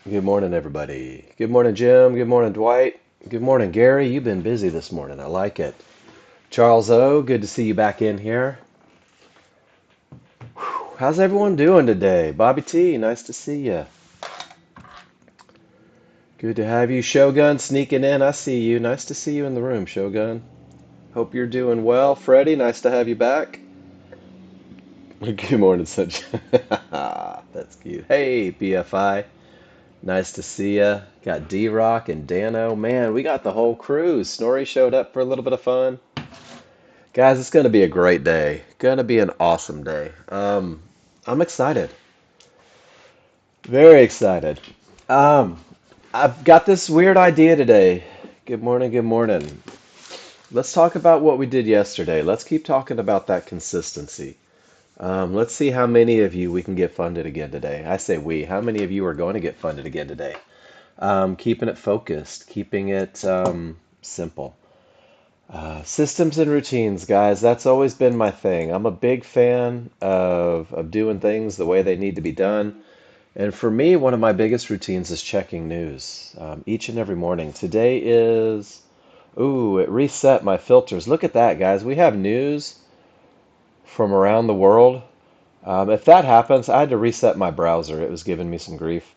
Good morning, everybody. Good morning, Jim. Good morning, Dwight. Good morning, Gary. You've been busy this morning. I like it. Charles O, good to see you back in here. How's everyone doing today? Bobby T, nice to see you. Good to have you. Shogun sneaking in. I see you. Nice to see you in the room, Shogun. Hope you're doing well. Freddie, nice to have you back. Good morning, Sunshine. That's cute. Hey, BFI. Nice to see ya. Got D-Rock and Dano. Man, we got the whole crew. Snorri showed up for a little bit of fun. Guys, it's going to be a great day. Going to be an awesome day. I'm excited. Very excited. Um, I've got this weird idea today. Good morning, good morning. Let's talk about what we did yesterday. Let's keep talking about that consistency. Let's see how many of you we can get funded again today. I say we. How many of you are going to get funded again today? Keeping it focused, keeping it simple. Systems and routines, guys, that's always been my thing. I'm a big fan of doing things the way they need to be done. And for me, one of my biggest routines is checking news each and every morning. Today is, ooh, it reset my filters. Look at that, guys. We have news from around the world. If that happens, I had to reset my browser. It was giving me some grief.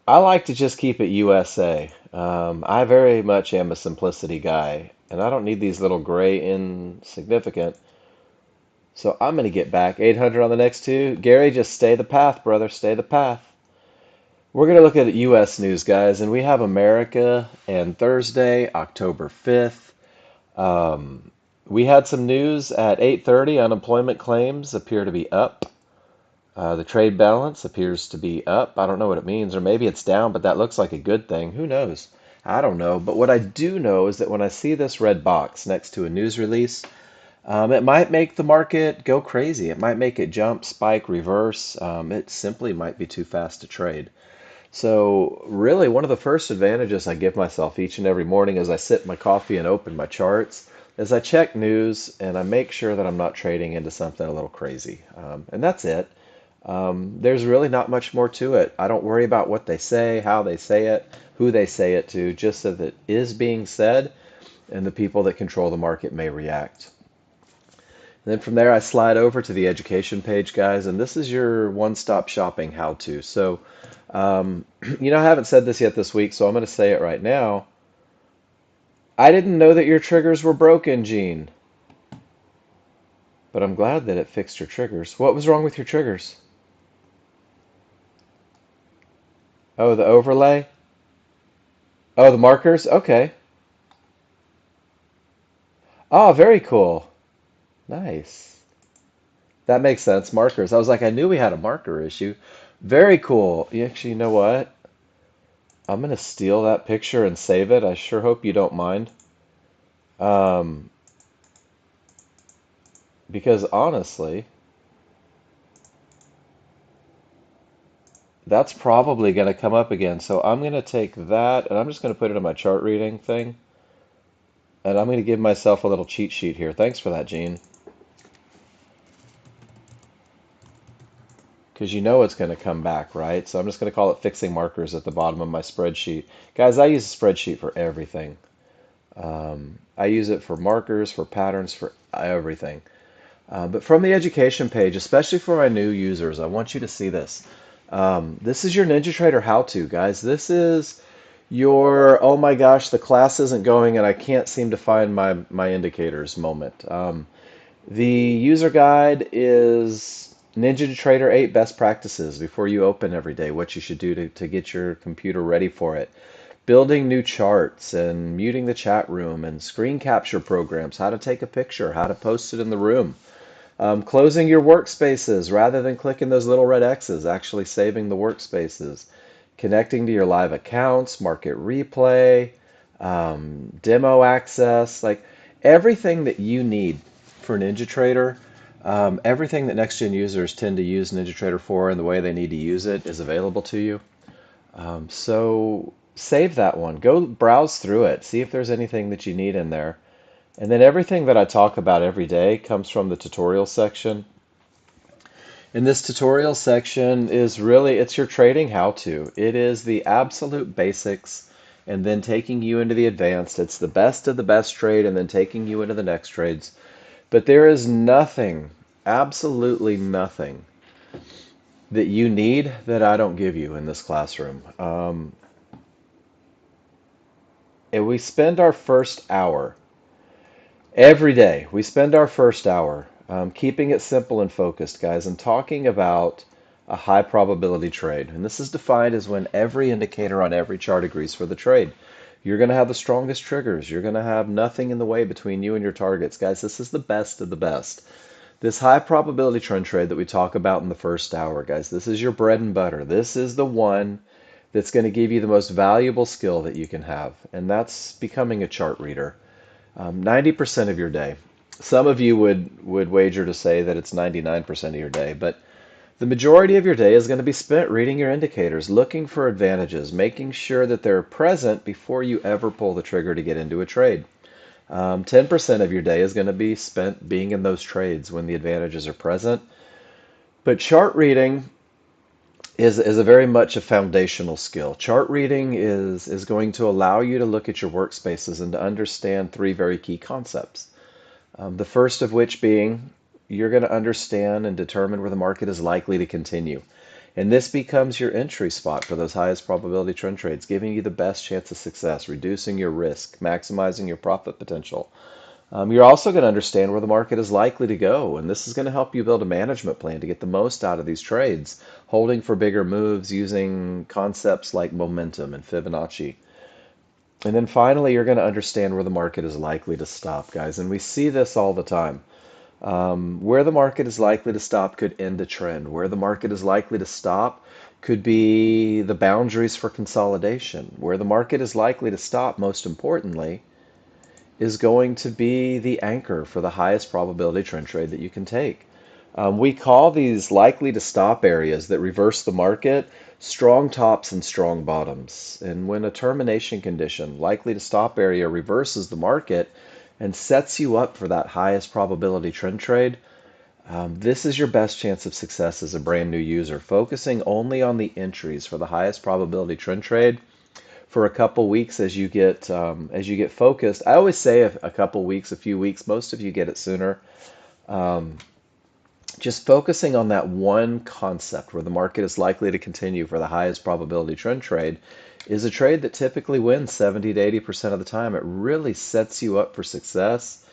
I like to just keep it USA. I very much am a simplicity guy, and I don't need these little gray insignificant. So I'm going to get back 800 on the next two. Gary, just stay the path, brother. Stay the path. We're going to look at U.S. news, guys, and we have America and Thursday, October 5th. Um, we had some news at 8:30. Unemployment claims appear to be up. The trade balance appears to be up. I don't know what it means, or maybe it's down, but that looks like a good thing. Who knows? I don't know. But what I do know is that when I see this red box next to a news release, it might make the market go crazy. It might make it jump, spike, reverse. It simply might be too fast to trade. So, really, one of the first advantages I give myself each and every morning as I sip my coffee and open my charts is I check news and I make sure that I'm not trading into something a little crazy. And that's it. There's really not much more to it. I don't worry about what they say, how they say it, who they say it to, just that it is being said and the people that control the market may react. And then from there, I slide over to the education page, guys, and this is your one-stop shopping how-to. So, I haven't said this yet this week, so I'm going to say it right now. I didn't know that your triggers were broken, Gene, but I'm glad that it fixed your triggers. What was wrong with your triggers? Oh, the overlay? Oh, the markers? Okay. Oh, very cool. Nice. That makes sense. Markers. I was like, I knew we had a marker issue. Very cool. Actually, you know what? I'm gonna steal that picture and save it. I sure hope you don't mind. Um, because honestly, that's probably gonna come up again. So I'm gonna take that and I'm just gonna put it in my chart reading thing. And I'm gonna give myself a little cheat sheet here. Thanks for that, Gene. Because you know it's going to come back, right? So I'm just going to call it fixing markers at the bottom of my spreadsheet. Guys, I use a spreadsheet for everything. I use it for markers, for patterns, for everything. But from the education page, especially for my new users, I want you to see this. This is your NinjaTrader how-to, guys. This is your, oh my gosh, the class isn't going and I can't seem to find my indicators moment. The user guide is NinjaTrader 8 best practices before you open every day, what you should do to get your computer ready for it. Building new charts and muting the chat room and screen capture programs, how to take a picture, how to post it in the room. Closing your workspaces rather than clicking those little red X's, actually saving the workspaces. Connecting to your live accounts, market replay, demo access, like everything that you need for NinjaTrader, everything that Nexgen users tend to use NinjaTrader for and the way they need to use it is available to you. So save that one. Go browse through it. See if there's anything that you need in there. And then everything that I talk about every day comes from the tutorial section. And this tutorial section is really, it's your trading how-to. It is the absolute basics and then taking you into the advanced. It's the best of the best trade and then taking you into the next trades. But there is nothing, absolutely nothing that you need that I don't give you in this classroom. And we spend our first hour every day. We spend our first hour keeping it simple and focused, guys, and talking about a high probability trade. And this is defined as when every indicator on every chart agrees for the trade. You're going to have the strongest triggers. You're going to have nothing in the way between you and your targets. Guys, this is the best of the best. This high probability trend trade that we talk about in the first hour, guys, this is your bread and butter. This is the one that's going to give you the most valuable skill that you can have, and that's becoming a chart reader. 90% of your day. Some of you would wager to say that it's 99% of your day, but the majority of your day is going to be spent reading your indicators, looking for advantages, making sure that they're present before you ever pull the trigger to get into a trade. 10% of your day is going to be spent being in those trades when the advantages are present. But chart reading is a very much a foundational skill. Chart reading is going to allow you to look at your workspaces and to understand three very key concepts. The first of which being you're going to understand and determine where the market is likely to continue. And this becomes your entry spot for those highest probability trend trades, giving you the best chance of success, reducing your risk, maximizing your profit potential. You're also going to understand where the market is likely to go, and this is going to help you build a management plan to get the most out of these trades, holding for bigger moves using concepts like momentum and Fibonacci. And then finally, you're going to understand where the market is likely to stop, guys. And we see this all the time. Where the market is likely to stop could end a trend. Where the market is likely to stop could be the boundaries for consolidation. Where the market is likely to stop, most importantly, is going to be the anchor for the highest probability trend trade that you can take. We call these likely to stop areas that reverse the market strong tops and strong bottoms. And when a termination condition, likely to stop area, reverses the market and sets you up for that highest probability trend trade, this is your best chance of success as a brand new user. Focusing only on the entries for the highest probability trend trade for a couple weeks as you get focused. I always say a couple weeks, a few weeks. Most of you get it sooner. Um, just focusing on that one concept where the market is likely to continue for the highest probability trend trade is a trade that typically wins 70 to 80% of the time. It really sets you up for success,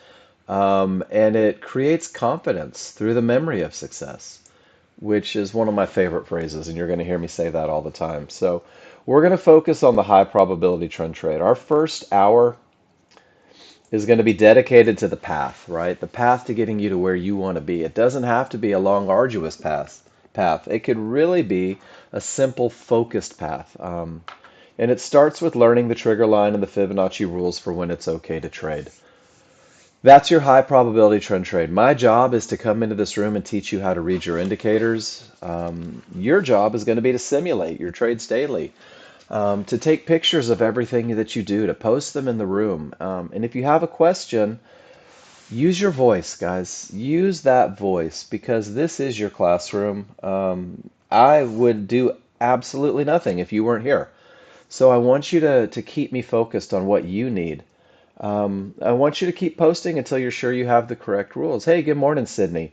and it creates confidence through the memory of success, which is one of my favorite phrases, and you're going to hear me say that all the time. So we're going to focus on the high probability trend trade. Our first hour is going to be dedicated to the path, right? The path to getting you to where you want to be. It doesn't have to be a long, arduous path. It could really be a simple, focused path. And it starts with learning the trigger line and the Fibonacci rules for when it's okay to trade. That's your high probability trend trade. My job is to come into this room and teach you how to read your indicators. Your job is going to be to simulate your trades daily, to take pictures of everything that you do, to post them in the room. And if you have a question, use your voice, guys. Use that voice because this is your classroom. I would do absolutely nothing if you weren't here. So I want you to keep me focused on what you need. I want you to keep posting until you're sure you have the correct rules. Hey, good morning, Sydney.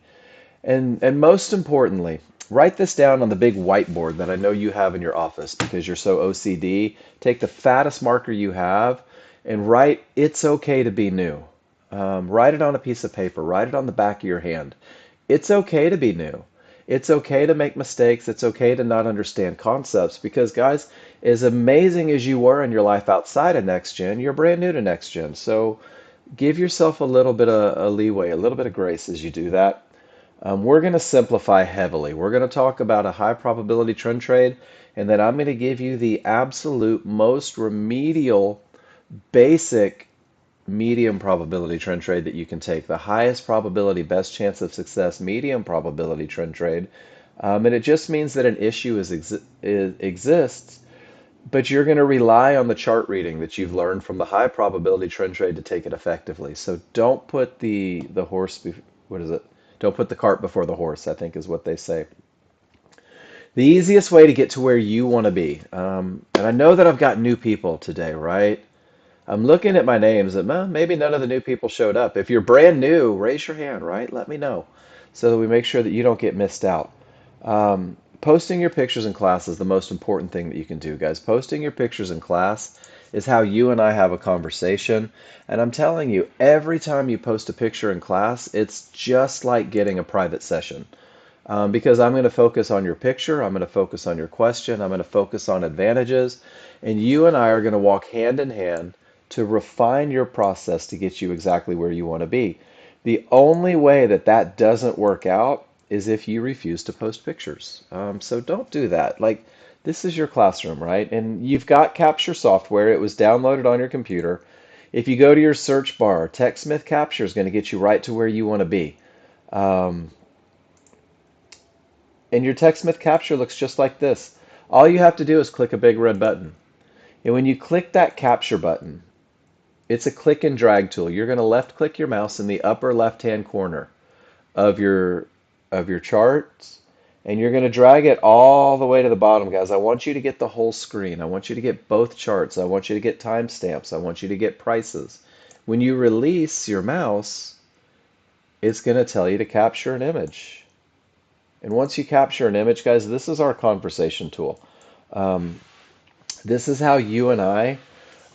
And most importantly, write this down on the big whiteboard that I know you have in your office because you're so OCD. Take the fattest marker you have and write, "It's okay to be new." Write it on a piece of paper. Write it on the back of your hand. It's okay to be new. It's okay to make mistakes. It's okay to not understand concepts because, guys, as amazing as you were in your life outside of Nexgen, you're brand new to Nexgen. So give yourself a little bit of a leeway, a little bit of grace as you do that. We're going to simplify heavily. We're going to talk about a high probability trend trade, and then I'm going to give you the absolute most remedial, basic, medium probability trend trade that you can take. The highest probability, best chance of success, medium probability trend trade. And it just means that an issue exists, but you're going to rely on the chart reading that you've learned from the high probability trend trade to take it effectively. So don't put the horse, what is it? Don't put the cart before the horse, I think is what they say. The easiest way to get to where you want to be. And I know that I've got new people today, right? I'm looking at my names and maybe none of the new people showed up. If you're brand new, raise your hand, right? Let me know so that we make sure that you don't get missed out. Posting your pictures in class is the most important thing that you can do, guys. Posting your pictures in class is how you and I have a conversation. And I'm telling you, every time you post a picture in class, it's just like getting a private session. Because I'm going to focus on your picture, I'm going to focus on your question, I'm going to focus on advantages, and you and I are going to walk hand in hand to refine your process to get you exactly where you want to be. The only way that that doesn't work out is if you refuse to post pictures. So don't do that. Like, this is your classroom, right? And you've got Capture software. It was downloaded on your computer. If you go to your search bar, TechSmith Capture is going to get you right to where you want to be. Um, and your TechSmith Capture looks just like this. All you have to do is click a big red button. And when you click that Capture button, it's a click and drag tool. You're going to left click your mouse in the upper left hand corner of your charts, and you're going to drag it all the way to the bottom, guys. I want you to get the whole screen. I want you to get both charts. I want you to get timestamps. I want you to get prices. When you release your mouse, it's going to tell you to capture an image. And once you capture an image, guys, this is our conversation tool. Um, this is how you and I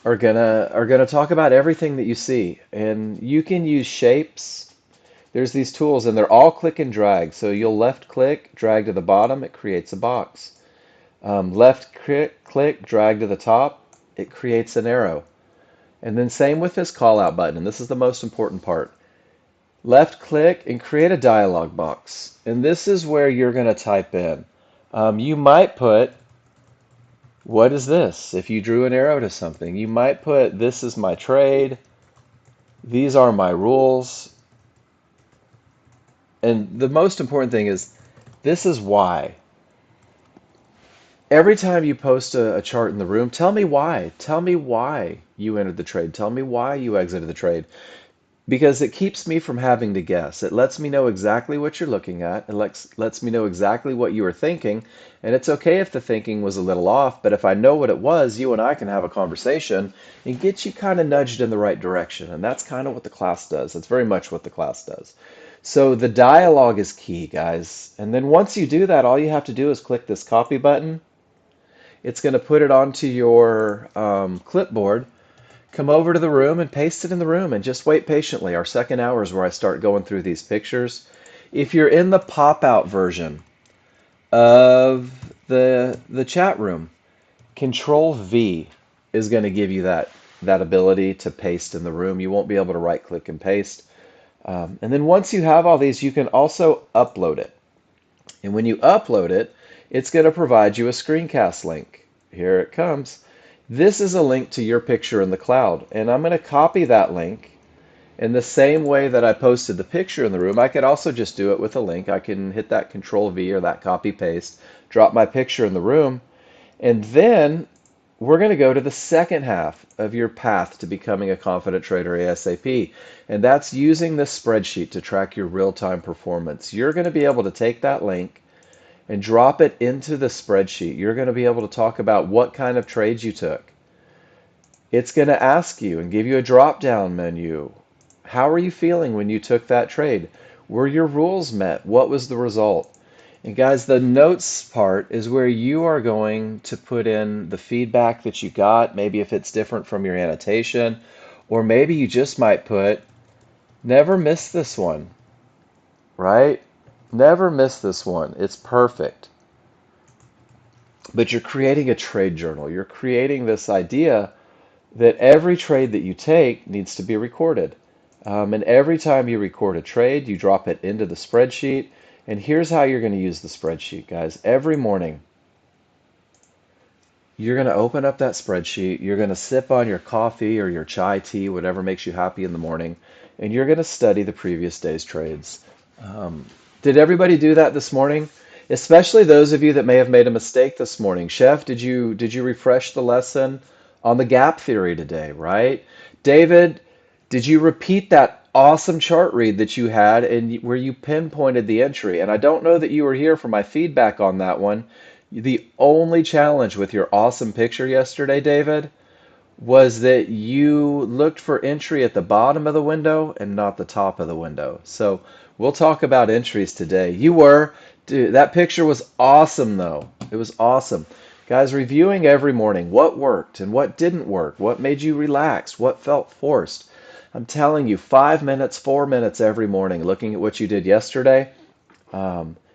are gonna talk about everything that you see. And you can use shapes. There's these tools, and they're all click and drag. So you'll left click, drag to the bottom, it creates a box. Left click, drag to the top, it creates an arrow. And then same with this call out button, and this is the most important part. Left click and create a dialog box. And this is where you're going to type in. You might put, what is this? If you drew an arrow to something, you might put, this is my trade. These are my rules. And the most important thing is, this is why. Every time you post a chart in the room, tell me why. Tell me why you entered the trade. Tell me why you exited the trade. Because it keeps me from having to guess. It lets me know exactly what you're looking at. It lets me know exactly what you were thinking. And it's okay if the thinking was a little off, but if I know what it was, you and I can have a conversation and get you kind of nudged in the right direction. And that's kind of what the class does. That's very much what the class does. So the dialogue is key, guys. And then once you do that, all you have to do is click this copy button. It's going to put it onto your clipboard. Come over to the room and paste it in the room and just wait patiently. Our second hour is where I start going through these pictures. If you're in the pop-out version of the chat room, Control V is going to give you that ability to paste in the room. You won't be able to right click and paste. And then once you have all these, you can also upload it. And when you upload it, it's going to provide you a screencast link. Here it comes. This is a link to your picture in the cloud, and I'm going to copy that link in the same way that I posted the picture in the room. I could also just do it with a link. I can hit that Control V or that copy paste, drop my picture in the room, and then we're going to go to the second half of your path to becoming a confident trader ASAP, and that's using this spreadsheet to track your real-time performance. You're going to be able to take that link and drop it into the spreadsheet. You're going to be able to talk about what kind of trades you took. It's going to ask you and give you a drop-down menu. How are you feeling when you took that trade? Were your rules met? What was the result? And guys, the notes part is where you are going to put in the feedback that you got, maybe if it's different from your annotation, or maybe you just might put, never miss this one, right? Never miss this one. It's perfect. But you're creating a trade journal. You're creating this idea that every trade that you take needs to be recorded. And every time you record a trade, you drop it into the spreadsheet. And here's how you're going to use the spreadsheet, guys. Every morning, you're going to open up that spreadsheet. You're going to sip on your coffee or your chai tea, whatever makes you happy in the morning, and you're going to study the previous day's trades. Um, did everybody do that this morning? Especially those of you that may have made a mistake this morning. Chef, did you refresh the lesson on the gap theory today, right? David, did you repeat that awesome chart read that you had and where you pinpointed the entry? And I don't know that you were here for my feedback on that one. The only challenge with your awesome picture yesterday, David, was that you looked for entry at the bottom of the window and not the top of the window. So we'll talk about entries today. Dude, that picture was awesome though. It was awesome. Guys, reviewing every morning what worked and what didn't work, what made you relax, what felt forced. I'm telling you, 5 minutes, 4 minutes every morning, looking at what you did yesterday.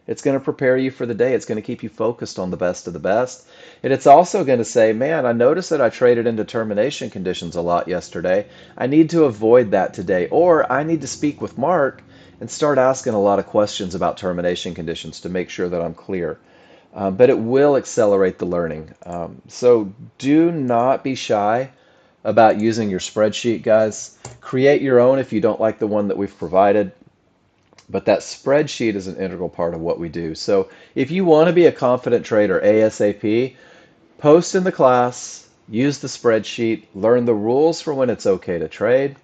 It's going to prepare you for the day. It's going to keep you focused on the best of the best. And it's also going to say, man, I noticed that I traded into termination conditions a lot yesterday. I need to avoid that today. Or I need to speak with Mark and start asking a lot of questions about termination conditions to make sure that I'm clear. But it will accelerate the learning. So do not be shy about using your spreadsheet, guys. Create your own if you don't like the one that we've provided. But that spreadsheet is an integral part of what we do. So if you want to be a confident trader ASAP, post in the class, use the spreadsheet, learn the rules for when it's okay to trade,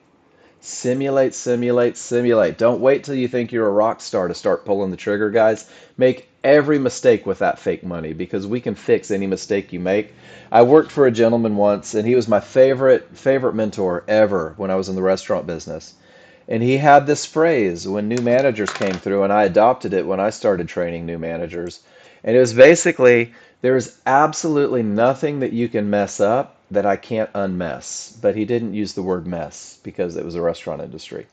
simulate, simulate, simulate. Don't wait till you think you're a rock star to start pulling the trigger, guys. Make every mistake with that fake money because we can fix any mistake you make. I worked for a gentleman once, and he was my favorite mentor ever when I was in the restaurant business. And he had this phrase when new managers came through, and I adopted it when I started training new managers. And it was basically, there's absolutely nothing that you can mess up that I can't unmess. But he didn't use the word mess because it was a restaurant industry.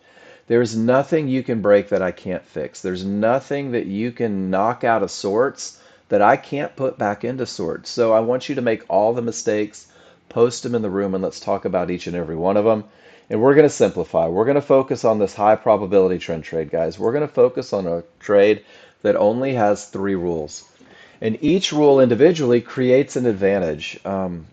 There's nothing you can break that I can't fix. There's nothing that you can knock out of sorts that I can't put back into sorts. So I want you to make all the mistakes, post them in the room, and let's talk about each and every one of them. And we're going to simplify. We're going to focus on this high probability trend trade, guys. We're going to focus on a trade that only has three rules. And each rule individually creates an advantage. In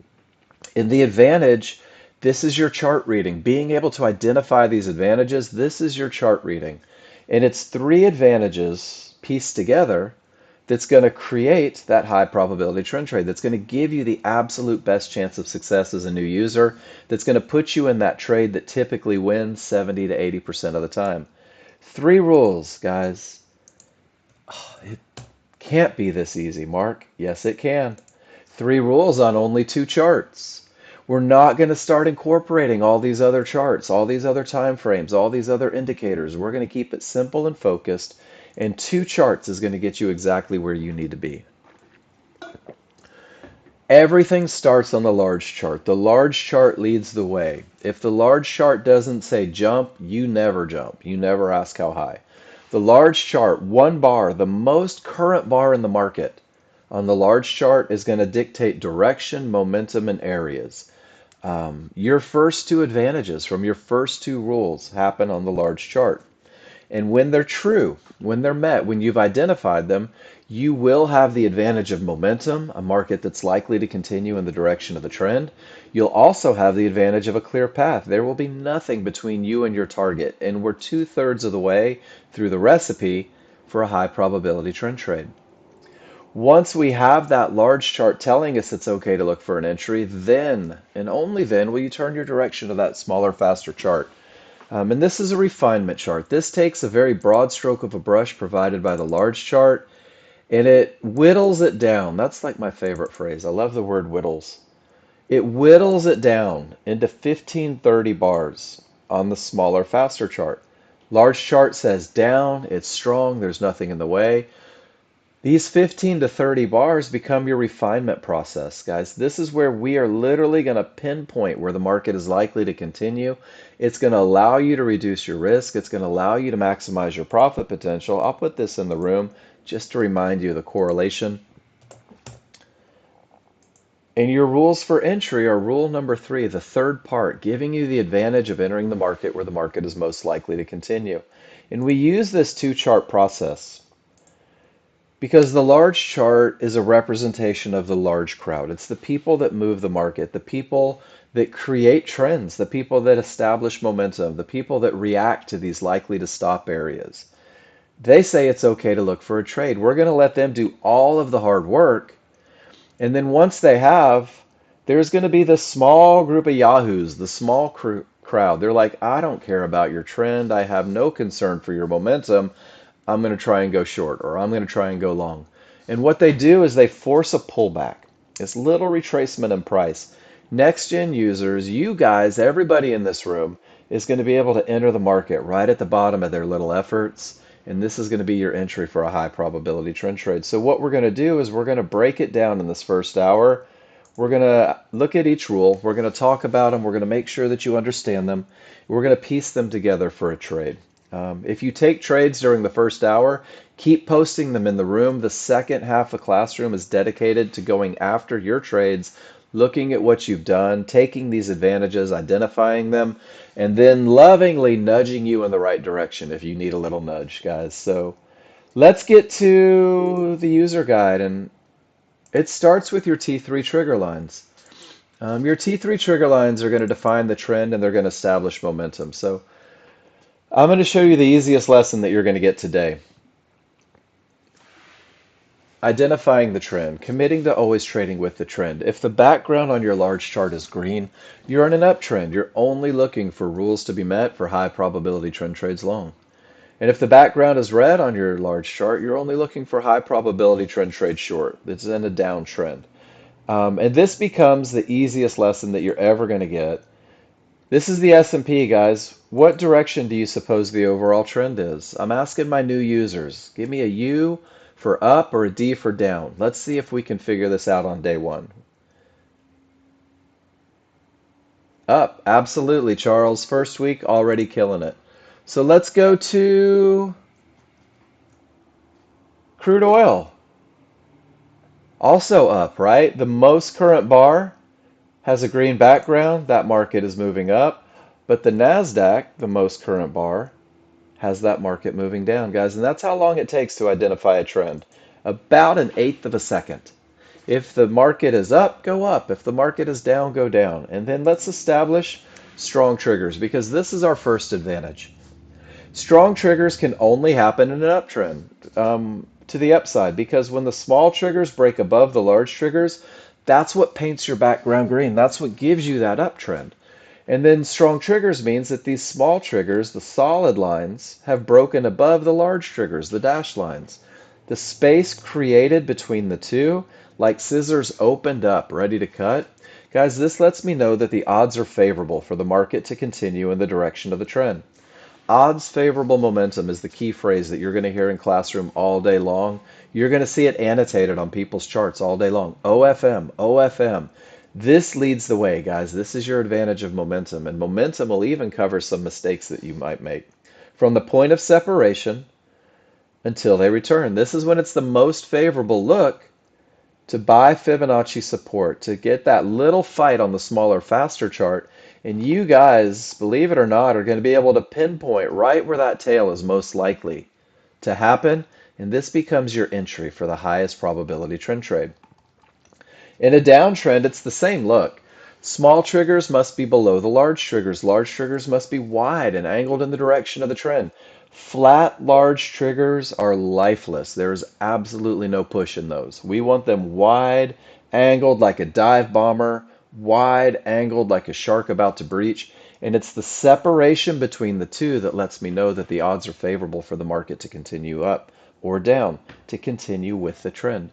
the advantage, this is your chart reading. Being able to identify these advantages, this is your chart reading. And it's three advantages pieced together that's going to create that high probability trend trade, that's going to give you the absolute best chance of success as a new user, that's going to put you in that trade that typically wins 70 to 80% of the time. Three rules, guys. It can't be this easy, Mark. Yes, it can. Three rules on only two charts. We're not going to start incorporating all these other charts, all these other time frames, all these other indicators. We're going to keep it simple and focused, and two charts is going to get you exactly where you need to be. Everything starts on the large chart. The large chart leads the way. If the large chart doesn't say jump, you never jump. You never ask how high. The large chart, one bar, the most current bar in the market on the large chart is going to dictate direction, momentum, and areas. Your first two advantages from your first two rules happen on the large chart. And when they're true, when they're met, when you've identified them, you will have the advantage of momentum, a market that's likely to continue in the direction of the trend. You'll also have the advantage of a clear path. There will be nothing between you and your target. And we're two-thirds of the way through the recipe for a high probability trend trade. Once we have that large chart telling us it's okay to look for an entry, then and only then will you turn your direction to that smaller, faster chart. And this is a refinement chart. This takes a very broad stroke of a brush provided by the large chart, and it whittles it down. That's like my favorite phrase. I love the word whittles. It whittles it down into 15-30 bars on the smaller, faster chart. Large chart says down, it's strong, there's nothing in the way. These 15 to 30 bars become your refinement process, guys. This is where we are literally going to pinpoint where the market is likely to continue. It's going to allow you to reduce your risk. It's going to allow you to maximize your profit potential. I'll put this in the room just to remind you of the correlation. And your rules for entry are rule number 3, the third part, giving you the advantage of entering the market where the market is most likely to continue. And we use this two-chart process because the large chart is a representation of the large crowd. It's the people that move the market, the people that create trends, the people that establish momentum, the people that react to these likely to stop areas. They say it's okay to look for a trade. We're going to let them do all of the hard work. And then once they have, there's going to be this small group of yahoos, the small crowd. They're like, I don't care about your trend. I have no concern for your momentum. I'm going to try and go short, or I'm going to try and go long. And what they do is they force a pullback. It's little retracement in price. Next gen users, you guys, everybody in this room is going to be able to enter the market right at the bottom of their little efforts. And this is going to be your entry for a high probability trend trade. So what we're going to do is we're going to break it down in this first hour. We're going to look at each rule. We're going to talk about them. We're going to make sure that you understand them. We're going to piece them together for a trade. If you take trades during the first hour, keep posting them in the room. The second half of Classroom is dedicated to going after your trades, looking at what you've done, taking these advantages, identifying them, and then lovingly nudging you in the right direction if you need a little nudge, guys. So let's get to the user guide, and it starts with your T3 trigger lines. Your T3 trigger lines are going to define the trend and they're going to establish momentum. So I'm going to show you the easiest lesson that you're going to get today. Identifying the trend, committing to always trading with the trend. If the background on your large chart is green, you're in an uptrend. You're only looking for rules to be met for high probability trend trades long. And if the background is red on your large chart, you're only looking for high probability trend trade short. It's in a downtrend. And this becomes the easiest lesson that you're ever going to get. This is the S&P, guys. What direction do you suppose the overall trend is? I'm asking my new users. Give me a U for up or a D for down. Let's see if we can figure this out on day one. Up. Absolutely, Charles. First week, already killing it. So let's go to crude oil. Also up, right? The most current bar has a green background. That market is moving up. But the NASDAQ, the most current bar, has that market moving down, guys. And that's how long it takes to identify a trend. About an eighth of a second. If the market is up, go up. If the market is down, go down. And then let's establish strong triggers because this is our first advantage. Strong triggers can only happen in an uptrend to the upside because when the small triggers break above the large triggers, that's what paints your background green. That's what gives you that uptrend. And then strong triggers means that these small triggers, the solid lines, have broken above the large triggers, the dashed lines. The space created between the two, like scissors opened up, ready to cut. Guys, this lets me know that the odds are favorable for the market to continue in the direction of the trend. Odds favorable momentum is the key phrase that you're going to hear in Classroom all day long. You're going to see it annotated on people's charts all day long. OFM, OFM. This leads the way, guys. This is your advantage of momentum, and momentum will even cover some mistakes that you might make. From the point of separation until they return. This is when it's the most favorable look to buy Fibonacci support, to get that little fight on the smaller, faster chart. And you guys, believe it or not, are going to be able to pinpoint right where that tail is most likely to happen. And this becomes your entry for the highest probability trend trade. In a downtrend, it's the same look. Small triggers must be below the large triggers. Large triggers must be wide and angled in the direction of the trend. Flat, large triggers are lifeless. There's absolutely no push in those. We want them wide, angled like a dive bomber, wide, angled like a shark about to breach. And it's the separation between the two that lets me know that the odds are favorable for the market to continue up or down, to continue with the trend.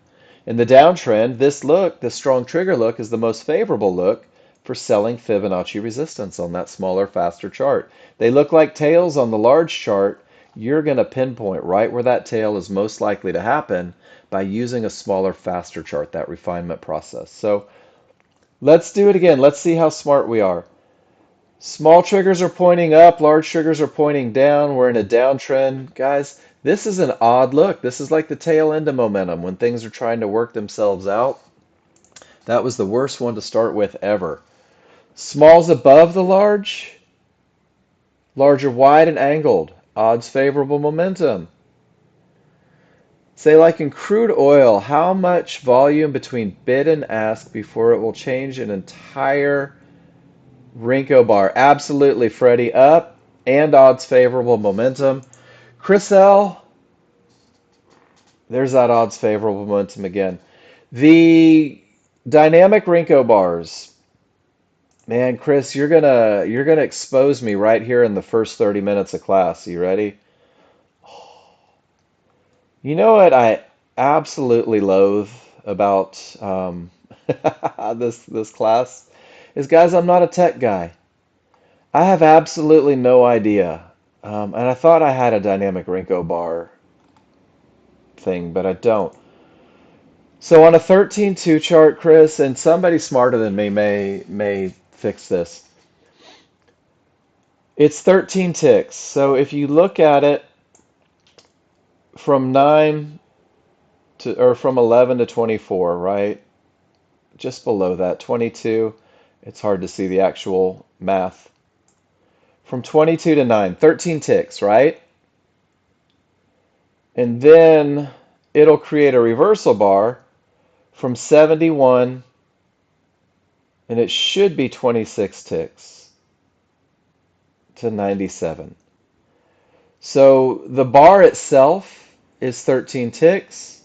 In the downtrend, this look, this strong trigger look, is the most favorable look for selling Fibonacci resistance on that smaller, faster chart. They look like tails on the large chart. You're going to pinpoint right where that tail is most likely to happen by using a smaller, faster chart, that refinement process. So let's do it again. Let's see how smart we are. Small triggers are pointing up, large triggers are pointing down. We're in a downtrend. Guys, this is an odd look. This is like the tail end of momentum when things are trying to work themselves out. That was the worst one to start with ever. Smalls above the large, larger wide and angled. Odds favorable momentum. Say like in crude oil, how much volume between bid and ask before it will change an entire Rinko bar? Absolutely, Freddie. Up and odds favorable momentum. Chris L, there's that odds favorable momentum again. The dynamic Rinko bars. Man, Chris, you're gonna expose me right here in the first 30 minutes of class. You ready? You know what? absolutely loathe about this class is, guys, I'm not a tech guy. I have absolutely no idea. And I thought I had a dynamic Rinko bar thing, but I don't. So on a 13-2 chart, Chris, and somebody smarter than me may fix this. It's 13 ticks. So if you look at it from 9 to, or from 11 to 24, right? Just below that, 22. It's hard to see the actual math. From 22 to 9, 13 ticks, right? And then it'll create a reversal bar from 71, and it should be 26 ticks to 97. So the bar itself is 13 ticks.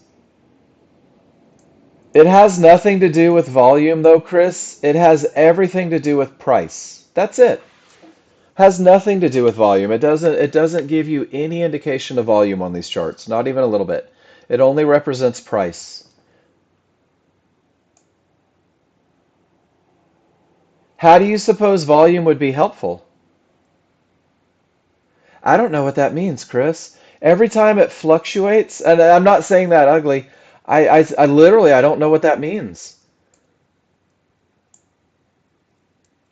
It has nothing to do with volume though, Chris. It has everything to do with price. That's it. Has nothing to do with volume. It doesn't give you any indication of volume on these charts, not even a little bit. It only represents price. How do you suppose volume would be helpful? I don't know what that means, Chris. Every time it fluctuates, and I'm not saying that ugly. I literally I don't know what that means.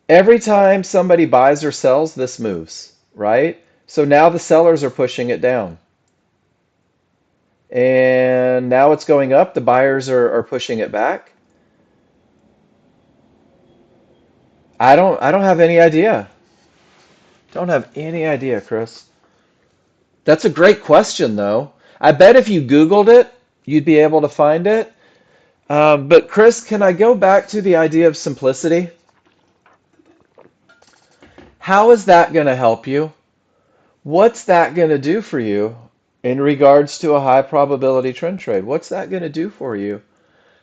Every time somebody buys or sells, this moves, right? So now the sellers are pushing it down. And now it's going up. The buyers are pushing it back. I don't have any idea. Don't have any idea, Chris. That's a great question, though. I bet if you Googled it, you'd be able to find it. But Chris, can I go back to the idea of simplicity? How is that going to help you? What's that going to do for you in regards to a high probability trend trade? What's that going to do for you?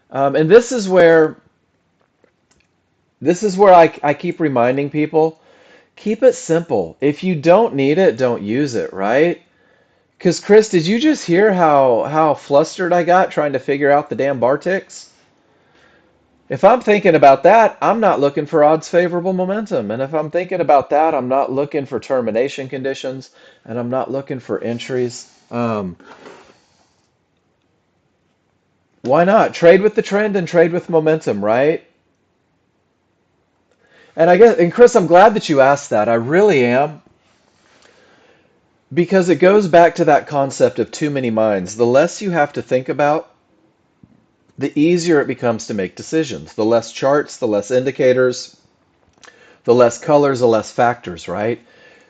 And this is where I keep reminding people, keep it simple. If you don't need it, don't use it, right? Because Chris, did you just hear how flustered I got trying to figure out the damn bar ticks? If I'm thinking about that, I'm not looking for odds favorable momentum. And if I'm thinking about that, I'm not looking for termination conditions and I'm not looking for entries. Why not? Trade with the trend and trade with momentum, right? And I guess, and Chris, I'm glad that you asked that. I really am. Because it goes back to that concept of too many minds. The less you have to think about, the easier it becomes to make decisions. The less charts, the less indicators, the less colors, the less factors, right?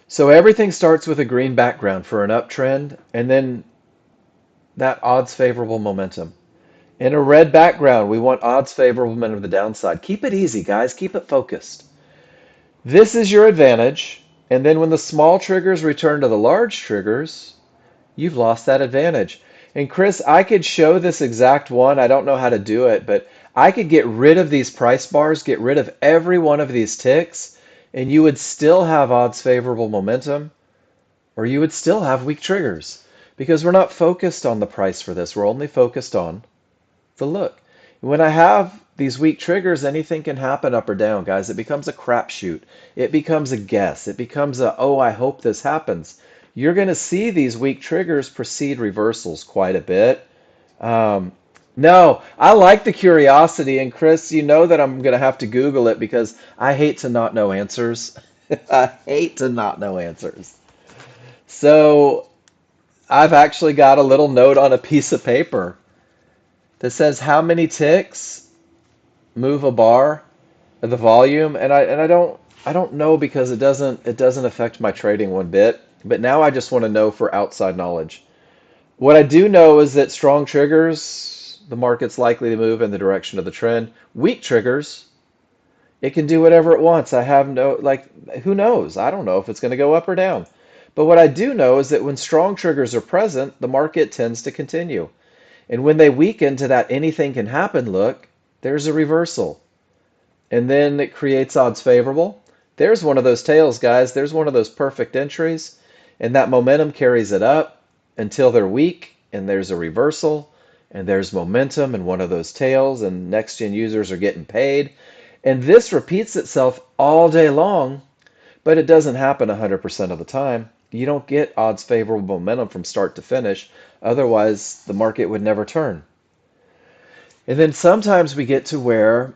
So everything starts with a green background for an uptrend, and then that odds favorable momentum. In a red background, we want odds favorable momentum of the downside. Keep it easy, guys. Keep it focused. This is your advantage. And then when the small triggers return to the large triggers, you've lost that advantage. And Chris, I could show this exact one. I don't know how to do it, but I could get rid of these price bars, get rid of every one of these ticks, and you would still have odds favorable momentum, or you would still have weak triggers. Because we're not focused on the price for this. We're only focused on the look. When I have these weak triggers, anything can happen up or down, guys. It becomes a crapshoot. It becomes a guess. It becomes a, oh, I hope this happens. You're going to see these weak triggers precede reversals quite a bit. Um, no, I like the curiosity. And Chris, you know that I'm going to have to Google it because I hate to not know answers. I hate to not know answers. So I've actually got a little note on a piece of paper that says how many ticks move a bar, the volume, and I don't know because it doesn't affect my trading one bit. But now I just want to know for outside knowledge. What I do know is that strong triggers, the market's likely to move in the direction of the trend. Weak triggers, it can do whatever it wants. I have no, who knows? I don't know if it's going to go up or down. But what I do know is that when strong triggers are present, the market tends to continue. And when they weaken to that anything can happen look, there's a reversal. And then it creates odds favorable. There's one of those tails, guys. There's one of those perfect entries. And that momentum carries it up until they're weak and there's a reversal. and there's momentum in one of those tails, and next gen users are getting paid. And this repeats itself all day long, but it doesn't happen 100% of the time. You don't get odds favorable momentum from start to finish. Otherwise, the market would never turn. And then sometimes we get to where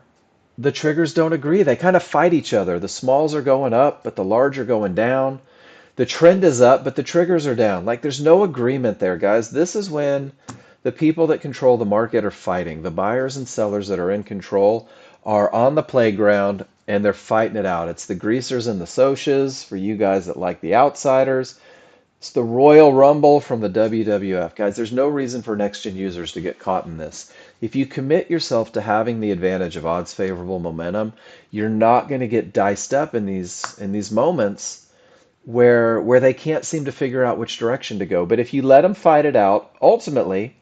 the triggers don't agree. They kind of fight each other. The smalls are going up, but the large are going down. The trend is up, but the triggers are down. Like there's no agreement there, guys. This is when the people that control the market are fighting. The buyers and sellers that are in control are on the playground and they're fighting it out. It's the greasers and the socias for you guys that like the outsiders. It's the Royal Rumble from the WWF. Guys, there's no reason for next gen users to get caught in this. If you commit yourself to having the advantage of odds favorable momentum, you're not going to get diced up in these moments where they can't seem to figure out which direction to go. But if you let them fight it out, ultimately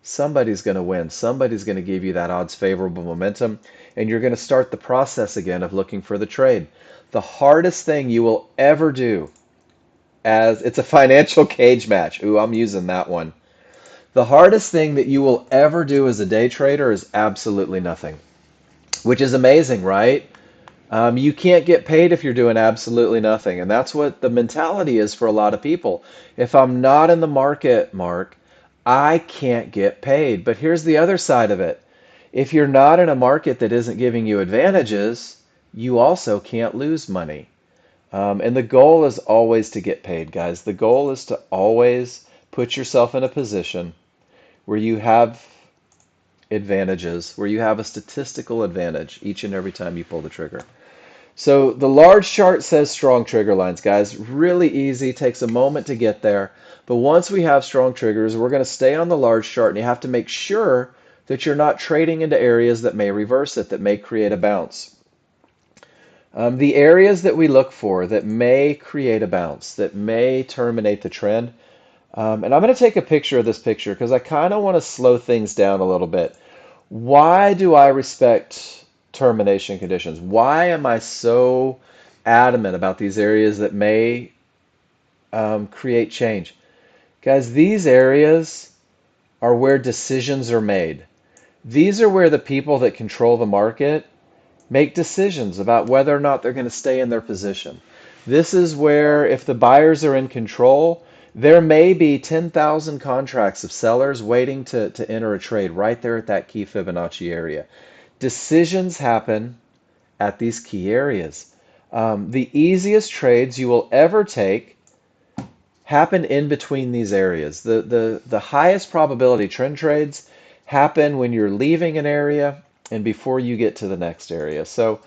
somebody's going to win. Somebody's going to give you that odds favorable momentum, and you're going to start the process again of looking for the trade. The hardest thing you will ever do, as it's a financial cage match. Ooh, I'm using that one. The hardest thing that you will ever do as a day trader is absolutely nothing, which is amazing, right? You can't get paid if you're doing absolutely nothing. And that's what the mentality is for a lot of people. If I'm not in the market, Mark, I can't get paid. But here's the other side of it. If you're not in a market that isn't giving you advantages, you also can't lose money. And the goal is always to get paid, guys. The goal is to always put yourself in a position where you have advantages, where you have a statistical advantage each and every time you pull the trigger. So the large chart says strong trigger lines, guys. Really easy, takes a moment to get there. But once we have strong triggers, we're going to stay on the large chart, and you have to make sure that you're not trading into areas that may reverse it, that may create a bounce. The areas that we look for that may create a bounce, that may terminate the trend, and I'm going to take a picture of this picture because I kind of want to slow things down a little bit. Why do I respect termination conditions? Why am I so adamant about these areas that may create change? Guys, these areas are where decisions are made. These are where the people that control the market make decisions about whether or not they're going to stay in their position. This is where, if the buyers are in control, there may be 10,000 contracts of sellers waiting to enter a trade right there at that key Fibonacci area. Decisions happen at these key areas. The easiest trades you will ever take happen in between these areas. The highest probability trend trades happen when you're leaving an area and before you get to the next area. So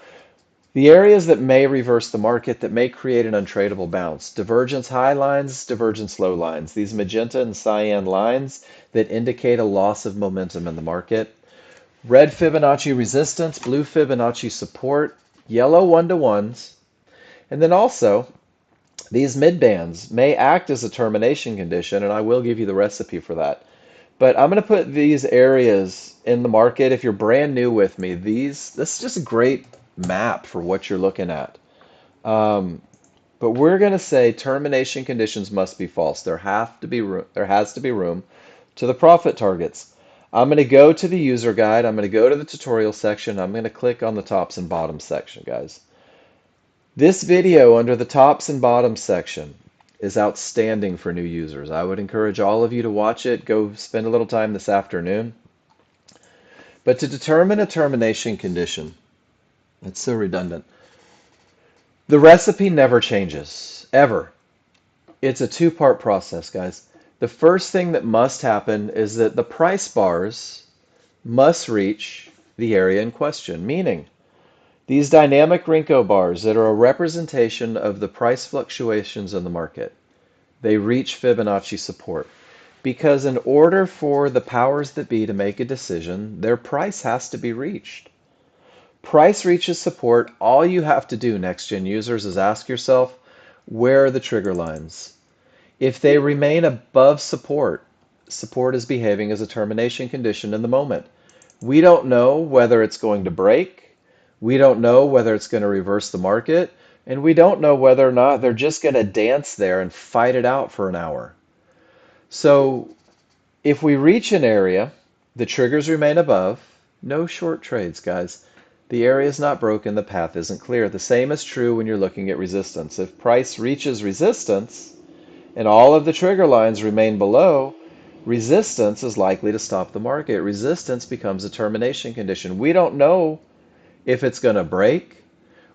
the areas that may reverse the market, that may create an untradeable bounce: divergence high lines, divergence low lines. These magenta and cyan lines that indicate a loss of momentum in the market. Red Fibonacci resistance, blue Fibonacci support, yellow one-to-ones. And then also, these mid bands may act as a termination condition, and I will give you the recipe for that. But I'm going to put these areas in the market. If you're brand new with me, this is just a great map for what you're looking at. Um, but we're going to say termination conditions must be false. There has to be room to the profit targets. I'm going to go to the user guide. I'm going to go to the tutorial section. I'm going to click on the tops and bottoms section, guys. This video under the tops and bottoms section is outstanding for new users. I would encourage all of you to watch it. Go spend a little time this afternoon. But to determine a termination condition, it's so redundant. The recipe never changes, ever. It's a two-part process, guys. The first thing that must happen is that the price bars must reach the area in question, meaning these dynamic Renko bars that are a representation of the price fluctuations in the market, they reach Fibonacci support. Because in order for the powers that be to make a decision, their price has to be reached. Price reaches support. All you have to do, next gen users, is ask yourself, where are the trigger lines? If they remain above support, support is behaving as a termination condition in the moment. We don't know whether it's going to break. We don't know whether it's going to reverse the market. And we don't know whether or not they're just going to dance there and fight it out for an hour. So if we reach an area The triggers remain above. No short trades, guys. The area is not broken, the path isn't clear. The same is true when you're looking at resistance. If price reaches resistance and all of the trigger lines remain below, resistance is likely to stop the market. Resistance becomes a termination condition. We don't know if it's going to break.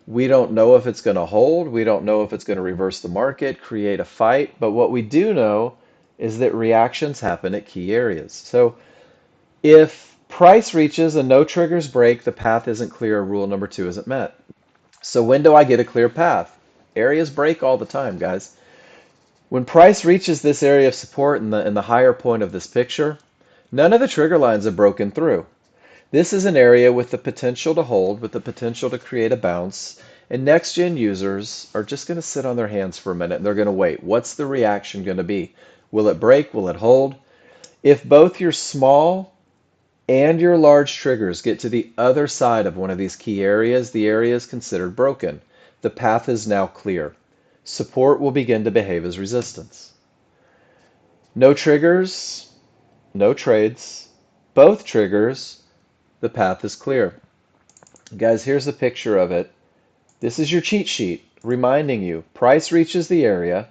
We don't know if it's going to hold. We don't know if it's going to reverse the market, create a fight. But what we do know is that reactions happen at key areas. So if price reaches and no triggers break, the path isn't clear. Rule number 2 isn't met. So when do I get a clear path? Areas break all the time, guys. When price reaches this area of support in the higher point of this picture, none of the trigger lines are broken through. This is an area with the potential to hold, with the potential to create a bounce, and next-gen users are just going to sit on their hands for a minute and they're going to wait. What's the reaction going to be? Will it break? Will it hold? If both your small and your large triggers get to the other side of one of these key areas, the area is considered broken. The path is now clear. Support will begin to behave as resistance. No triggers, no trades. Both triggers, the path is clear. Guys, here's a picture of it. This is your cheat sheet reminding you price reaches the area.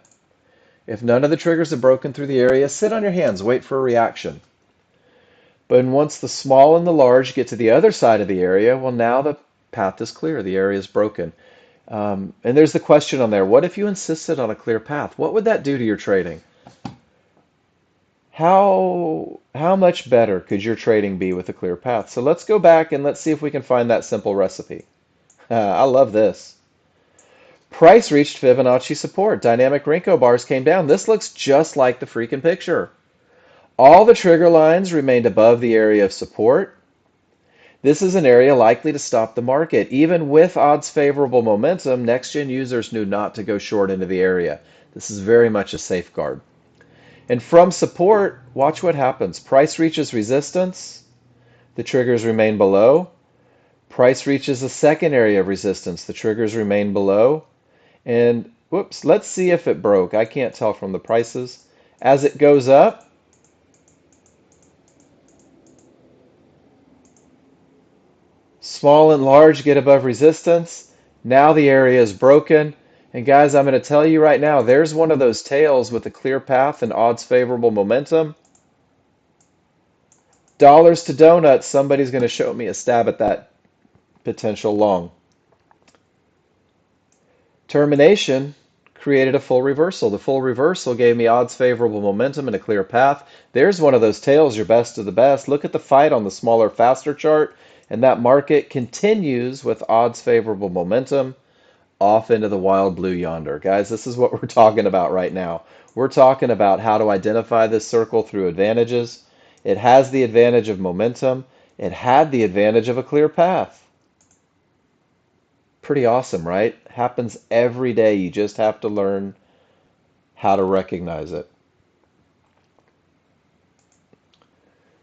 If none of the triggers have broken through the area, sit on your hands, wait for a reaction. But once the small and the large get to the other side of the area, well, now the path is clear. The area is broken. And there's the question on there. What if you insisted on a clear path? What would that do to your trading? How much better could your trading be with a clear path? So let's go back and let's see if we can find that simple recipe. I love this. Price reached Fibonacci support. Dynamic Renko bars came down. This looks just like the freaking picture. All the trigger lines remained above the area of support. This is an area likely to stop the market. Even with odds favorable momentum, next-gen users knew not to go short into the area. This is very much a safeguard. And from support, watch what happens. Price reaches resistance. The triggers remain below. Price reaches a second area of resistance. The triggers remain below. And whoops, let's see if it broke. I can't tell from the prices. As it goes up, small and large get above resistance. Now the area is broken. And guys, I'm going to tell you right now, there's one of those tails with a clear path and odds favorable momentum. Dollars to donuts, somebody's going to show me a stab at that potential long. Termination created a full reversal. The full reversal gave me odds favorable momentum and a clear path. There's one of those tails, your best of the best. Look at the fight on the smaller, faster chart, and that market continues with odds favorable momentum off into the wild blue yonder. Guys, this is what we're talking about right now. We're talking about how to identify this circle through advantages. It has the advantage of momentum. It had the advantage of a clear path. Pretty awesome, right? Happens every day. You just have to learn how to recognize it.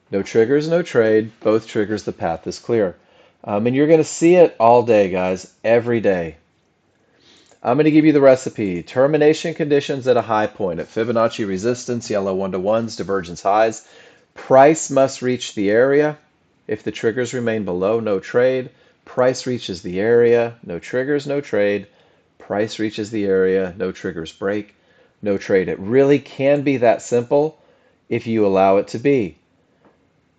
No triggers, no trade. Both triggers, the path is clear. And you're going to see it all day, guys, every day. I'm going to give you the recipe. Termination conditions at a high point. At Fibonacci resistance, yellow 1-to-1s, divergence highs. Price must reach the area. If the triggers remain below, no trade. Price reaches the area, no triggers, no trade. Price reaches the area, no triggers break, no trade. It really can be that simple if you allow it to be.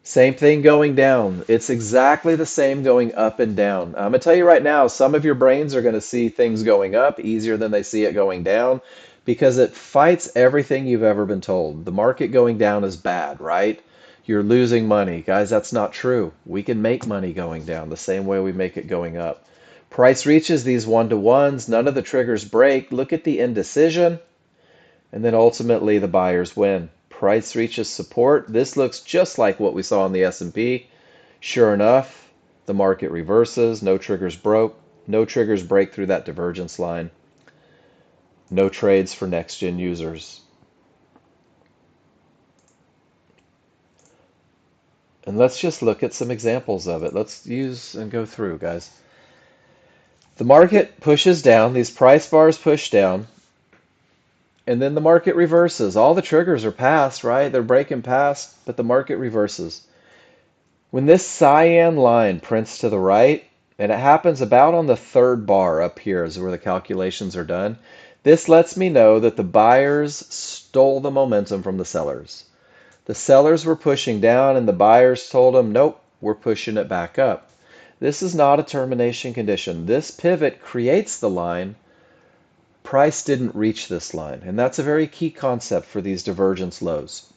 Same thing going down. It's exactly the same going up and down. I'm going to tell you right now, some of your brains are going to see things going up easier than they see it going down because it fights everything you've ever been told. The market going down is bad, right? You're losing money. Guys, that's not true. We can make money going down the same way we make it going up. Price reaches these 1-to-1s. None of the triggers break. Look at the indecision. And then ultimately the buyers win. Price reaches support. This looks just like what we saw in the S&P. Sure enough, the market reverses. No triggers broke. No triggers break through that divergence line. No trades for next-gen users. And let's just look at some examples of it. Let's use and go through, guys. The market pushes down. These price bars push down. And then the market reverses. All the triggers are past, right? They're breaking past, but the market reverses. When this cyan line prints to the right, and it happens about on the third bar up here is where the calculations are done, this lets me know that the buyers stole the momentum from the sellers. The sellers were pushing down and the buyers told them, nope, we're pushing it back up. This is not a termination condition. This pivot creates the line. Price didn't reach this line. And that's a very key concept for these divergence lows.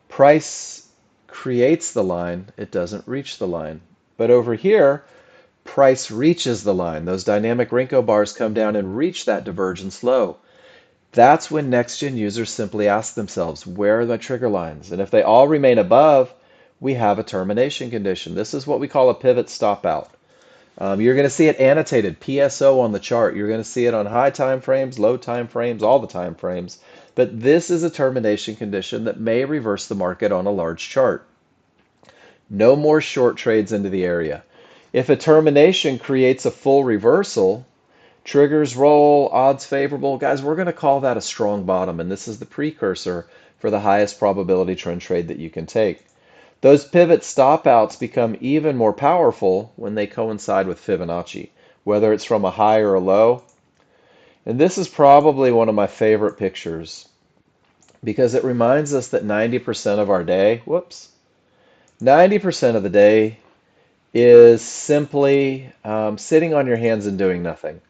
Price creates the line, it doesn't reach the line. But over here, price reaches the line. Those dynamic Renko bars come down and reach that divergence low. That's when Nexgen users simply ask themselves, where are the trigger lines? And if they all remain above, we have a termination condition. This is what we call a pivot stop out. You're going to see it annotated, PSO on the chart. You're going to see it on high time frames, low time frames, all the time frames. But this is a termination condition that may reverse the market on a large chart. No more short trades into the area. If a termination creates a full reversal, triggers roll, odds favorable, guys, we're going to call that a strong bottom, and this is the precursor for the highest probability trend trade that you can take. Those pivot stop outs become even more powerful when they coincide with Fibonacci, whether it's from a high or a low. And this is probably one of my favorite pictures because it reminds us that 90% of our day, 90% of the day is simply sitting on your hands and doing nothing.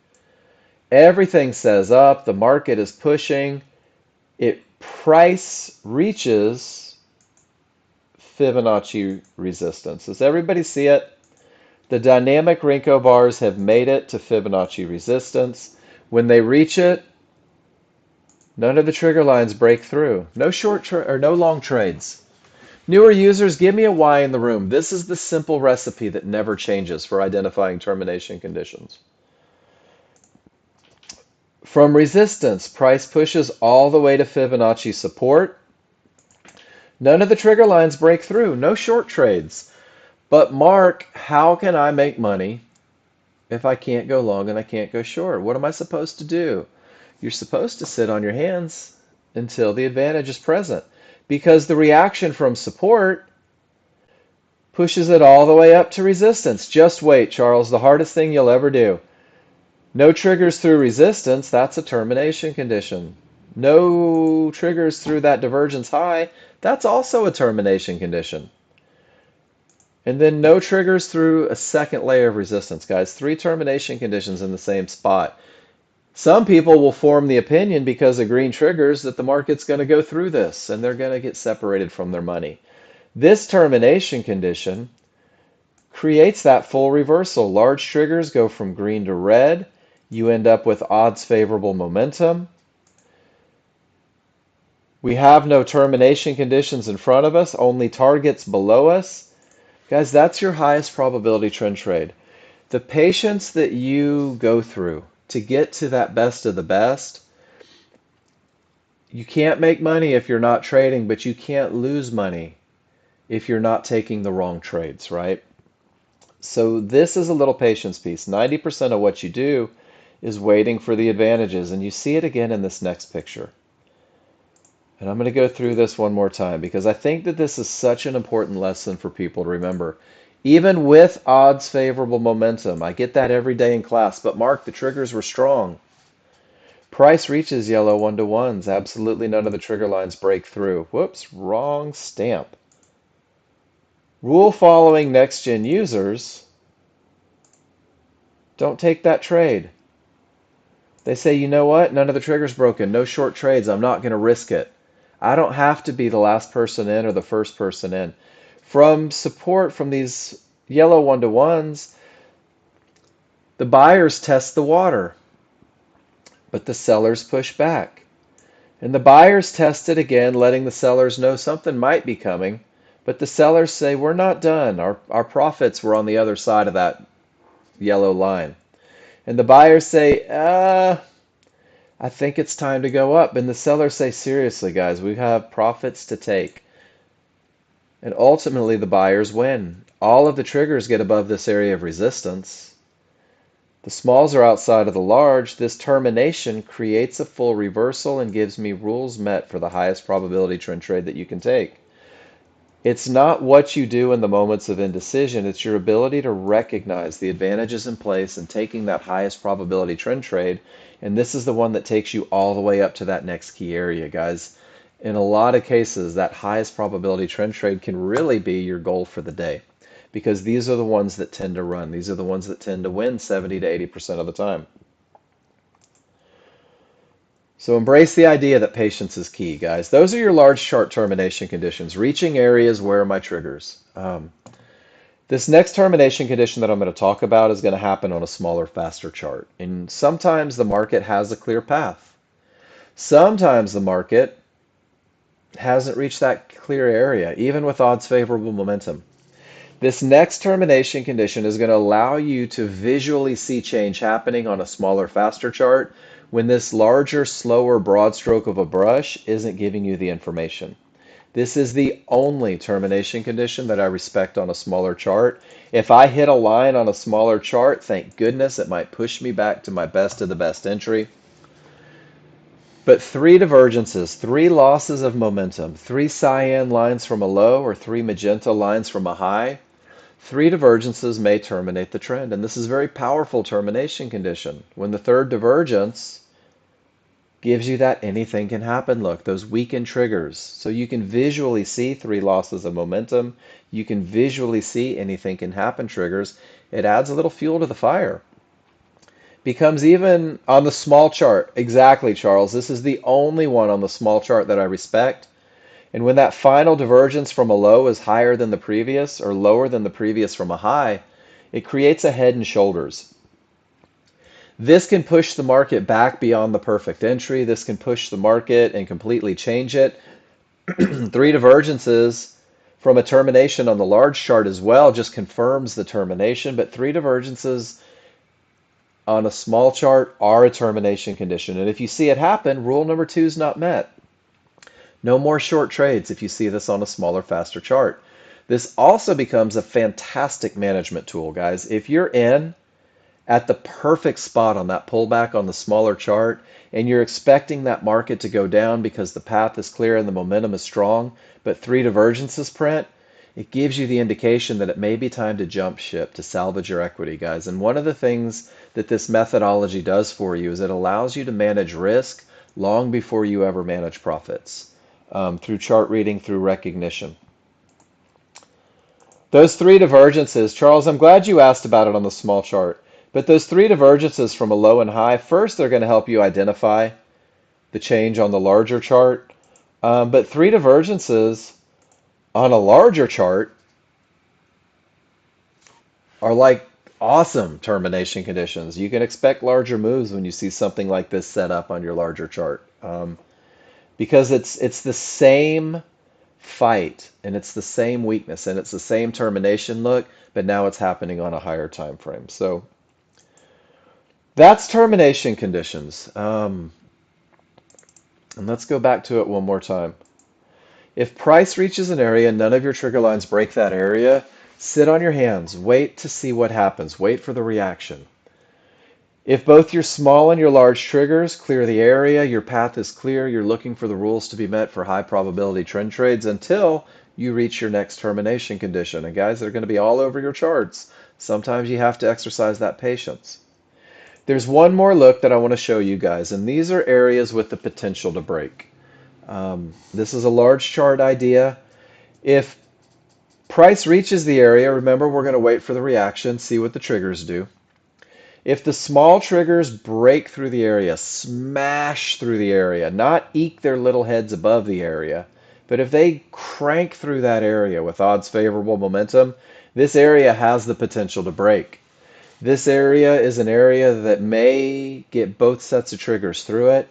Everything says up, the market is pushing, price reaches Fibonacci resistance. Does everybody see it? The dynamic Renko bars have made it to Fibonacci resistance. When they reach it, none of the trigger lines break through. No no long trades. Newer users, give me a Y in the room. This is the simple recipe that never changes for identifying termination conditions. From resistance, price pushes all the way to Fibonacci support. None of the trigger lines break through. No short trades. But Mark, how can I make money if I can't go long and I can't go short? What am I supposed to do? You're supposed to sit on your hands until the advantage is present, because the reaction from support pushes it all the way up to resistance. Just wait, Charles, the hardest thing you'll ever do. No triggers through resistance, that's a termination condition. No triggers through that divergence high, that's also a termination condition. And then no triggers through a second layer of resistance, guys. 3 termination conditions in the same spot. Some people will form the opinion because of green triggers that the market's going to go through this and they're going to get separated from their money. This termination condition creates that full reversal. Large triggers go from green to red. You end up with odds favorable momentum. We have no termination conditions in front of us, only targets below us. Guys, that's your highest probability trend trade. The patience that you go through to get to that best of the best, you can't make money if you're not trading, but you can't lose money if you're not taking the wrong trades, right? So this is a little patience piece. 90% of what you do is waiting for the advantages, and you see it again in this next picture. And I'm going to go through this one more time because I think that this is such an important lesson for people to remember. Even with odds favorable momentum, I get that every day in class, but Mark, the triggers were strong. Price reaches yellow 1-to-1s. Absolutely none of the trigger lines break through. Whoops, wrong stamp. Rule following Nexgen users don't take that trade. They say, you know what? None of the triggers broken. No short trades. I'm not going to risk it. I don't have to be the last person in or the first person in. From support from these yellow 1-to-1s, the buyers test the water, but the sellers push back. And the buyers test it again, letting the sellers know something might be coming, but the sellers say, we're not done. Our profits were on the other side of that yellow line. And the buyers say, I think it's time to go up. And the sellers say, seriously, guys, we have profits to take. And ultimately, the buyers win. All of the triggers get above this area of resistance. The smalls are outside of the large. This termination creates a full reversal and gives me rules met for the highest probability trend trade that you can take. It's not what you do in the moments of indecision, it's your ability to recognize the advantages in place and taking that highest probability trend trade. And this is the one that takes you all the way up to that next key area, guys. In a lot of cases, that highest probability trend trade can really be your goal for the day because these are the ones that tend to run. These are the ones that tend to win 70 to 80% of the time. So embrace the idea that patience is key, guys. Those are your large chart termination conditions. Reaching areas where are my triggers. This next termination condition that I'm going to talk about is going to happen on a smaller, faster chart. And sometimes the market has a clear path. Sometimes the market hasn't reached that clear area, even with odds favorable momentum. This next termination condition is going to allow you to visually see change happening on a smaller, faster chart when this larger, slower, broad stroke of a brush isn't giving you the information. This is the only termination condition that I respect on a smaller chart. If I hit a line on a smaller chart, thank goodness it might push me back to my best of the best entry. But three divergences, three losses of momentum, three cyan lines from a low or three magenta lines from a high, three divergences may terminate the trend. And this is a very powerful termination condition. When the third divergence gives you that anything can happen look, those weakened triggers. So you can visually see three losses of momentum. You can visually see anything can happen triggers. It adds a little fuel to the fire. Becomes even on the small chart. Exactly, Charles. This is the only one on the small chart that I respect. And when that final divergence from a low is higher than the previous or lower than the previous from a high, it creates a head and shoulders. This can push the market back beyond the perfect entry. This can push the market and completely change it. Three divergences from a termination on the large chart as well just confirms the termination, but three divergences on a small chart are a termination condition. And if you see it happen, rule number 2 is not met. No more short trades if you see this on a smaller, faster chart. This also becomes a fantastic management tool, guys. If you're in at the perfect spot on that pullback on the smaller chart and you're expecting that market to go down because the path is clear and the momentum is strong, but three divergences print, it gives you the indication that it may be time to jump ship to salvage your equity, guys. And one of the things that this methodology does for you is it allows you to manage risk long before you ever manage profits through chart reading, through recognition. Those three divergences, Charles, I'm glad you asked about it on the small chart. But those three divergences from a low and high, first, they're going to help you identify the change on the larger chart. But three divergences on a larger chart are like awesome termination conditions. You can expect larger moves when you see something like this set up on your larger chart. Because it's the same fight and it's the same weakness and it's the same termination look, but now it's happening on a higher time frame. So that's termination conditions. And let's go back to it one more time. If price reaches an area, none of your trigger lines break that area, sit on your hands. Wait to see what happens. Wait for the reaction. If both your small and your large triggers clear the area, your path is clear, you're looking for the rules to be met for high probability trend trades until you reach your next termination condition. And guys, they're going to be all over your charts. Sometimes you have to exercise that patience. There's one more look that I want to show you guys, and these are areas with the potential to break. This is a large chart idea. If price reaches the area, remember we're going to wait for the reaction, see what the triggers do. If the small triggers break through the area, smash through the area, not eke their little heads above the area, but if they crank through that area with odds favorable momentum, this area has the potential to break. This area is an area that may get both sets of triggers through it,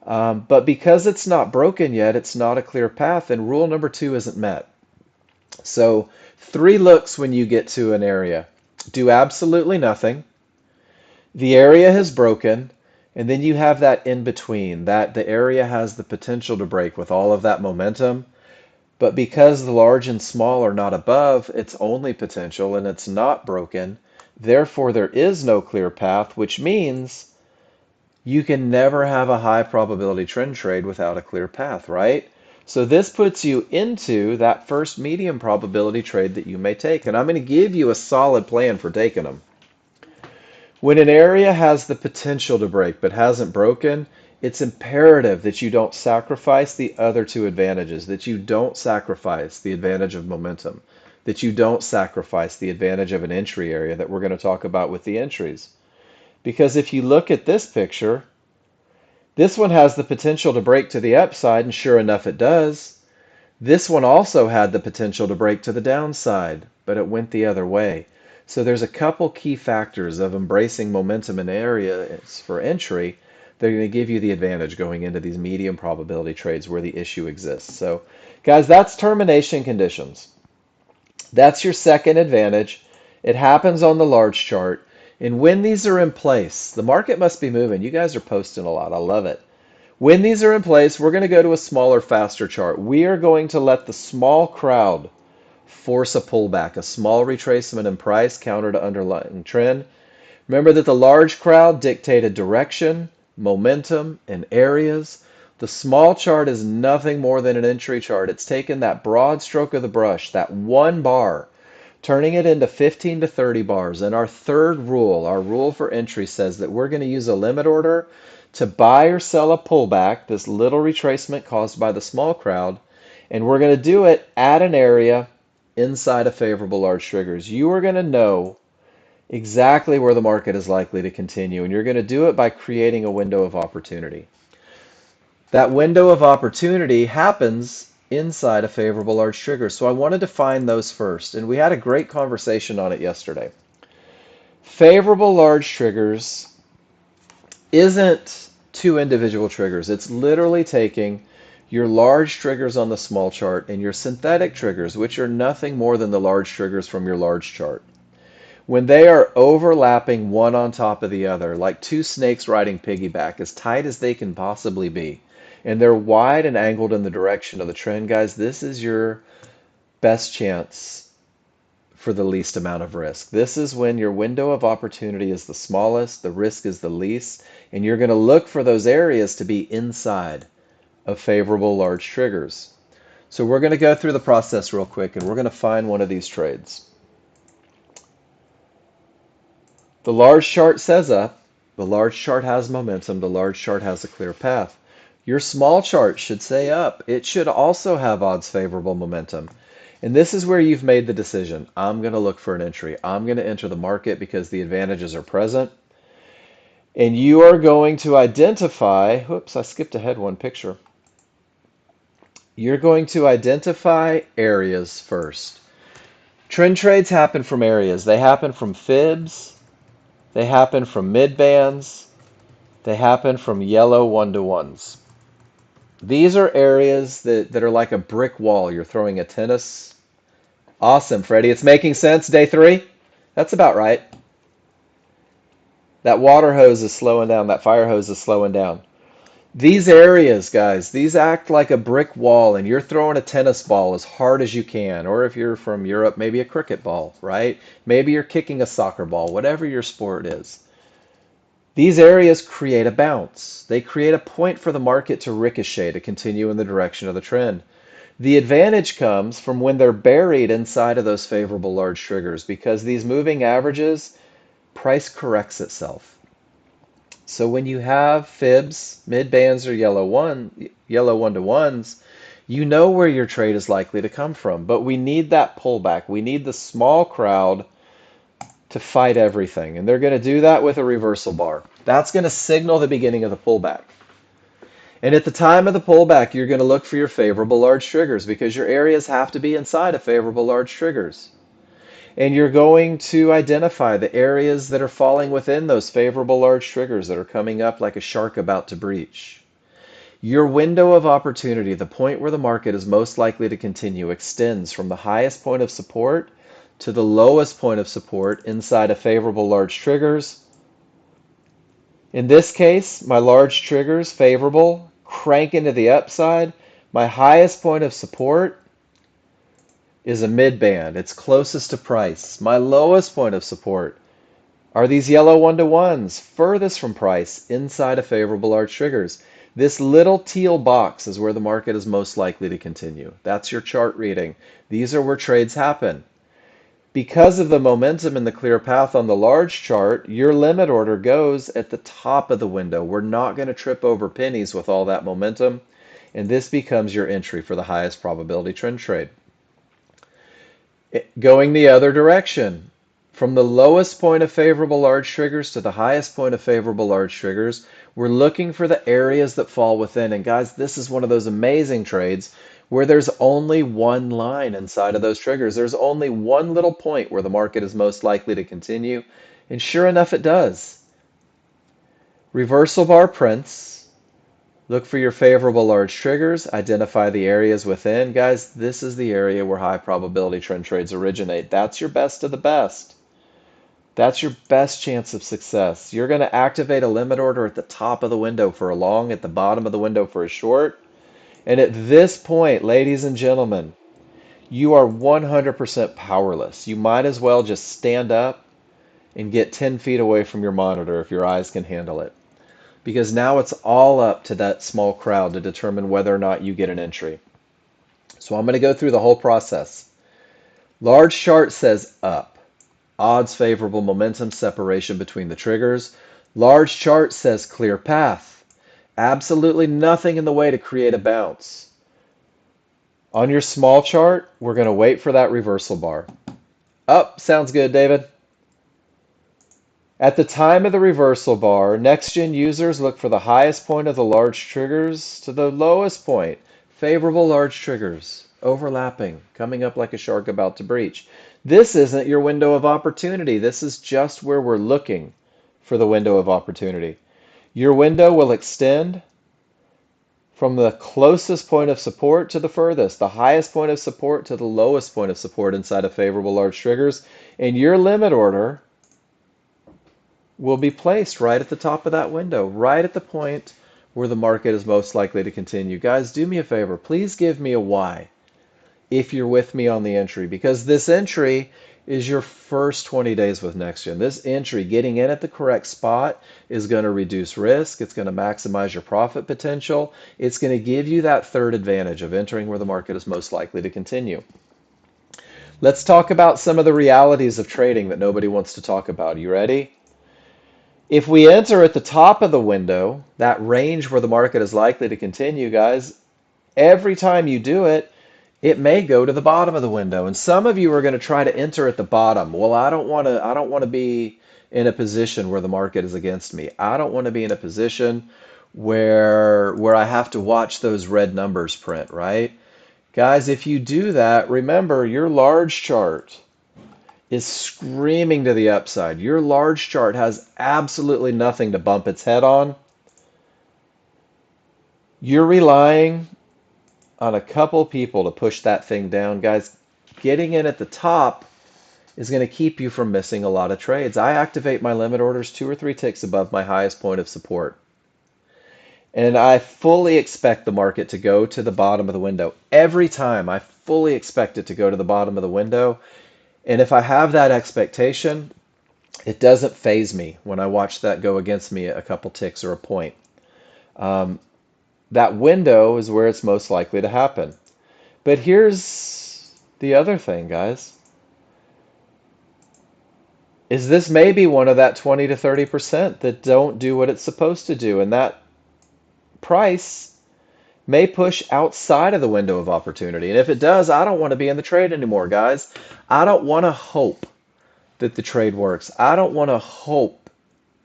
but because it's not broken yet, it's not a clear path, and rule number 2 isn't met. So 3 looks when you get to an area. Do absolutely nothing. The area has broken, and then you have that in between, that the area has the potential to break with all of that momentum. But because the large and small are not above its only potential and it's not broken, therefore there is no clear path, which means you can never have a high probability trend trade without a clear path, right? So this puts you into that first medium probability trade that you may take. And I'm going to give you a solid plan for taking them. When an area has the potential to break but hasn't broken, it's imperative that you don't sacrifice the other two advantages, that you don't sacrifice the advantage of momentum, that you don't sacrifice the advantage of an entry area that we're going to talk about with the entries. Because if you look at this picture, this one has the potential to break to the upside, and sure enough, it does. This one also had the potential to break to the downside, but it went the other way. So there's a couple key factors of embracing momentum in areas for entry that are going to give you the advantage going into these medium probability trades where the issue exists. So guys, that's termination conditions. That's your second advantage. It happens on the large chart. And when these are in place, the market must be moving. You guys are posting a lot. I love it. When these are in place, we're going to go to a smaller, faster chart. We are going to let the small crowd force a pullback, a small retracement in price counter to underlying trend. Remember that the large crowd dictated direction, momentum, and areas. The small chart is nothing more than an entry chart. It's taken that broad stroke of the brush, that one bar, turning it into 15 to 30 bars. And our third rule, our rule for entry, says that we're going to use a limit order to buy or sell a pullback, this little retracement caused by the small crowd, and we're going to do it at an area inside of favorable large triggers. You are going to know exactly where the market is likely to continue, and you're going to do it by creating a window of opportunity. That window of opportunity happens inside a favorable large trigger. So I wanted to find those first, and we had a great conversation on it yesterday. Favorable large triggers isn't two individual triggers. It's literally taking your large triggers on the small chart and your synthetic triggers, which are nothing more than the large triggers from your large chart. When they are overlapping one on top of the other, like two snakes riding piggyback, as tight as they can possibly be, and they're wide and angled in the direction of the trend, guys, this is your best chance for the least amount of risk. This is when your window of opportunity is the smallest, the risk is the least, and you're going to look for those areas to be inside of favorable large triggers. So we're going to go through the process real quick, and we're going to find one of these trades. The large chart says up, the large chart has momentum, the large chart has a clear path. Your small chart should say up. It should also have odds favorable momentum. And this is where you've made the decision. I'm going to look for an entry. I'm going to enter the market because the advantages are present. And you are going to identify, whoops, I skipped ahead one picture. You're going to identify areas first. Trend trades happen from areas. They happen from fibs. They happen from mid bands. They happen from yellow one-to-ones. These are areas that are like a brick wall. You're throwing a tennis. Awesome, Freddie. It's making sense. Day 3? That's about right. That water hose is slowing down. That fire hose is slowing down. These areas, guys, these act like a brick wall, and you're throwing a tennis ball as hard as you can. Or if you're from Europe, maybe a cricket ball, right? Maybe you're kicking a soccer ball, whatever your sport is. These areas create a bounce. They create a point for the market to ricochet, to continue in the direction of the trend. The advantage comes from when they're buried inside of those favorable large triggers, because these moving averages, price corrects itself. So when you have fibs, mid bands, or yellow one-to-ones, you know where your trade is likely to come from. But we need that pullback. We need the small crowd to fight everything. And they're going to do that with a reversal bar. That's going to signal the beginning of the pullback. And at the time of the pullback, you're going to look for your favorable large triggers because your areas have to be inside of favorable large triggers. And you're going to identify the areas that are falling within those favorable large triggers that are coming up like a shark about to breach. Your window of opportunity, the point where the market is most likely to continue, extends from the highest point of support to the lowest point of support inside of favorable large triggers. In this case, my large triggers, favorable, crank into the upside. My highest point of support is a mid band. It's closest to price. My lowest point of support are these yellow one-to-ones, furthest from price, inside of favorable large triggers. This little teal box is where the market is most likely to continue. That's your chart reading. These are where trades happen. Because of the momentum and the clear path on the large chart, your limit order goes at the top of the window. We're not going to trip over pennies with all that momentum, and this becomes your entry for the highest probability trend trade. Going the other direction, from the lowest point of favorable large triggers to the highest point of favorable large triggers, we're looking for the areas that fall within. And guys, this is one of those amazing trades where there's only one line inside of those triggers. There's only one little point where the market is most likely to continue. And sure enough, it does. Reversal bar prints. Look for your favorable large triggers. Identify the areas within. Guys, this is the area where high probability trend trades originate. That's your best of the best. That's your best chance of success. You're going to activate a limit order at the top of the window for a long, at the bottom of the window for a short. And at this point, ladies and gentlemen, you are 100% powerless. You might as well just stand up and get 10 feet away from your monitor if your eyes can handle it. Because now it's all up to that small crowd to determine whether or not you get an entry. So I'm going to go through the whole process. Large chart says up. Odds favorable momentum separation between the triggers. Large chart says clear path. Absolutely nothing in the way to create a bounce. On your small chart, we're going to wait for that reversal bar. Up, sounds good, David. At the time of the reversal bar, Nexgen users look for the highest point of the large triggers to the lowest point. Favorable large triggers, overlapping, coming up like a shark about to breach. This isn't your window of opportunity. This is just where we're looking for the window of opportunity. Your window will extend from the closest point of support to the furthest, the highest point of support to the lowest point of support inside of favorable large triggers. And your limit order will be placed right at the top of that window, right at the point where the market is most likely to continue. Guys, do me a favor. Please give me a Y if you're with me on the entry, because this entry is your first 20 days with Nexgen. This entry, getting in at the correct spot, is going to reduce risk. It's going to maximize your profit potential. It's going to give you that third advantage of entering where the market is most likely to continue. Let's talk about some of the realities of trading that nobody wants to talk about. You ready? If we enter at the top of the window, that range where the market is likely to continue, guys, every time you do it, it may go to the bottom of the window. And some of you are going to try to enter at the bottom. Well, I don't want to be in a position where the market is against me. I don't want to be in a position where I have to watch those red numbers print, right? Guys, if you do that, remember your large chart is screaming to the upside. Your large chart has absolutely nothing to bump its head on. You're relying on a couple people to push that thing down. Guys, getting in at the top is going to keep you from missing a lot of trades. I activate my limit orders 2 or 3 ticks above my highest point of support. And I fully expect the market to go to the bottom of the window. Every time, I fully expect it to go to the bottom of the window. And if I have that expectation, it doesn't faze me when I watch that go against me a couple ticks or a point. That window is where it's most likely to happen. But here's the other thing, guys, is this may be one of that 20 to 30% that don't do what it's supposed to do. And that price may push outside of the window of opportunity. And if it does, I don't want to be in the trade anymore, guys. I don't want to hope that the trade works. I don't want to hope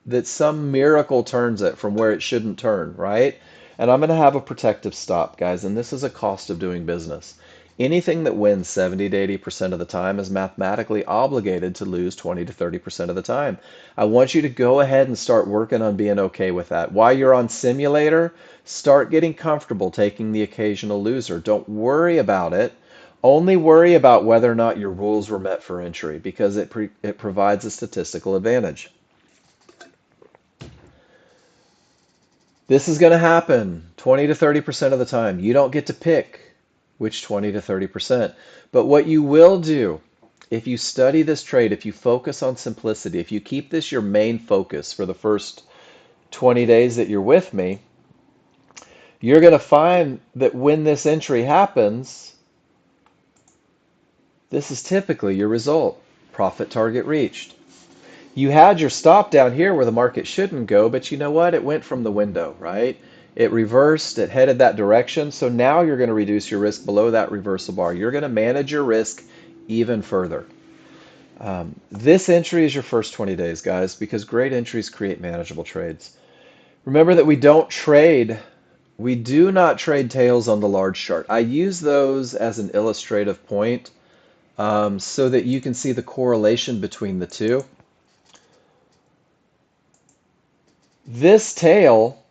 that some miracle turns it from where it shouldn't turn, right? And I'm going to have a protective stop, guys, and this is a cost of doing business. Anything that wins 70 to 80% of the time is mathematically obligated to lose 20 to 30% of the time. I want you to go ahead and start working on being okay with that. While you're on simulator, start getting comfortable taking the occasional loser. Don't worry about it. Only worry about whether or not your rules were met for entry, because it provides a statistical advantage. This is going to happen 20 to 30% of the time. You don't get to pick which 20 to 30%. But what you will do, if you study this trade, if you focus on simplicity, if you keep this your main focus for the first 20 days that you're with me, You're going to find that when this entry happens, this is typically your result. Profit target reached. You had your stop down here where the market shouldn't go, but you know what? It went from the window, right? It reversed, it headed that direction. So now you're going to reduce your risk below that reversal bar. You're going to manage your risk even further. This entry is your first 20 days, guys, because great entries create manageable trades. Remember that we do not trade tails on the large chart. I use those as an illustrative point so that you can see the correlation between the two. This tail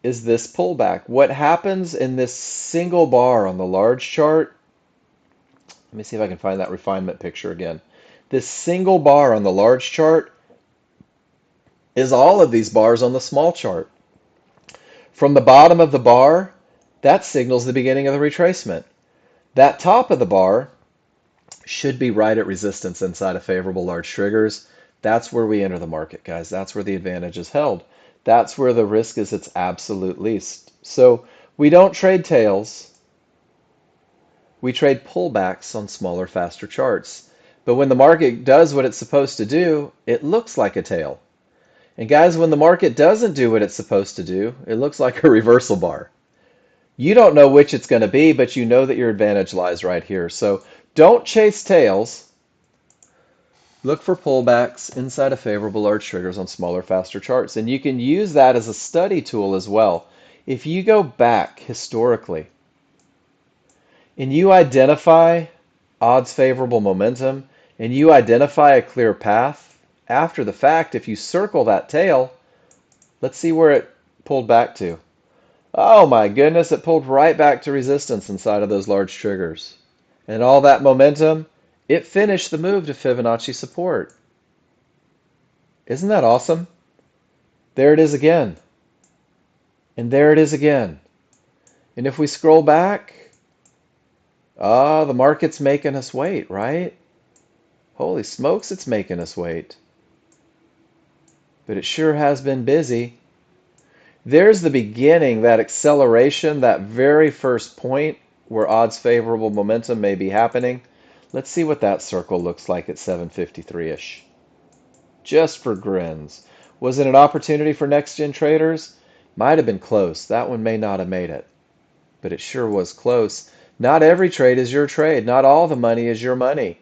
is this pullback. What happens in this single bar on the large chart, let me see if I can find that refinement picture again. This single bar on the large chart is all of these bars on the small chart. From the bottom of the bar, that signals the beginning of the retracement. That top of the bar should be right at resistance inside of favorable large triggers. That's where we enter the market, guys. That's where the advantage is held. That's where the risk is its absolute least. So we don't trade tails. We trade pullbacks on smaller, faster charts. But when the market does what it's supposed to do, it looks like a tail. And guys, when the market doesn't do what it's supposed to do, it looks like a reversal bar. You don't know which it's going to be, but you know that your advantage lies right here. So don't chase tails. Look for pullbacks inside of favorable large triggers on smaller, faster charts. And you can use that as a study tool as well. If you go back historically and you identify odds favorable momentum and you identify a clear path, after the fact, if you circle that tail, let's see where it pulled back to. Oh my goodness, it pulled right back to resistance inside of those large triggers. And all that momentum, it finished the move to Fibonacci support. Isn't that awesome? There it is again. And there it is again. And if we scroll back, the market's making us wait, right? Holy smokes, it's making us wait. But it sure has been busy. There's the beginning, that acceleration, that very first point where odds favorable momentum may be happening. Let's see what that circle looks like at 753-ish. Just for grins. Was it an opportunity for Nexgen traders? Might have been close. That one may not have made it. But it sure was close. Not every trade is your trade. Not all the money is your money.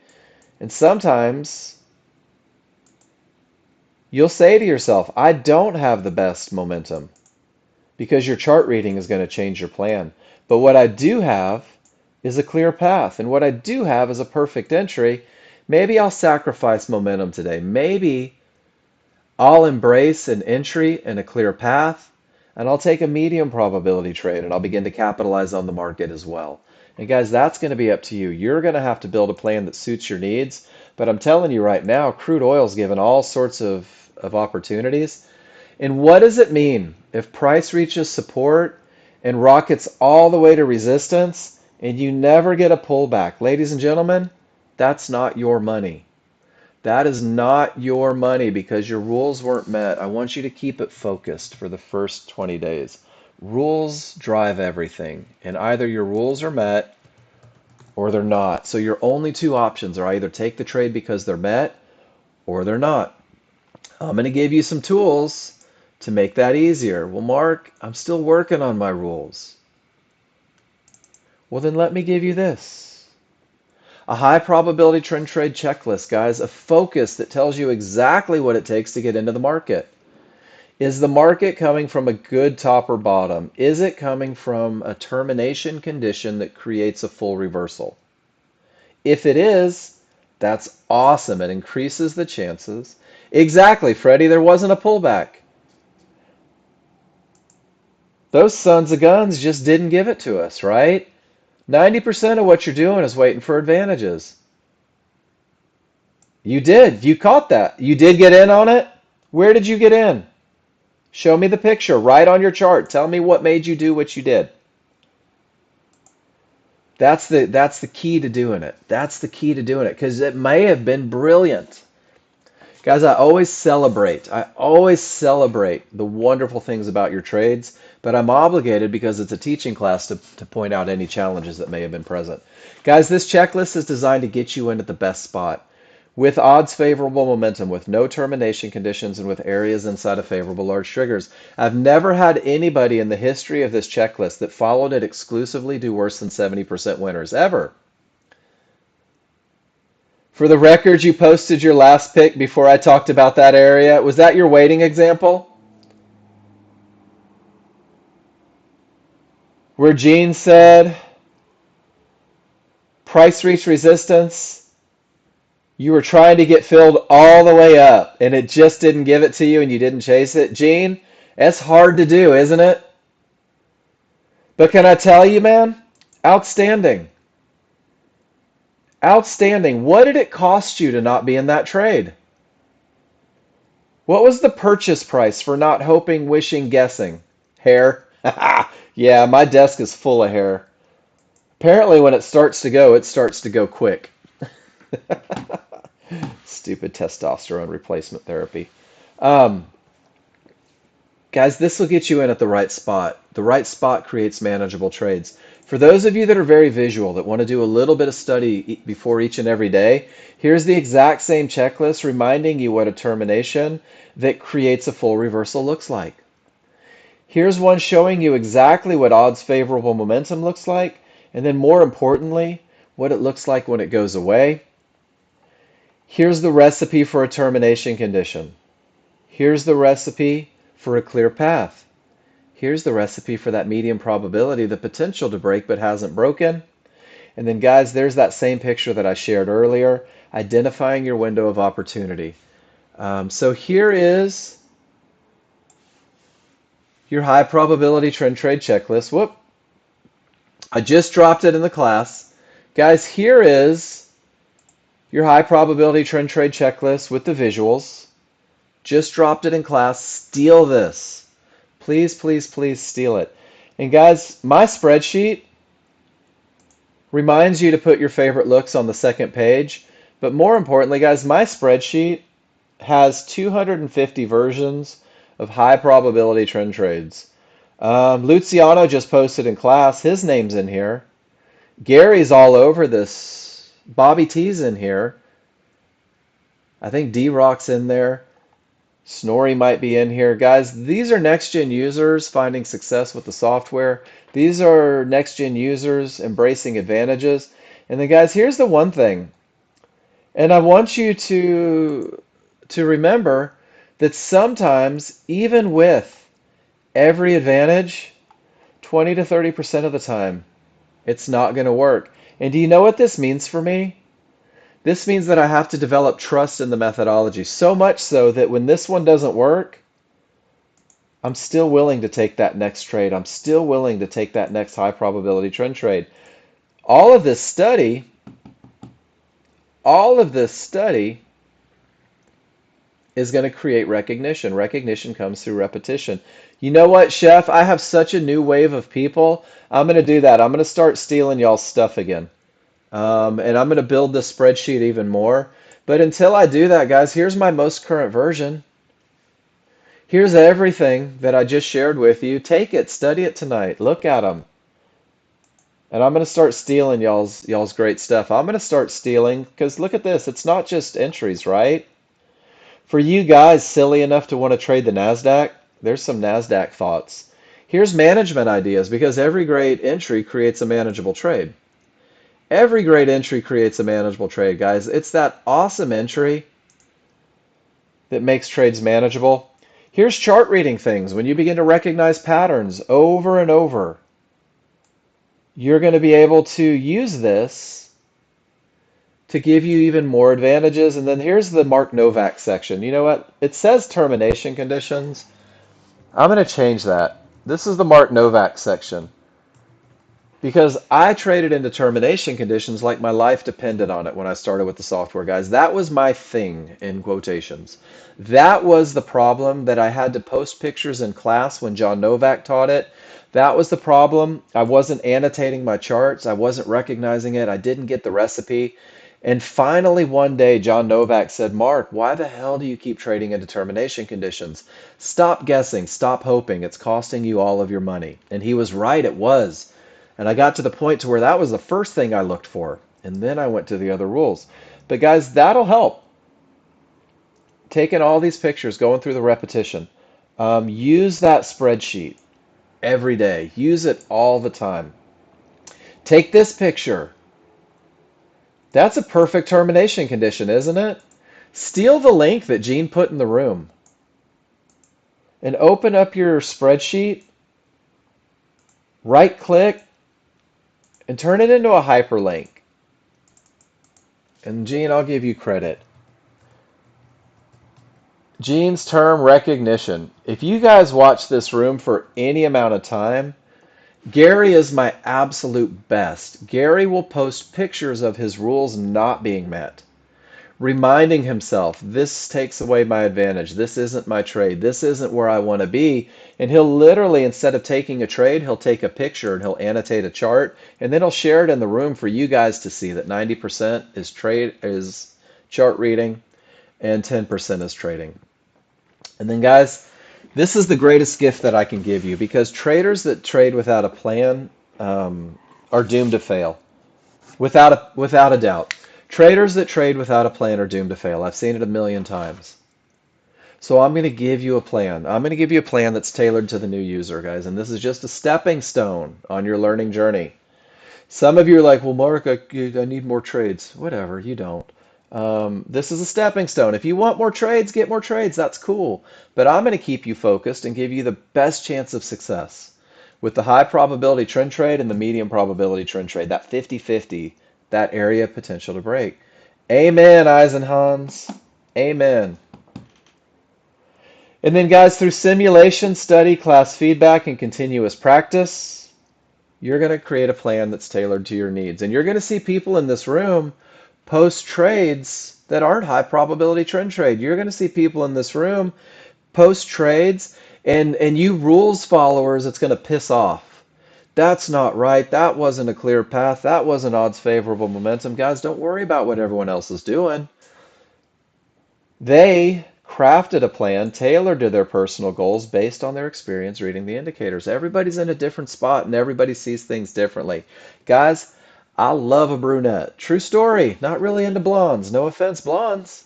And sometimes you'll say to yourself, I don't have the best momentum, because your chart reading is going to change your plan. But what I do have is a clear path. And what I do have is a perfect entry. Maybe I'll sacrifice momentum today. Maybe I'll embrace an entry and a clear path, and I'll take a medium probability trade, and I'll begin to capitalize on the market as well. And guys, that's going to be up to you. You're going to have to build a plan that suits your needs. But I'm telling you right now, crude oil's given all sorts of opportunities. And what does it mean if price reaches support and rockets all the way to resistance and you never get a pullback? Ladies and gentlemen, that's not your money. That is not your money because your rules weren't met. I want you to keep it focused for the first 20 days. Rules drive everything, and either your rules are met or they're not. So your only two options are either take the trade because they're met or they're not. I'm going to give you some tools to make that easier. Well, Mark, I'm still working on my rules. Well, then let me give you this. A high probability trend trade checklist, guys. A focus that tells you exactly what it takes to get into the market. Is the market coming from a good top or bottom? Is it coming from a termination condition that creates a full reversal? If it is, that's awesome. It increases the chances. Exactly, Freddie, there wasn't a pullback. Those sons of guns just didn't give it to us, right? 90% of what you're doing is waiting for advantages. You did. You caught that. You did get in on it? Where did you get in? Show me the picture right on your chart. Tell me what made you do what you did. That's the key to doing it. That's the key to doing it because it may have been brilliant. Guys, I always celebrate the wonderful things about your trades, but I'm obligated because it's a teaching class to point out any challenges that may have been present. Guys, this checklist is designed to get you in at the best spot with odds favorable momentum, with no termination conditions, and with areas inside of favorable large triggers. I've never had anybody in the history of this checklist that followed it exclusively do worse than 70% winners, ever. For the record, you posted your last pick before I talked about that area. Was that your waiting example? Where Gene said, price reach resistance, you were trying to get filled all the way up and it just didn't give it to you and you didn't chase it. Gene, that's hard to do, isn't it? But can I tell you, man? Outstanding. Outstanding. What did it cost you to not be in that trade? What was the purchase price for not hoping, wishing, guessing? Hair? Yeah, my desk is full of hair. Apparently, when it starts to go quick. Stupid testosterone replacement therapy. Um, Guys, this will get you in at the right spot. The right spot creates manageable trades. For those of you that are very visual, that want to do a little bit of study before each and every day, here's the exact same checklist reminding you what a termination that creates a full reversal looks like. Here's one showing you exactly what odds favorable momentum looks like, and then more importantly, what it looks like when it goes away. Here's the recipe for a termination condition. Here's the recipe for a clear path. Here's the recipe for that medium probability, the potential to break but hasn't broken. And then, guys, there's that same picture that I shared earlier, identifying your window of opportunity. So here is your high probability trend trade checklist. Whoop, I just dropped it in the class. Guys, here is your high probability trend trade checklist with the visuals. Just dropped it in class. Steal this. Please, please, please steal it. And guys, my spreadsheet reminds you to put your favorite looks on the second page. But more importantly, guys, my spreadsheet has 250 versions of high probability trend trades. Luciano just posted in class. His name's in here. Gary's all over this. Bobby T's in here. I think D-Rock's in there. Snorri might be in here. Guys, these are next-gen users finding success with the software. These are next-gen users embracing advantages. And then, guys, here's the one thing. And I want you to remember that sometimes, even with every advantage, 20 to 30% of the time, it's not going to work. And do you know what this means for me? This means that I have to develop trust in the methodology, so much so that when this one doesn't work, I'm still willing to take that next trade. I'm still willing to take that next high probability trend trade. All of this study, all of this study is going to create recognition. Recognition comes through repetition. You know what, Chef? I have such a new wave of people. I'm going to do that. I'm going to start stealing y'all's stuff again. And I'm going to build this spreadsheet even more. But until I do that, guys, here's my most current version. Here's everything that I just shared with you. Take it, study it tonight. Look at them. And I'm going to start stealing y'all's great stuff. I'm going to start stealing because look at this. It's not just entries, right? For you guys silly enough to want to trade the NASDAQ, there's some NASDAQ thoughts. Here's management ideas because every great entry creates a manageable trade. Every great entry creates a manageable trade, guys. It's that awesome entry that makes trades manageable. Here's chart reading things. When you begin to recognize patterns over and over, you're going to be able to use this to give you even more advantages. And then here's the Mark Novak section. You know what? It says termination conditions. I'm going to change that. This is the Mark Novak section. Because I traded into termination conditions like my life depended on it when I started with the software, guys. That was my thing, in quotations. That was the problem that I had to post pictures in class when John Novak taught it. That was the problem. I wasn't annotating my charts. I wasn't recognizing it. I didn't get the recipe. And finally, one day, John Novak said, Mark, why the hell do you keep trading in determination conditions? Stop guessing, stop hoping. It's costing you all of your money. And he was right, it was. And I got to the point to where that was the first thing I looked for. And then I went to the other rules. But guys, that'll help. Taking all these pictures, going through the repetition. Use that spreadsheet every day. Use it all the time. Take this picture. That's a perfect termination condition, isn't it? Steal the link that Gene put in the room and open up your spreadsheet, right click, and turn it into a hyperlink. And Gene, I'll give you credit. Gene's term recognition. If you guys watch this room for any amount of time, Gary is my absolute best. Gary will post pictures of his rules not being met, reminding himself, this takes away my advantage. This isn't my trade. This isn't where I want to be. And he'll literally, instead of taking a trade, he'll take a picture and he'll annotate a chart, and then he'll share it in the room for you guys to see that 90% is chart reading and 10% is trading. And then guys, this is the greatest gift that I can give you, because traders that trade without a plan are doomed to fail. Without a doubt. Traders that trade without a plan are doomed to fail. I've seen it a million times. So I'm going to give you a plan. I'm going to give you a plan that's tailored to the new user, guys. And this is just a stepping stone on your learning journey. Some of you are like, well, Mark, I need more trades. Whatever, you don't. This is a stepping stone. If you want more trades, get more trades. That's cool. But I'm going to keep you focused and give you the best chance of success with the high probability trend trade and the medium probability trend trade, that 50-50, that area of potential to break. Amen, Eisenhans. Amen. And then, guys, through simulation, study, class feedback, and continuous practice, you're going to create a plan that's tailored to your needs. And you're going to see people in this room post trades that aren't high probability trend trade. You're going to see people in this room post trades, and you rules followers, it's going to piss off. That's not right. That wasn't a clear path. That wasn't odds favorable momentum. Guys, don't worry about what everyone else is doing. They crafted a plan tailored to their personal goals based on their experience reading the indicators. Everybody's in a different spot and everybody sees things differently. Guys, I love a brunette. True story. Not really into blondes. No offense, blondes.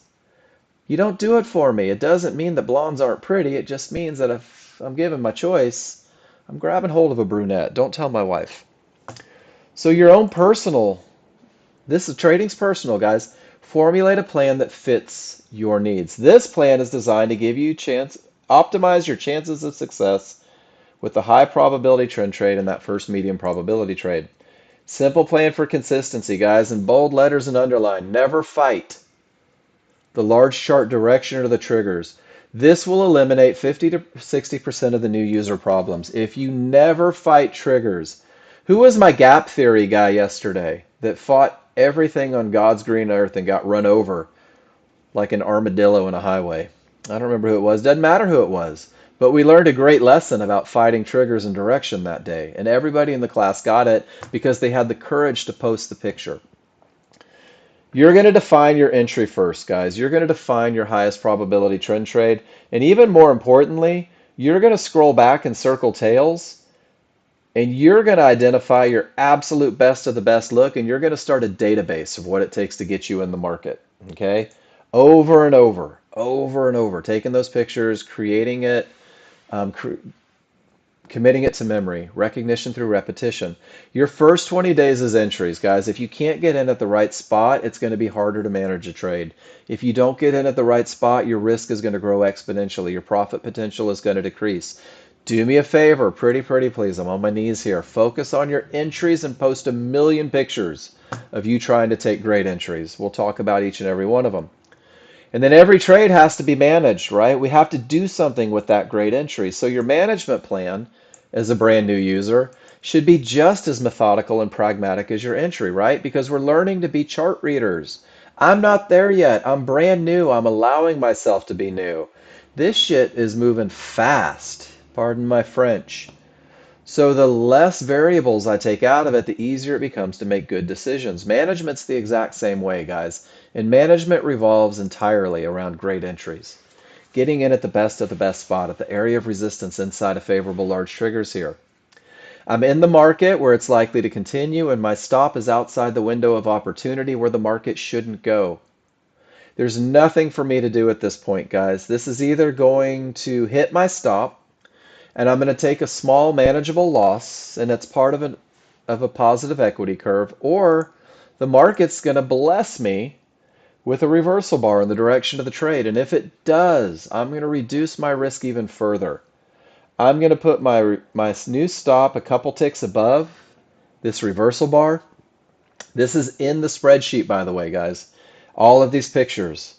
You don't do it for me. It doesn't mean that blondes aren't pretty. It just means that if I'm given my choice, I'm grabbing hold of a brunette. Don't tell my wife. So your own personal, this is trading's personal, guys. Formulate a plan that fits your needs. This plan is designed to give you optimize your chances of success with the high probability trend trade and that first medium probability trade. Simple plan for consistency, guys, in bold letters and underline. Never fight the large chart direction or the triggers. This will eliminate 50 to 60% of the new user problems. If you never fight triggers, who was my gap theory guy yesterday that fought everything on God's green earth and got run over like an armadillo in a highway? I don't remember who it was. Doesn't matter who it was. But we learned a great lesson about fighting triggers and direction that day. And everybody in the class got it because they had the courage to post the picture. You're going to define your entry first, guys. You're going to define your highest probability trend trade. And even more importantly, you're going to scroll back and circle tails, and you're going to identify your absolute best of the best look, and you're going to start a database of what it takes to get you in the market. Okay? Over and over, over and over. Taking those pictures, creating it, committing it to memory, recognition through repetition. Your first 20 days is entries, guys. If you can't get in at the right spot, it's going to be harder to manage a trade. If you don't get in at the right spot, your risk is going to grow exponentially. Your profit potential is going to decrease. Do me a favor, pretty please. I'm on my knees here. Focus on your entries and post a million pictures of you trying to take great entries. We'll talk about each and every one of them. And then every trade has to be managed, right? We have to do something with that great entry. So your management plan as a brand new user should be just as methodical and pragmatic as your entry, right? Because we're learning to be chart readers. I'm not there yet. I'm brand new. I'm allowing myself to be new. This shit is moving fast. Pardon my French. So the less variables I take out of it, the easier it becomes to make good decisions. Management's the exact same way, guys. And management revolves entirely around great entries. Getting in at the best spot, at the area of resistance inside of favorable large triggers here. I'm in the market where it's likely to continue, and my stop is outside the window of opportunity where the market shouldn't go. There's nothing for me to do at this point, guys. This is either going to hit my stop, and I'm going to take a small manageable loss, and it's part of a positive equity curve, or the market's going to bless me with a reversal bar in the direction of the trade. And if it does, I'm going to reduce my risk even further. I'm going to put my new stop a couple ticks above this reversal bar. This is in the spreadsheet, by the way, guys. All of these pictures.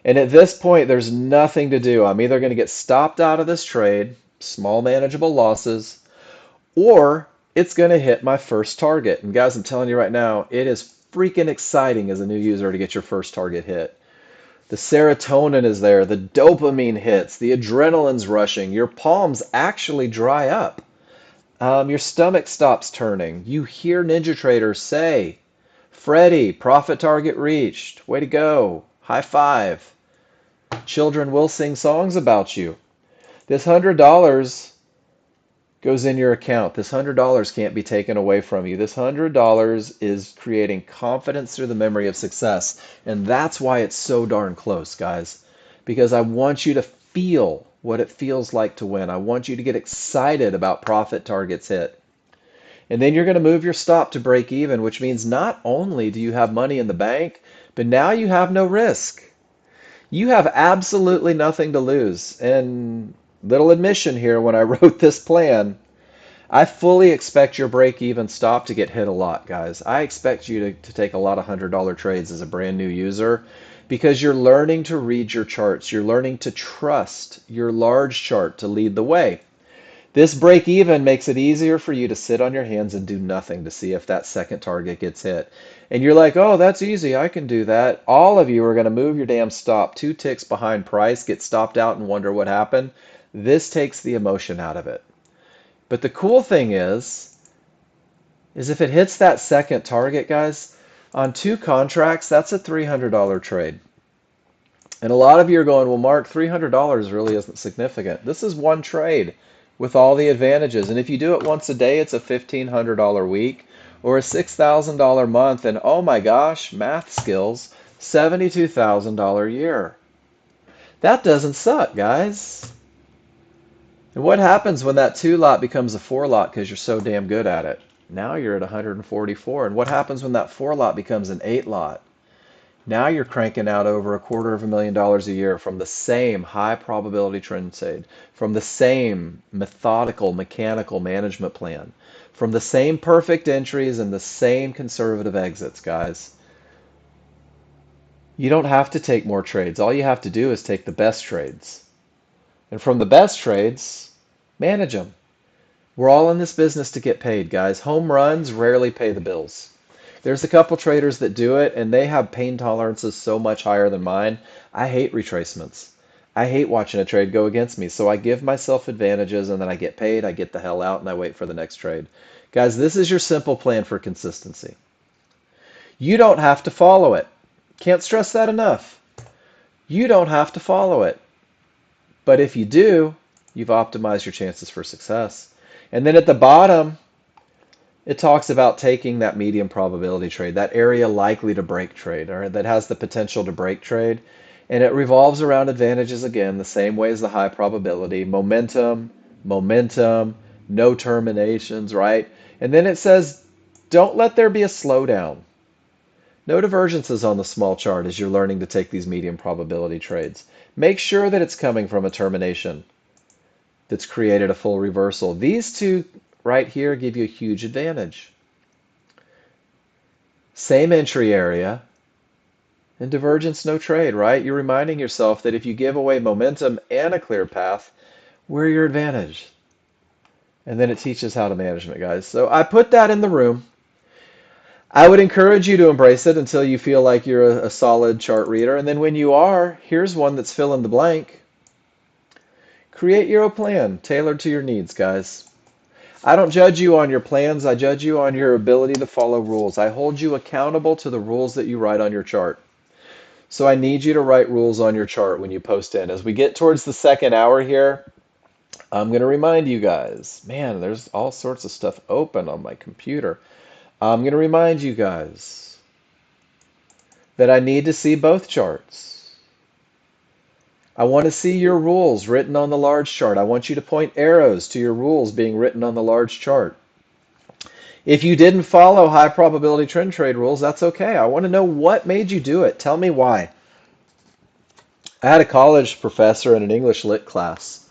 And at this point, there's nothing to do. I'm either going to get stopped out of this trade, small manageable losses, or it's going to hit my first target. And guys, I'm telling you right now, it is freaking exciting as a new user to get your first target hit. The serotonin is there, the dopamine hits, the adrenaline's rushing, your palms actually dry up. Your stomach stops turning. You hear Ninja traders say, Freddie, profit target reached. Way to go. High five. Children will sing songs about you. This $100 goes in your account. This $100 can't be taken away from you. This $100 is creating confidence through the memory of success. And that's why it's so darn close, guys. Because I want you to feel what it feels like to win. I want you to get excited about profit targets hit. And then you're going to move your stop to break even, which means not only do you have money in the bank, but now you have no risk. You have absolutely nothing to lose. And little admission here, when I wrote this plan, I fully expect your break-even stop to get hit a lot, guys. I expect you to take a lot of $100 trades as a brand new user because you're learning to read your charts. You're learning to trust your large chart to lead the way. This break even makes it easier for you to sit on your hands and do nothing to see if that second target gets hit. And you're like, oh, that's easy. I can do that. All of you are going to move your damn stop 2 ticks behind price, get stopped out and wonder what happened. This takes the emotion out of it. But the cool thing is if it hits that second target, guys, on 2 contracts, that's a $300 trade. And a lot of you are going, well, Mark, $300 really isn't significant. This is one trade with all the advantages. And if you do it once a day, it's a $1,500 week or a $6,000 month. And oh my gosh, math skills, $72,000 year. That doesn't suck, guys. And what happens when that 2 lot becomes a 4 lot because you're so damn good at it? Now you're at 144. And what happens when that 4 lot becomes an 8 lot? Now you're cranking out over $250,000 a year from the same high probability trend trade, from the same methodical, mechanical management plan, from the same perfect entries and the same conservative exits, guys. You don't have to take more trades. All you have to do is take the best trades. And from the best trades, manage them. We're all in this business to get paid, guys. Home runs rarely pay the bills. There's a couple traders that do it, and they have pain tolerances so much higher than mine. I hate retracements. I hate watching a trade go against me, so I give myself advantages, and then I get paid, I get the hell out, and I wait for the next trade. Guys, this is your simple plan for consistency. You don't have to follow it. Can't stress that enough. You don't have to follow it. But if you do, you've optimized your chances for success. And then at the bottom, it talks about taking that medium probability trade, that area likely to break trade, or that has the potential to break trade. And it revolves around advantages again, the same way as the high probability, momentum, no terminations, right? And then it says, don't let there be a slowdown. No divergences on the small chart as you're learning to take these medium probability trades. Make sure that it's coming from a termination that's created a full reversal. These two right here give you a huge advantage. Same entry area and divergence, no trade, right? You're reminding yourself that if you give away momentum and a clear path, we're your advantage. And then it teaches how to manage it, guys. So I put that in the room. I would encourage you to embrace it until you feel like you're a solid chart reader. And then when you are, here's one that's fill in the blank. Create your own plan tailored to your needs, guys. I don't judge you on your plans. I judge you on your ability to follow rules. I hold you accountable to the rules that you write on your chart. So I need you to write rules on your chart when you post in. As we get towards the second hour here, I'm going to remind you guys, man, there's all sorts of stuff open on my computer. I'm going to remind you guys that I need to see both charts. I want to see your rules written on the large chart. I want you to point arrows to your rules being written on the large chart. If you didn't follow high probability trend trade rules, that's okay. I want to know what made you do it. Tell me why. I had a college professor in an English lit class,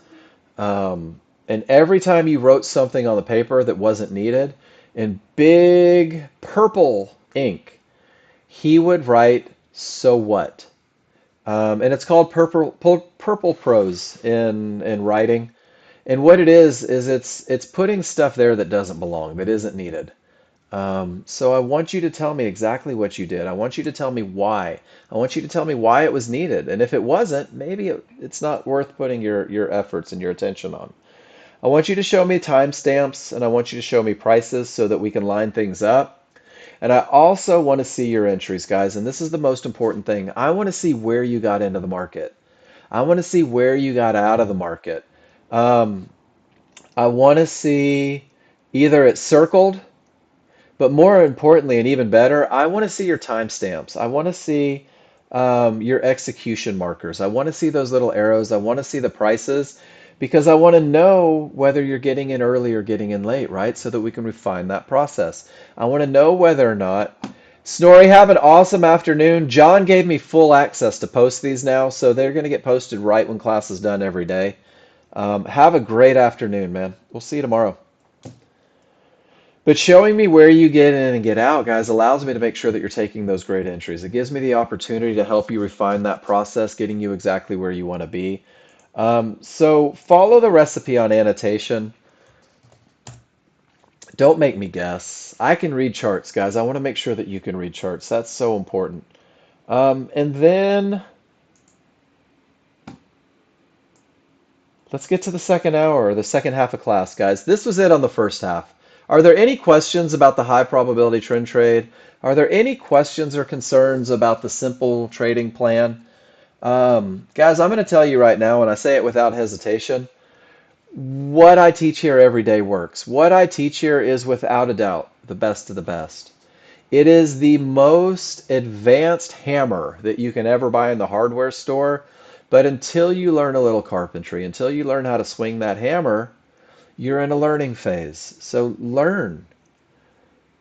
and every time you wrote something on the paper that wasn't needed, in big purple ink, he would write, "So what?" And it's called purple prose in writing. And what it is it's putting stuff there that doesn't belong, that isn't needed. So I want you to tell me exactly what you did. I want you to tell me why. I want you to tell me why it was needed. And if it wasn't, maybe it's not worth putting your efforts and your attention on. I want you to show me timestamps and I want you to show me prices so that we can line things up. And I also want to see your entries, guys. And this is the most important thing. I want to see where you got into the market. I want to see where you got out of the market. Um, I want to see either it circled, but more importantly, and even better, I want to see your timestamps. I want to see your execution markers. I want to see those little arrows. I want to see the prices because I want to know whether you're getting in early or getting in late, right? So that we can refine that process. I want to know whether or not. Snorri, have an awesome afternoon. John gave me full access to post these now, so they're going to get posted right when class is done every day. Have a great afternoon, man. We'll see you tomorrow. But showing me where you get in and get out, guys, allows me to make sure that you're taking those great entries. It gives me the opportunity to help you refine that process, getting you exactly where you want to be. So follow the recipe on annotation. Don't make me guess. I can read charts, guys. I want to make sure that you can read charts. That's so important. And then let's get to the second hour, or the second half of class, guys. This was it on the first half. Are there any questions about the high probability trend trade? Are there any questions or concerns about the simple trading plan? Guys, I'm going to tell you right now, and I say it without hesitation, what I teach here every day works. What I teach here is without a doubt the best of the best. It is the most advanced hammer that you can ever buy in the hardware store. But until you learn a little carpentry, until you learn how to swing that hammer, you're in a learning phase. So learn,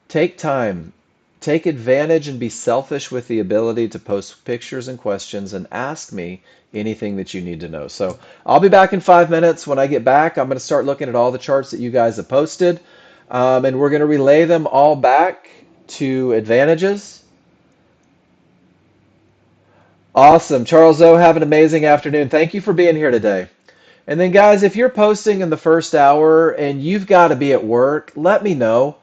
take time, take advantage and be selfish with the ability to post pictures and questions and ask me anything that you need to know. So I'll be back in 5 minutes. When I get back, I'm going to start looking at all the charts that you guys have posted. And we're going to relay them all back to advantages. Awesome. Charles O, have an amazing afternoon. Thank you for being here today. And then, guys, if you're posting in the first hour and you've got to be at work, let me know.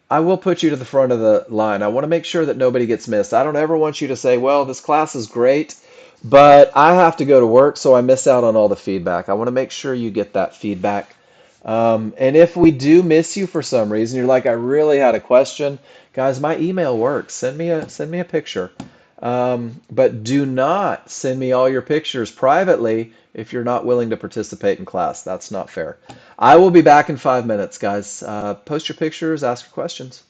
I will put you to the front of the line. I want to make sure that nobody gets missed. I don't ever want you to say, well, this class is great, but I have to go to work, so I miss out on all the feedback. I want to make sure you get that feedback. And if we do miss you for some reason, you're like, I really had a question, guys, my email works. Send me a picture. But do not send me all your pictures privately if you're not willing to participate in class. That's not fair. I will be back in 5 minutes, guys. Post your pictures, ask your questions.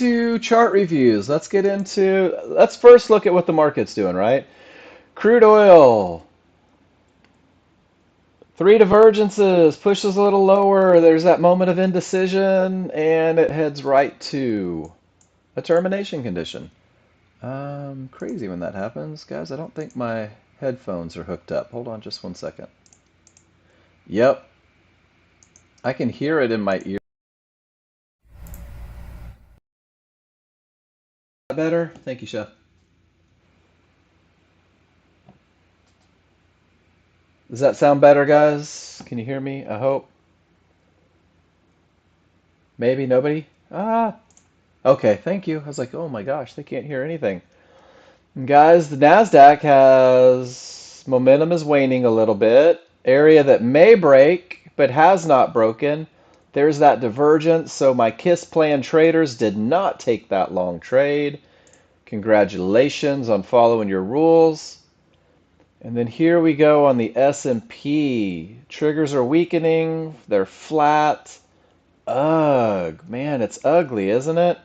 into chart reviews. Let's first look at what the market's doing, right? Crude oil, three divergences, pushes a little lower. There's that moment of indecision, and it heads right to a termination condition. Crazy when that happens. Guys, I don't think my headphones are hooked up. Hold on just one second. Yep, I can hear it in my ear. Better? Thank you, Chef. Does that sound better, guys? Can you hear me? I hope. Maybe nobody? Ah, okay, thank you. I was like, oh my gosh, they can't hear anything. And guys, the NASDAQ has momentum is waning a little bit. Area that may break, but has not broken. There's that divergence. So my KISS plan traders did not take that long trade. Congratulations on following your rules. And then here we go on the S&P. Triggers are weakening. They're flat. Ugh, man, it's ugly, isn't it?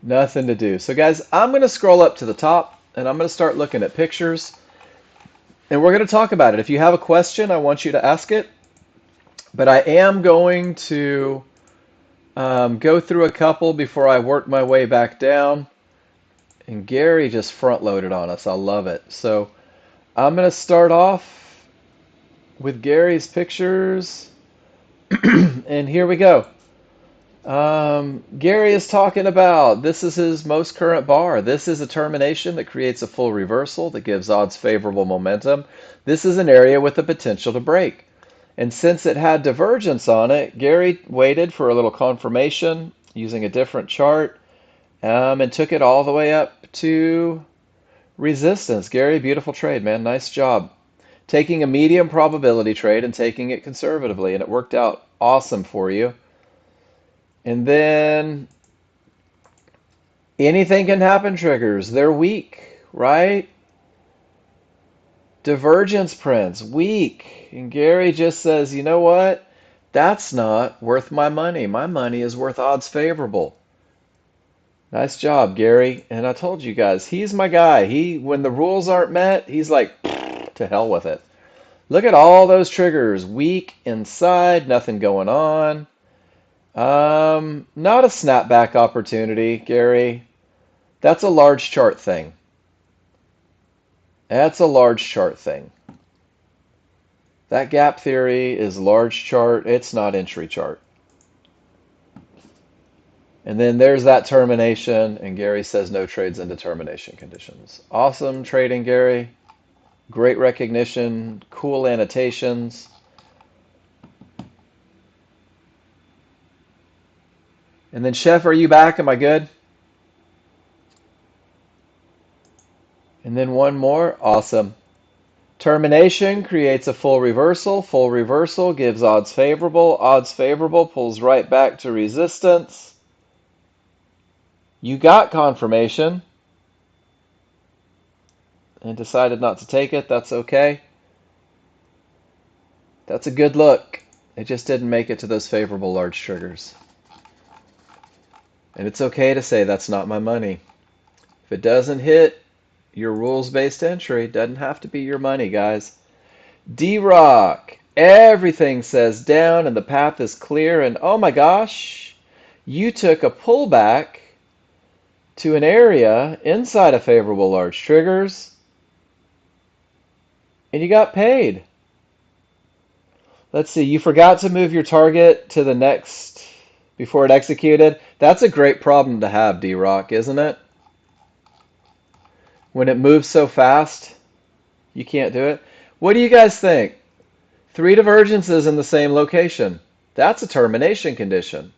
Nothing to do. So guys, I'm going to scroll up to the top and I'm going to start looking at pictures. And we're going to talk about it. If you have a question, I want you to ask it. But I am going to go through a couple before I work my way back down. And Gary just front loaded on us. I love it. So I'm going to start off with Gary's pictures. And here we go. Gary is talking about this is his most current bar. This is a termination that creates a full reversal that gives odds favorable momentum. This is an area with the potential to break. And since it had divergence on it, Gary waited for a little confirmation using a different chart and took it all the way up to resistance. Gary, beautiful trade, man. Nice job. Taking a medium probability trade and taking it conservatively, and it worked out awesome for you. And then anything can happen triggers. They're weak, right? Divergence prints, weak. And Gary just says, you know what? That's not worth my money. My money is worth odds favorable. Nice job, Gary. And I told you guys, he's my guy. When the rules aren't met, he's like, to hell with it. Look at all those triggers. Weak inside, nothing going on. Not a snapback opportunity, Gary. That's a large chart thing. That's a large chart thing. That gap theory is large chart. It's not entry chart. And then there's that termination, and Gary says no trades into termination conditions. Awesome trading, Gary. Great recognition, cool annotations. And then, Chef, are you back? Am I good? And then one more. Awesome. Termination creates a full reversal. Full reversal gives odds favorable. Odds favorable pulls right back to resistance. You got confirmation and decided not to take it. That's okay. That's a good look. It just didn't make it to those favorable large triggers. And it's okay to say that's not my money. If it doesn't hit your rules-based entry, it doesn't have to be your money, guys. D-Rock, everything says down and the path is clear. And oh my gosh, you took a pullback to an area inside of favorable large triggers and you got paid. Let's see, you forgot to move your target to the next before it executed. That's a great problem to have, D-Rock, isn't it? When it moves so fast, you can't do it. What do you guys think? Three divergences in the same location. That's a termination condition.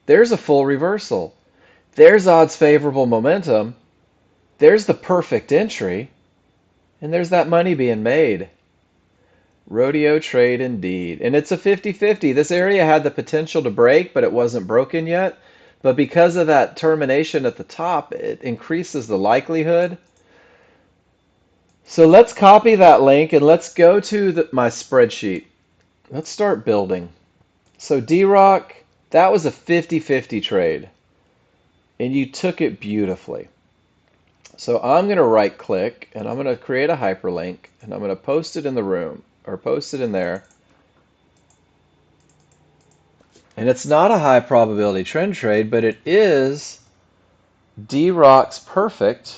There's a full reversal. There's odds favorable momentum. There's the perfect entry. And there's that money being made. Rodeo trade indeed. And it's a 50-50. This area had the potential to break, but it wasn't broken yet. But because of that termination at the top, it increases the likelihood. So let's copy that link and let's go to my spreadsheet. Let's start building. So D-Rock, that was a 50-50 trade. and you took it beautifully. So I'm going to right click and I'm going to create a hyperlink and I'm going to post it in the room or post it in there. And it's not a high probability trend trade, but it is D-Rock's perfect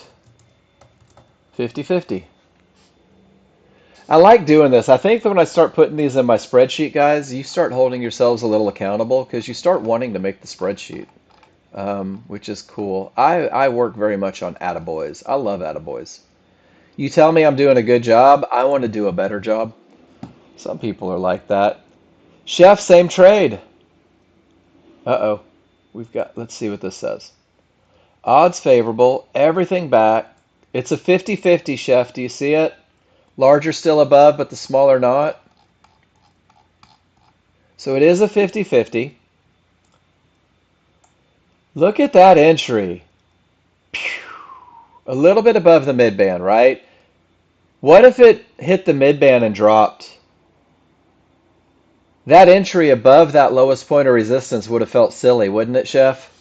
50-50. I like doing this. I think that when I start putting these in my spreadsheet, guys, you start holding yourselves a little accountable because you start wanting to make the spreadsheet, which is cool. I work very much on attaboys. I love attaboys. You tell me I'm doing a good job, I want to do a better job. Some people are like that. Chef, same trade. Uh-oh. Let's see what this says. Odds favorable, everything back. It's a 50-50, Chef. Do you see it? Larger still above, but the smaller not. So it is a 50-50. Look at that entry. A little bit above the midband, right? What if it hit the midband and dropped? That entry above that lowest point of resistance would have felt silly, wouldn't it, Chef?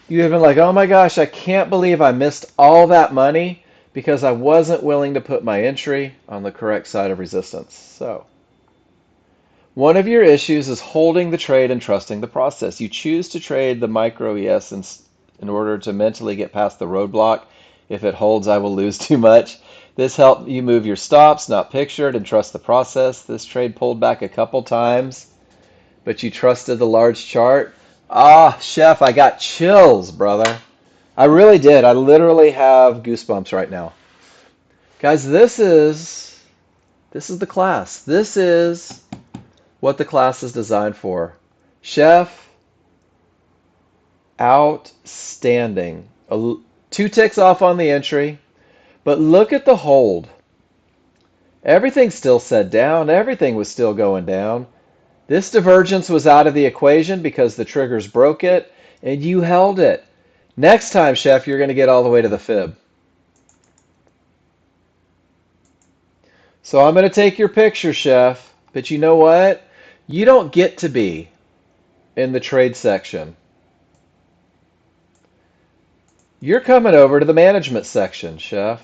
You have been like, oh my gosh, I can't believe I missed all that money because I wasn't willing to put my entry on the correct side of resistance. So, one of your issues is holding the trade and trusting the process. You choose to trade the micro ES in order to mentally get past the roadblock. If it holds, I will lose too much. This helped you move your stops, not pictured, and trust the process. This trade pulled back a couple times, but you trusted the large chart. Ah, Chef, I got chills, brother. I really did. I literally have goosebumps right now. Guys, this is the class. This is what the class is designed for. Chef, outstanding. Two ticks off on the entry, but look at the hold. Everything still set down. Everything was still going down. This divergence was out of the equation because the triggers broke it, and you held it. Next time, Chef, you're going to get all the way to the fib. So I'm going to take your picture, Chef, but you know what? You don't get to be in the trade section. You're coming over to the management section, Chef.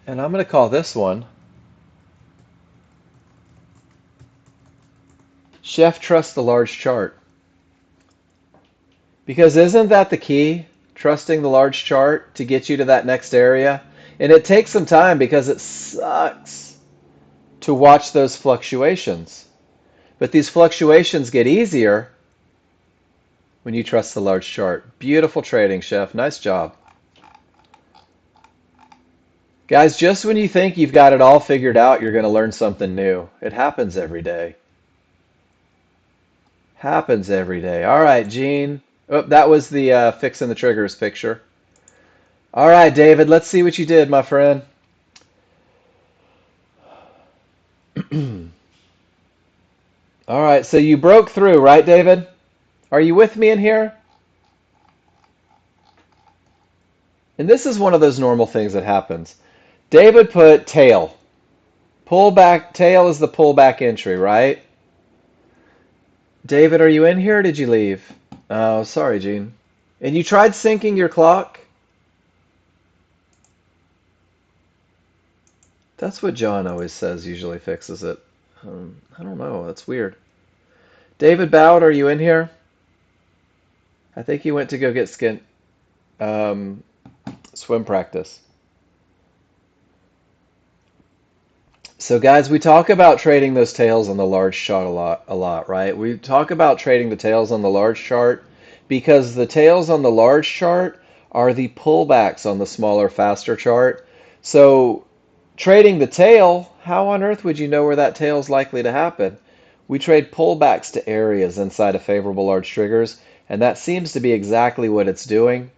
And I'm going to call this one Chef Trust the Large Chart. Because isn't that the key? Trusting the large chart to get you to that next area? And it takes some time because it sucks to watch those fluctuations. But these fluctuations get easier when you trust the large chart. Beautiful trading, Chef. Nice job. Guys, just when you think you've got it all figured out, you're going to learn something new. It happens every day. Happens every day. All right, Gene. Oh, that was the fixing the triggers picture. All right, David, let's see what you did, my friend. All right, so you broke through, right, David? Are you with me in here? And this is one of those normal things that happens. David put tail. Pullback, tail is the pullback entry, right? David, are you in here or did you leave? Oh, sorry, Gene. And you tried syncing your clock? That's what John always says usually fixes it. I don't know. That's weird. David Bowd, are you in here? I think he went to go get um, swim practice. So guys, we talk about trading those tails on the large chart a lot, right? We talk about trading the tails on the large chart because the tails on the large chart are the pullbacks on the smaller, faster chart. So trading the tail, how on earth would you know where that tail is likely to happen? We trade pullbacks to areas inside of favorable large triggers, and that seems to be exactly what it's doing.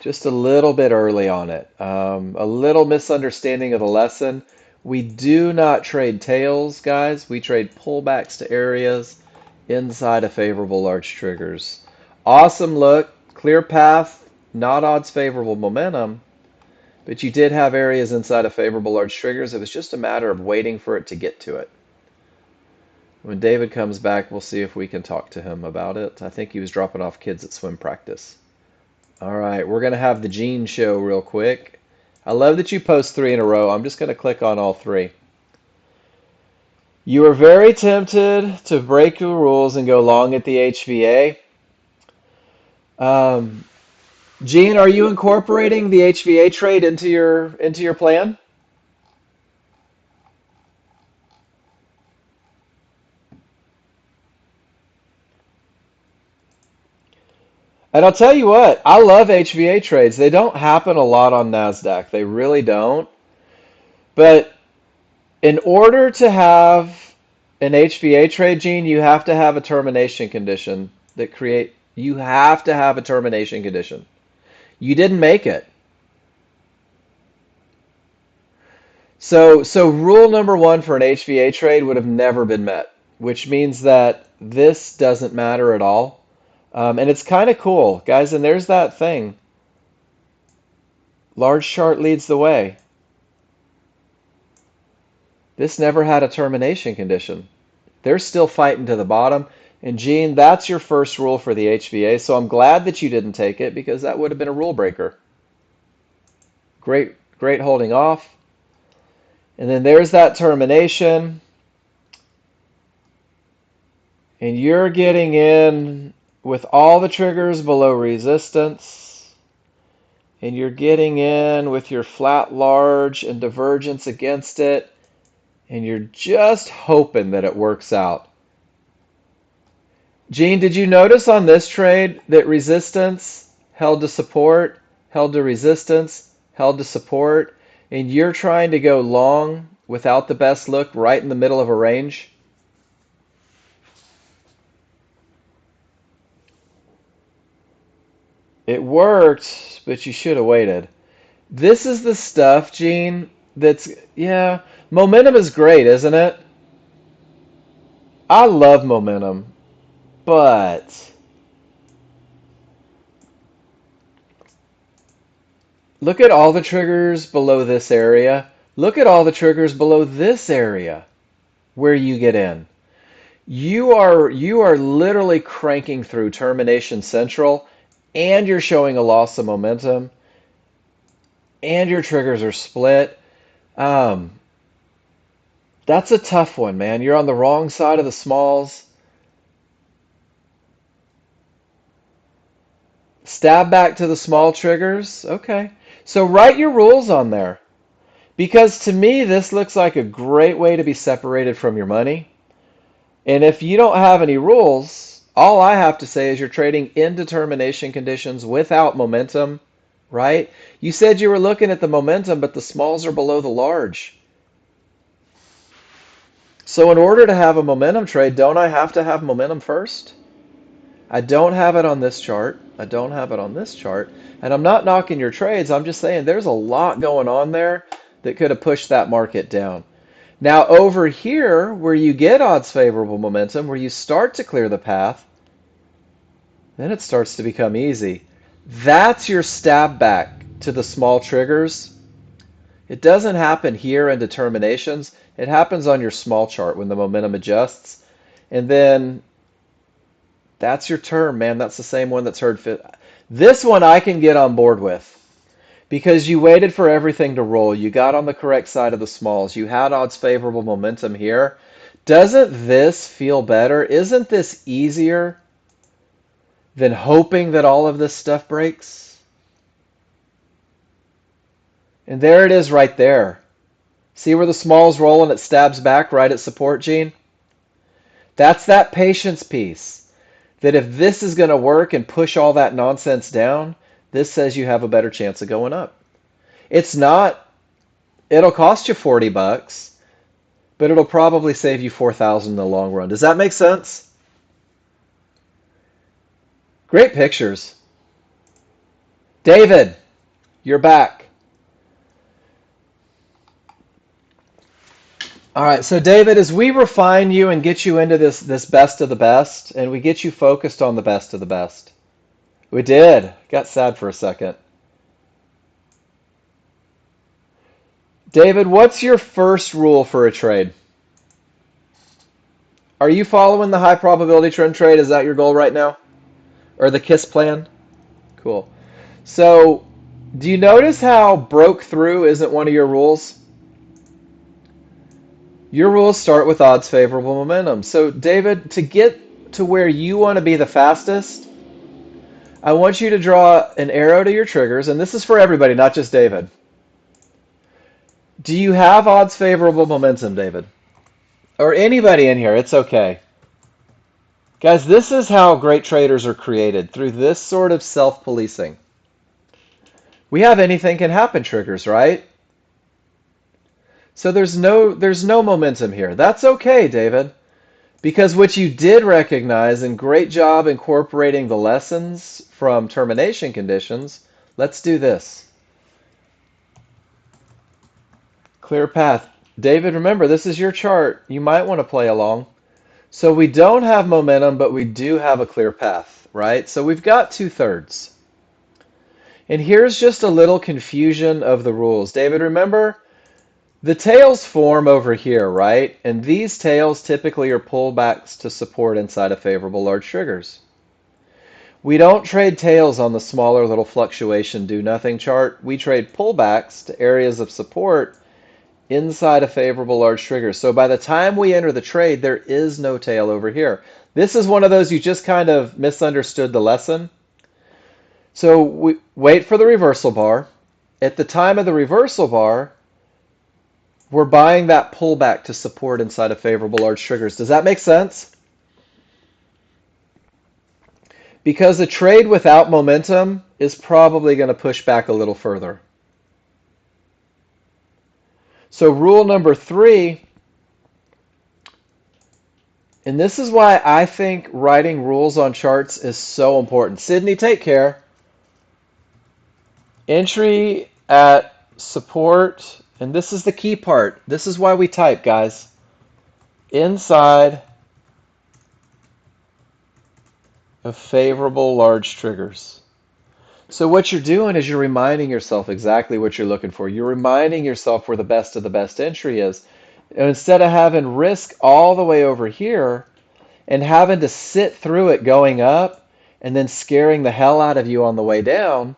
Just a little bit early on it. A little misunderstanding of the lesson. We do not trade tails, guys. We trade pullbacks to areas inside of favorable large triggers. Awesome look, clear path, not odds favorable momentum, but you did have areas inside of favorable large triggers. It was just a matter of waiting for it to get to it. When David comes back, we'll see if we can talk to him about it. I think he was dropping off kids at swim practice. All right, we're going to have the Gene show real quick. I love that you post 3 in a row. I'm just going to click on all 3. You are very tempted to break the rules and go long at the HVA. Um, Gene, are you incorporating the HVA trade into your plan? And I'll tell you what, I love HVA trades. They don't happen a lot on NASDAQ. They really don't. But in order to have an HVA trade, Gene, you have to have a termination condition you have to have a termination condition. You didn't make it. So rule number 1 for an HVA trade would have never been met, which means that this doesn't matter at all. And it's kind of cool, guys. And there's that thing. Large chart leads the way. This never had a termination condition. They're still fighting to the bottom. And Gene, that's your first rule for the HVA. So I'm glad that you didn't take it because that would have been a rule breaker. Great, great holding off. And then there's that termination. And you're getting in with all the triggers below resistance. And you're getting in with your flat large and divergence against it. And you're just hoping that it works out. Gene, did you notice on this trade that resistance held to support, held to resistance, held to support, and you're trying to go long without the best look right in the middle of a range? It worked, but you should have waited. This is the stuff, Gene, yeah, momentum is great, isn't it? I love momentum, but look at all the triggers below this area. Look at all the triggers below this area where you get in. You are literally cranking through termination central, and you're showing a loss of momentum, and your triggers are split. Um, that's a tough one, man. You're on the wrong side of the smalls. Stab back to the small triggers. Okay. So write your rules on there. Because to me, this looks like a great way to be separated from your money. And if you don't have any rules, all I have to say is you're trading indetermination conditions without momentum, right? You said you were looking at the momentum, but the smalls are below the large. So in order to have a momentum trade, don't I have to have momentum first? I don't have it on this chart. I don't have it on this chart. And I'm not knocking your trades. I'm just saying there's a lot going on there that could have pushed that market down. Now over here, where you get odds favorable momentum, where you start to clear the path, then it starts to become easy. That's your stab back to the small triggers. It doesn't happen here in determinations. It happens on your small chart when the momentum adjusts. And then that's your term, man. That's the same one that's heard fit. This one I can get on board with because you waited for everything to roll. You got on the correct side of the smalls. You had odds favorable momentum here. Doesn't this feel better? Isn't this easier than hoping that all of this stuff breaks? And there it is right there. See where the smalls roll and it stabs back right at support, Gene? That's that patience piece. That if this is going to work and push all that nonsense down, this says you have a better chance of going up. It's not, it'll cost you 40 bucks, but it'll probably save you 4,000 in the long run. Does that make sense? Great pictures. David, you're back. All right, so David, as we refine you and get you into this best of the best, and we get you focused on the best of the best. We did. Got sad for a second. David, what's your first rule for a trade? Are you following the high probability trend trade? Is that your goal right now? Or the KISS plan? Cool. So, do you notice how broke through isn't one of your rules? Your rules start with odds favorable momentum. So, David, to get to where you want to be the fastest, I want you to draw an arrow to your triggers, and this is for everybody, not just David. Do you have odds favorable momentum, David? Or anybody in here, it's okay. Guys, this is how great traders are created, through this sort of self-policing. We have anything can happen triggers, right? So there's no momentum here. That's okay, David. Because what you did recognize, and great job incorporating the lessons from termination conditions, let's do this. Clear path. David, remember, this is your chart. You might want to play along. So we don't have momentum, but we do have a clear path, right? So we've got 2/3. And here's just a little confusion of the rules. David, remember, the tails form over here, right? And these tails typically are pullbacks to support inside of favorable large triggers. We don't trade tails on the smaller little fluctuation do nothing chart. We trade pullbacks to areas of support inside of favorable large triggers. So by the time we enter the trade, there is no tail over here. This is one of those you just kind of misunderstood the lesson. So we wait for the reversal bar. At the time of the reversal bar, we're buying that pullback to support inside of favorable large triggers. Does that make sense? Because a trade without momentum is probably going to push back a little further. So rule number 3, and this is why I think writing rules on charts is so important. Sydney, take care. Entry at support, and this is the key part. This is why we type, guys. Inside of favorable large triggers. So what you're doing is you're reminding yourself exactly what you're looking for. You're reminding yourself where the best of the best entry is. And instead of having risk all the way over here and having to sit through it going up and then scaring the hell out of you on the way down,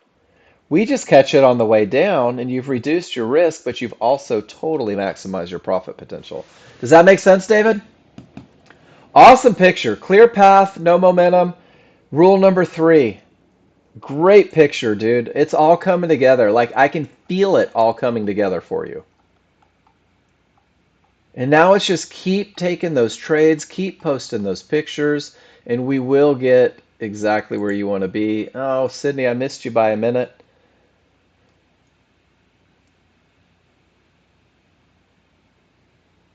we just catch it on the way down and you've reduced your risk, but you've also totally maximized your profit potential. Does that make sense, David? Awesome picture. Clear path, no momentum. Rule number 3. Great picture, dude. It's all coming together. Like, I can feel it all coming together for you. And now it's just keep taking those trades, keep posting those pictures, and we will get exactly where you want to be. Oh, Sydney, I missed you by a minute.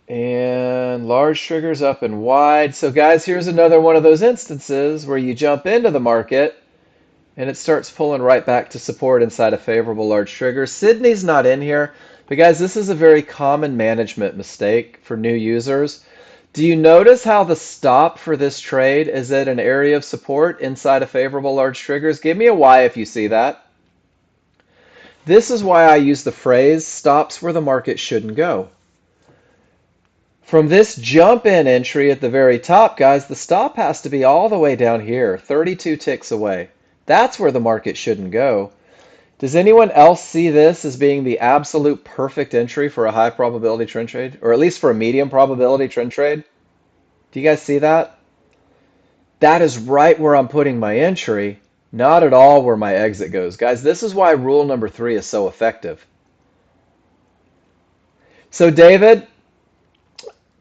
And large triggers up and wide. So guys, here's another one of those instances where you jump into the market and it starts pulling right back to support inside a favorable large trigger. Sydney's not in here, but guys, this is a very common management mistake for new users. Do you notice how the stop for this trade is at an area of support inside of favorable large triggers? Give me a Y if you see that. This is why I use the phrase stops where the market shouldn't go. From this jump in entry at the very top, guys, the stop has to be all the way down here, 32 ticks away. That's where the market shouldn't go. Does anyone else see this as being the absolute perfect entry for a high probability trend trade? Or at least for a medium probability trend trade? Do you guys see that? That is right where I'm putting my entry, not at all where my exit goes. Guys, this is why rule number 3 is so effective. So David,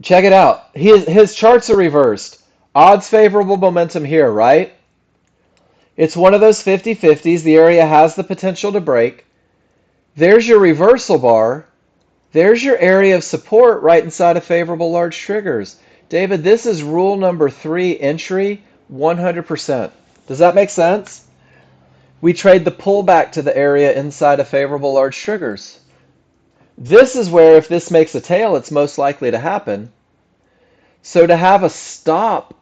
check it out. His charts are reversed. Odds favorable momentum here, right? It's one of those 50-50s. The area has the potential to break. There's your reversal bar. There's your area of support right inside of favorable large triggers. David, this is rule number 3, entry 100%. Does that make sense? We trade the pullback to the area inside of favorable large triggers. This is where if this makes a tail, it's most likely to happen. So to have a stop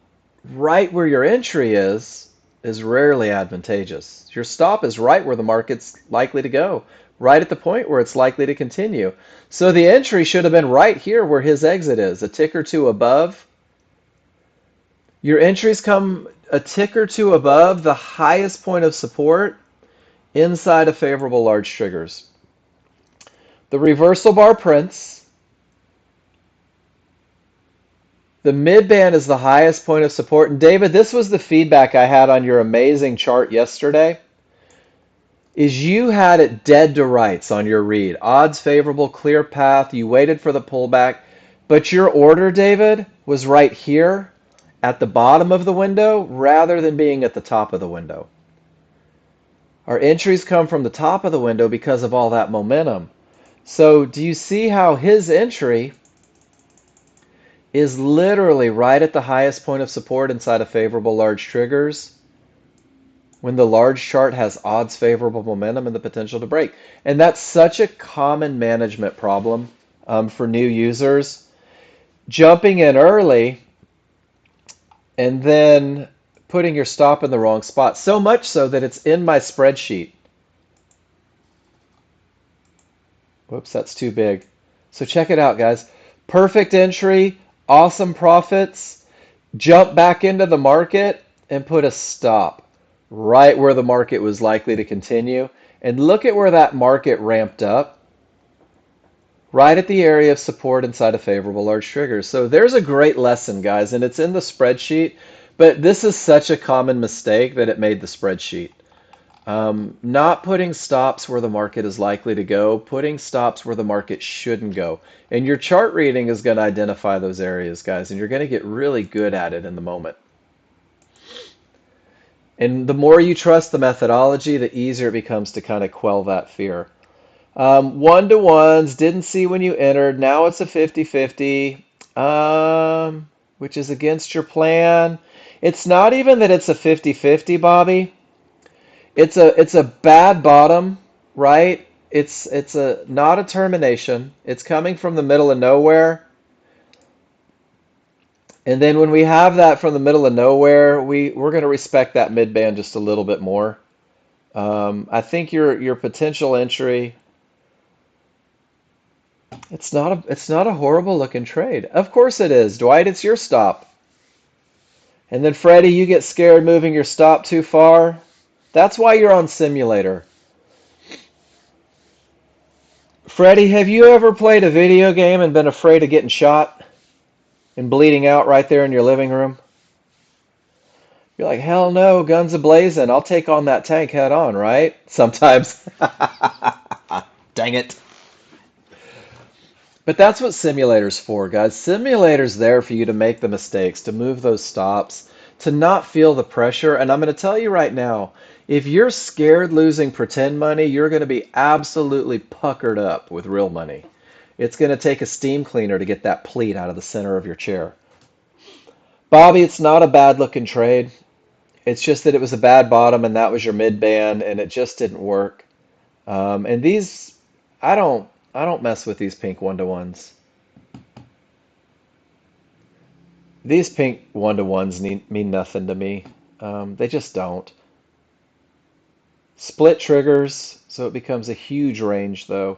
right where your entry is rarely advantageous. Your stop is right where the market's likely to go, right at the point where it's likely to continue. So the entry should have been right here where his exit is, a tick or two above. Your entries come a tick or two above the highest point of support inside of favorable large triggers. The reversal bar prints. The mid band is the highest point of support. And David, this was the feedback I had on your amazing chart yesterday. Is you had it dead to rights on your read. Odds favorable, clear path. You waited for the pullback. But your order, David, was right here at the bottom of the window rather than being at the top of the window. Our entries come from the top of the window because of all that momentum. So do you see how his entry is literally right at the highest point of support inside of favorable large triggers when the large chart has odds favorable momentum and the potential to break? And that's such a common management problem for new users. Jumping in early and then putting your stop in the wrong spot. So much so that it's in my spreadsheet. Whoops, that's too big. So check it out, guys. Perfect entry, awesome profits. Jump back into the market and put a stop right where the market was likely to continue. And look at where that market ramped up, right at the area of support inside of favorable large triggers. So there's a great lesson, guys, and it's in the spreadsheet. But this is such a common mistake that it made the spreadsheet. Not putting stops where the market is likely to go, putting stops where the market shouldn't go. And your chart reading is going to identify those areas, guys, and you're going to get really good at it in the moment. And the more you trust the methodology, the easier it becomes to kind of quell that fear. One-to-ones, didn't see when you entered. Now it's a 50-50, which is against your plan. It's not even that it's a 50-50, Bobby. It's a bad bottom, right? It's a not a termination. It's coming from the middle of nowhere. And then when we have that from the middle of nowhere, we're going to respect that mid band just a little bit more. I think your potential entry, it's not a horrible looking trade. Of course it is. Dwight, it's your stop. And then Freddie, you get scared moving your stop too far. That's why you're on simulator. Freddie, have you ever played a video game and been afraid of getting shot and bleeding out right there in your living room? You're like, hell no, guns a-blazing. I'll take on that tank head on, right? Sometimes. Dang it. But that's what simulator's for, guys. Simulator's there for you to make the mistakes, to move those stops, to not feel the pressure. And I'm going to tell you right now, if you're scared losing pretend money, you're going to be absolutely puckered up with real money. It's going to take a steam cleaner to get that pleat out of the center of your chair. Bobby, it's not a bad looking trade. It's just that it was a bad bottom and that was your mid band and it just didn't work. And these, I don't mess with these pink one-to-ones. These pink one-to-ones mean nothing to me. They just don't. Split triggers, so it becomes a huge range though.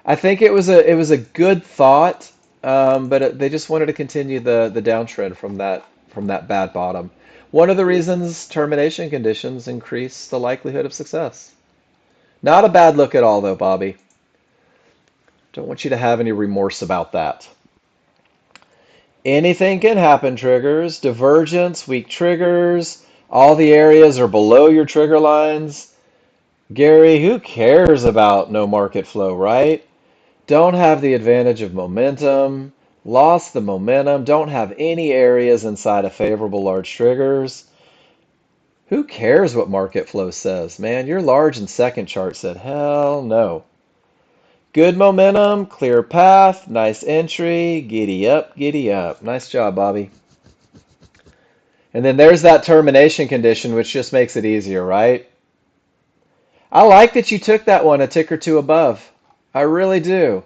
I think it was a good thought, but they just wanted to continue the downtrend from that bad bottom. One of the reasons termination conditions increase the likelihood of success. Not a bad look at all though, Bobby. Don't want you to have any remorse about that. Anything can happen, triggers. Divergence, weak triggers. All the areas are below your trigger lines. Gary, who cares about no market flow, right? Don't have the advantage of momentum. Lost the momentum. Don't have any areas inside of favorable large triggers. Who cares what market flow says? Man, your large and second chart said, hell no. Good momentum, clear path, nice entry, giddy up, giddy up. Nice job, Bobby. And then there's that termination condition, which just makes it easier, right? I like that you took that one a tick or two above. I really do.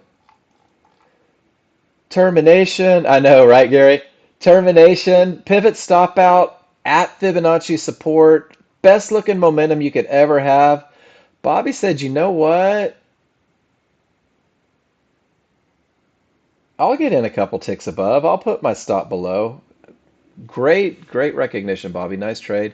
Termination, I know, right, Gary? Termination, pivot stop out at Fibonacci support. Best looking momentum you could ever have. Bobby said, you know what? I'll get in a couple ticks above. I'll put my stop below. Great, great recognition, Bobby. Nice trade.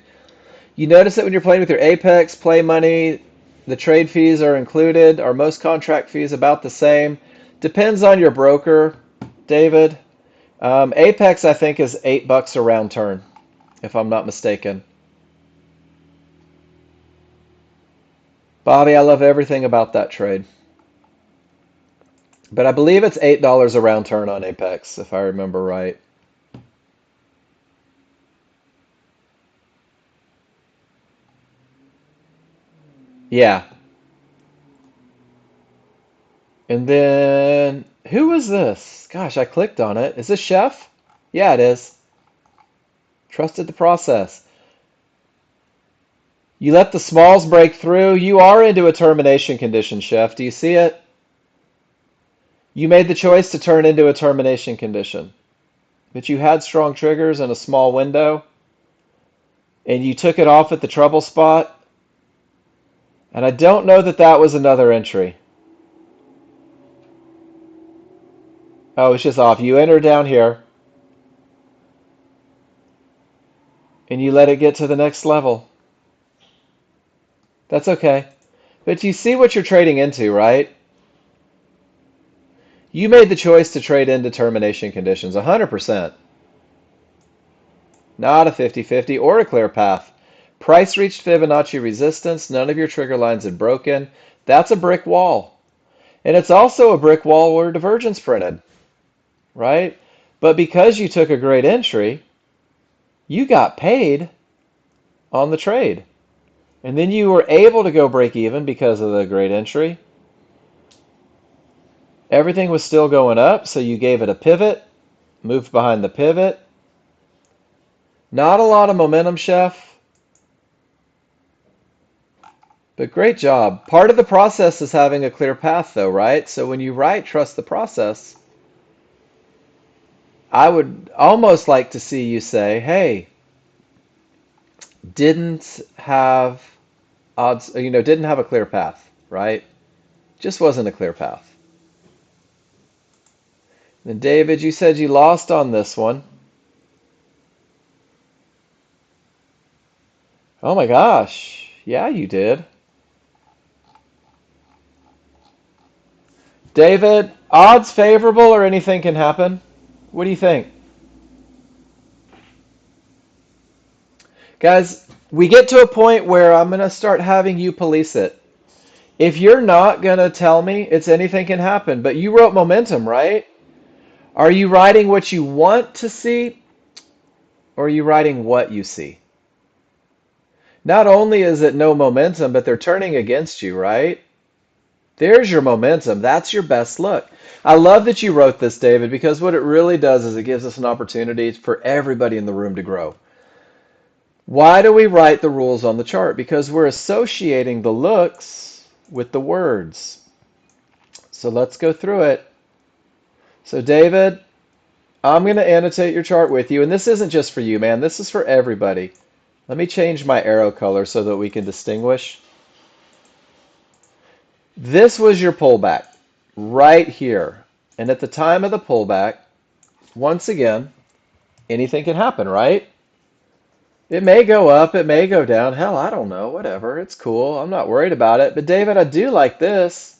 You notice that when you're playing with your Apex play money, the trade fees are included. Are most contract fees about the same? Depends on your broker, David. Apex, I think, is $8 a round turn, if I'm not mistaken. Bobby, I love everything about that trade. But I believe it's $8 a round turn on Apex, if I remember right. Yeah. And then, who was this? Gosh, I clicked on it. Is this Chef? Yeah, it is. Trusted the process. You let the smalls break through. You are into a termination condition, Chef. Do you see it? You made the choice to turn into a termination condition. But you had strong triggers in a small window, and you took it off at the trouble spot. And I don't know that that was another entry. Oh, it's just off. You enter down here, and you let it get to the next level. That's okay. But you see what you're trading into, right? You made the choice to trade into termination conditions, 100%. Not a 50-50 or a clear path. Price reached Fibonacci resistance. None of your trigger lines had broken. That's a brick wall. And it's also a brick wall where divergence printed, right? But because you took a great entry, you got paid on the trade. And then you were able to go break even because of the great entry. Everything was still going up, so you gave it a pivot, moved behind the pivot. Not a lot of momentum, Chef, but great job. Part of the process is having a clear path, though, right? So when you write trust the process, I would almost like to see you say, hey, didn't have odds, didn't have a clear path, right? Just wasn't a clear path. And David, you said you lost on this one. Oh my gosh. Yeah, you did. David, odds favorable or anything can happen? What do you think? Guys, we get to a point where I'm going to start having you police it. If you're not going to tell me, it's anything can happen. But you wrote momentum, right? Are you writing what you want to see or are you writing what you see? Not only is it no momentum, but they're turning against you, right? There's your momentum. That's your best look. I love that you wrote this, David, because what it really does is it gives us an opportunity for everybody in the room to grow. Why do we write the rules on the chart? Because we're associating the looks with the words. So let's go through it. So David, I'm going to annotate your chart with you. And this isn't just for you, man. This is for everybody. Let me change my arrow color so that we can distinguish. This was your pullback right here. And at the time of the pullback, once again, anything can happen, right? It may go up, it may go down. Hell, I don't know. Whatever. It's cool. I'm not worried about it. But David, I do like this.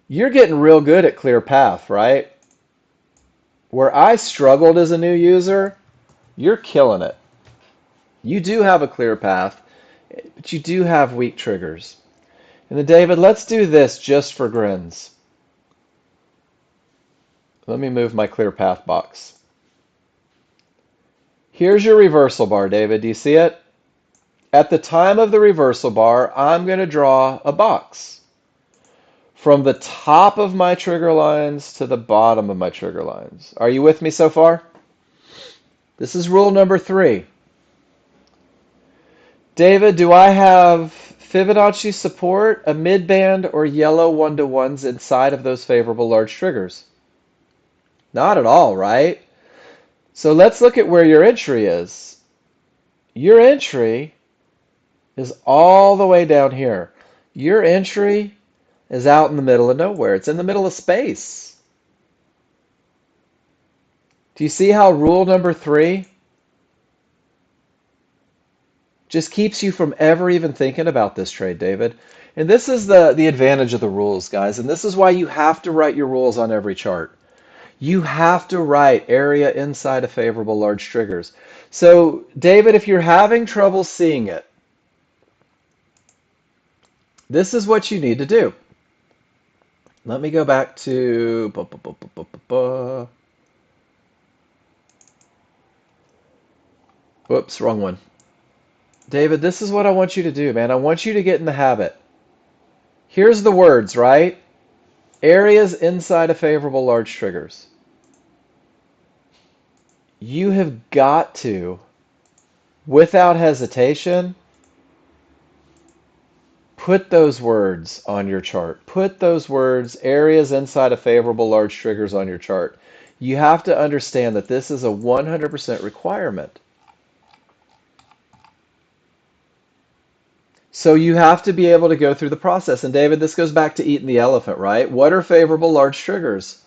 You're getting real good at clear path, right? Where I struggled as a new user, you're killing it. You do have a clear path, but you do have weak triggers. And then David, let's do this just for grins. Let me move my clear path box. Here's your reversal bar, David. Do you see it? At the time of the reversal bar, I'm going to draw a box from the top of my trigger lines to the bottom of my trigger lines. Are you with me so far? This is rule number 3. David, do I have Fibonacci support, a midband, or yellow one-to-ones inside of those favorable large triggers? Not at all, right? So let's look at where your entry is. Your entry is all the way down here. Your entry is out in the middle of nowhere. It's in the middle of space. Do you see how rule number 3 Just keeps you from ever even thinking about this trade, David. And this is the advantage of the rules, guys. And this is why you have to write your rules on every chart. You have to write area inside of favorable large triggers. So, David, if you're having trouble seeing it, this is what you need to do. Let me go back to whoops, wrong one. David, this is what I want you to do, man. I want you to get in the habit. Here's the words, right? Areas inside of favorable large triggers. You have got to, without hesitation, put those words on your chart. Put those words, areas inside of favorable large triggers, on your chart. You have to understand that this is a 100% requirement. So you have to be able to go through the process. And David, this goes back to eating the elephant, right? What are favorable large triggers?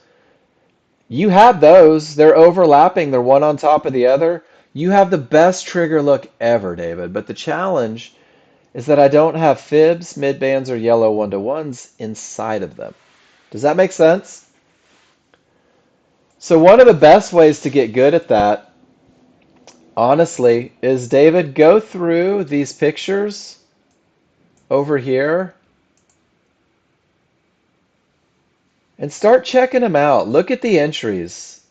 You have those. They're overlapping. They're one on top of the other. You have the best trigger look ever, David. But the challenge is that I don't have fibs, mid-bands, or yellow one-to-ones inside of them. Does that make sense? So one of the best ways to get good at that, honestly, is David, go through these pictures over here and start checking them out. Look at the entries.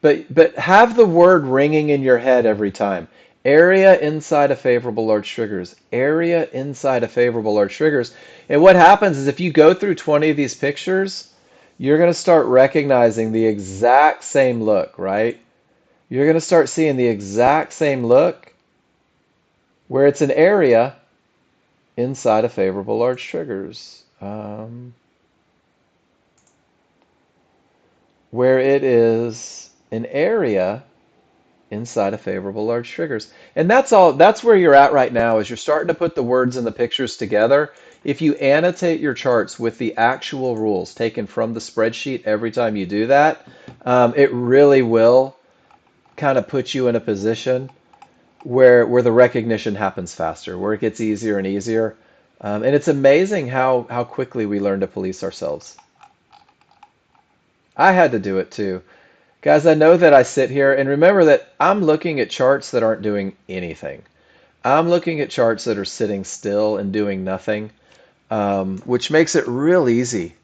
But have the word ringing in your head every time. Area inside of favorable large triggers. Area inside of favorable large triggers. And what happens is if you go through 20 of these pictures, you're going to start recognizing the exact same look, right? You're going to start seeing the exact same look where it's an area inside of favorable large triggers. Where it is an area inside of favorable large triggers. And that's where you're at right now, is you're starting to put the words and the pictures together. If you annotate your charts with the actual rules taken from the spreadsheet every time you do that, it really will kind of put you in a position where the recognition happens faster, where it gets easier and easier. And it's amazing how quickly we learn to police ourselves. I had to do it too. Guys, I know that I sit here and remember that I'm looking at charts that aren't doing anything. I'm looking at charts that are sitting still and doing nothing, which makes it real easy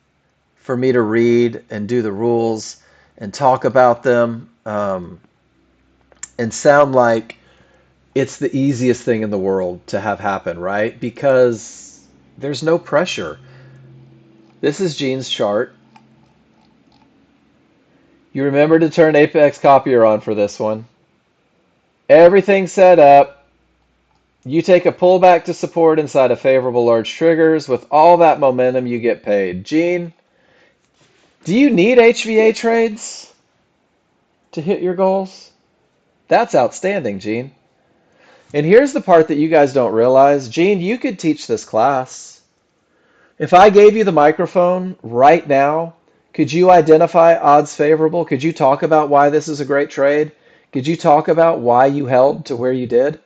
for me to read and do the rules and talk about them, and sound like it's the easiest thing in the world to have happen, right? Because there's no pressure. This is Gene's chart. You remember to turn Apex Copier on for this one. Everything's set up. You take a pullback to support inside of favorable large triggers. With all that momentum, you get paid. Gene, do you need HVA trades to hit your goals? That's outstanding, Gene. And here's the part that you guys don't realize. Gene, you could teach this class. If I gave you the microphone right now, could you identify odds favorable? Could you talk about why this is a great trade? Could you talk about why you held to where you did?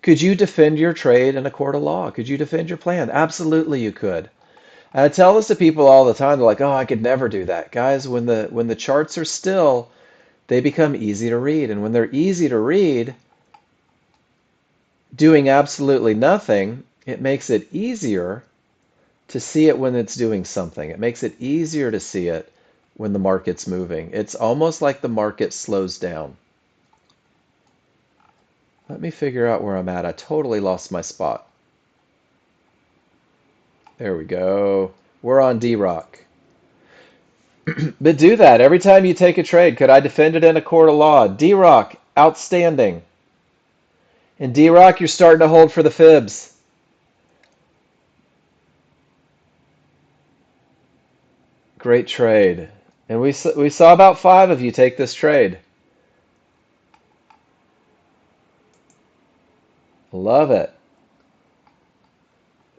Could you defend your trade in a court of law? Could you defend your plan? Absolutely you could. And I tell this to people all the time. They're like, "Oh, I could never do that." Guys, when the charts are still, they become easy to read. And when they're easy to read, doing absolutely nothing, it makes it easier to see it when it's doing something. It makes it easier to see it when the market's moving. It's almost like the market slows down. Let me figure out where I'm at. I totally lost my spot. There we go. We're on D-Rock. But do that. Every time you take a trade, could I defend it in a court of law? D-Rock, outstanding. In D-Rock, you're starting to hold for the fibs. Great trade. And we saw about 5 of you take this trade. Love it.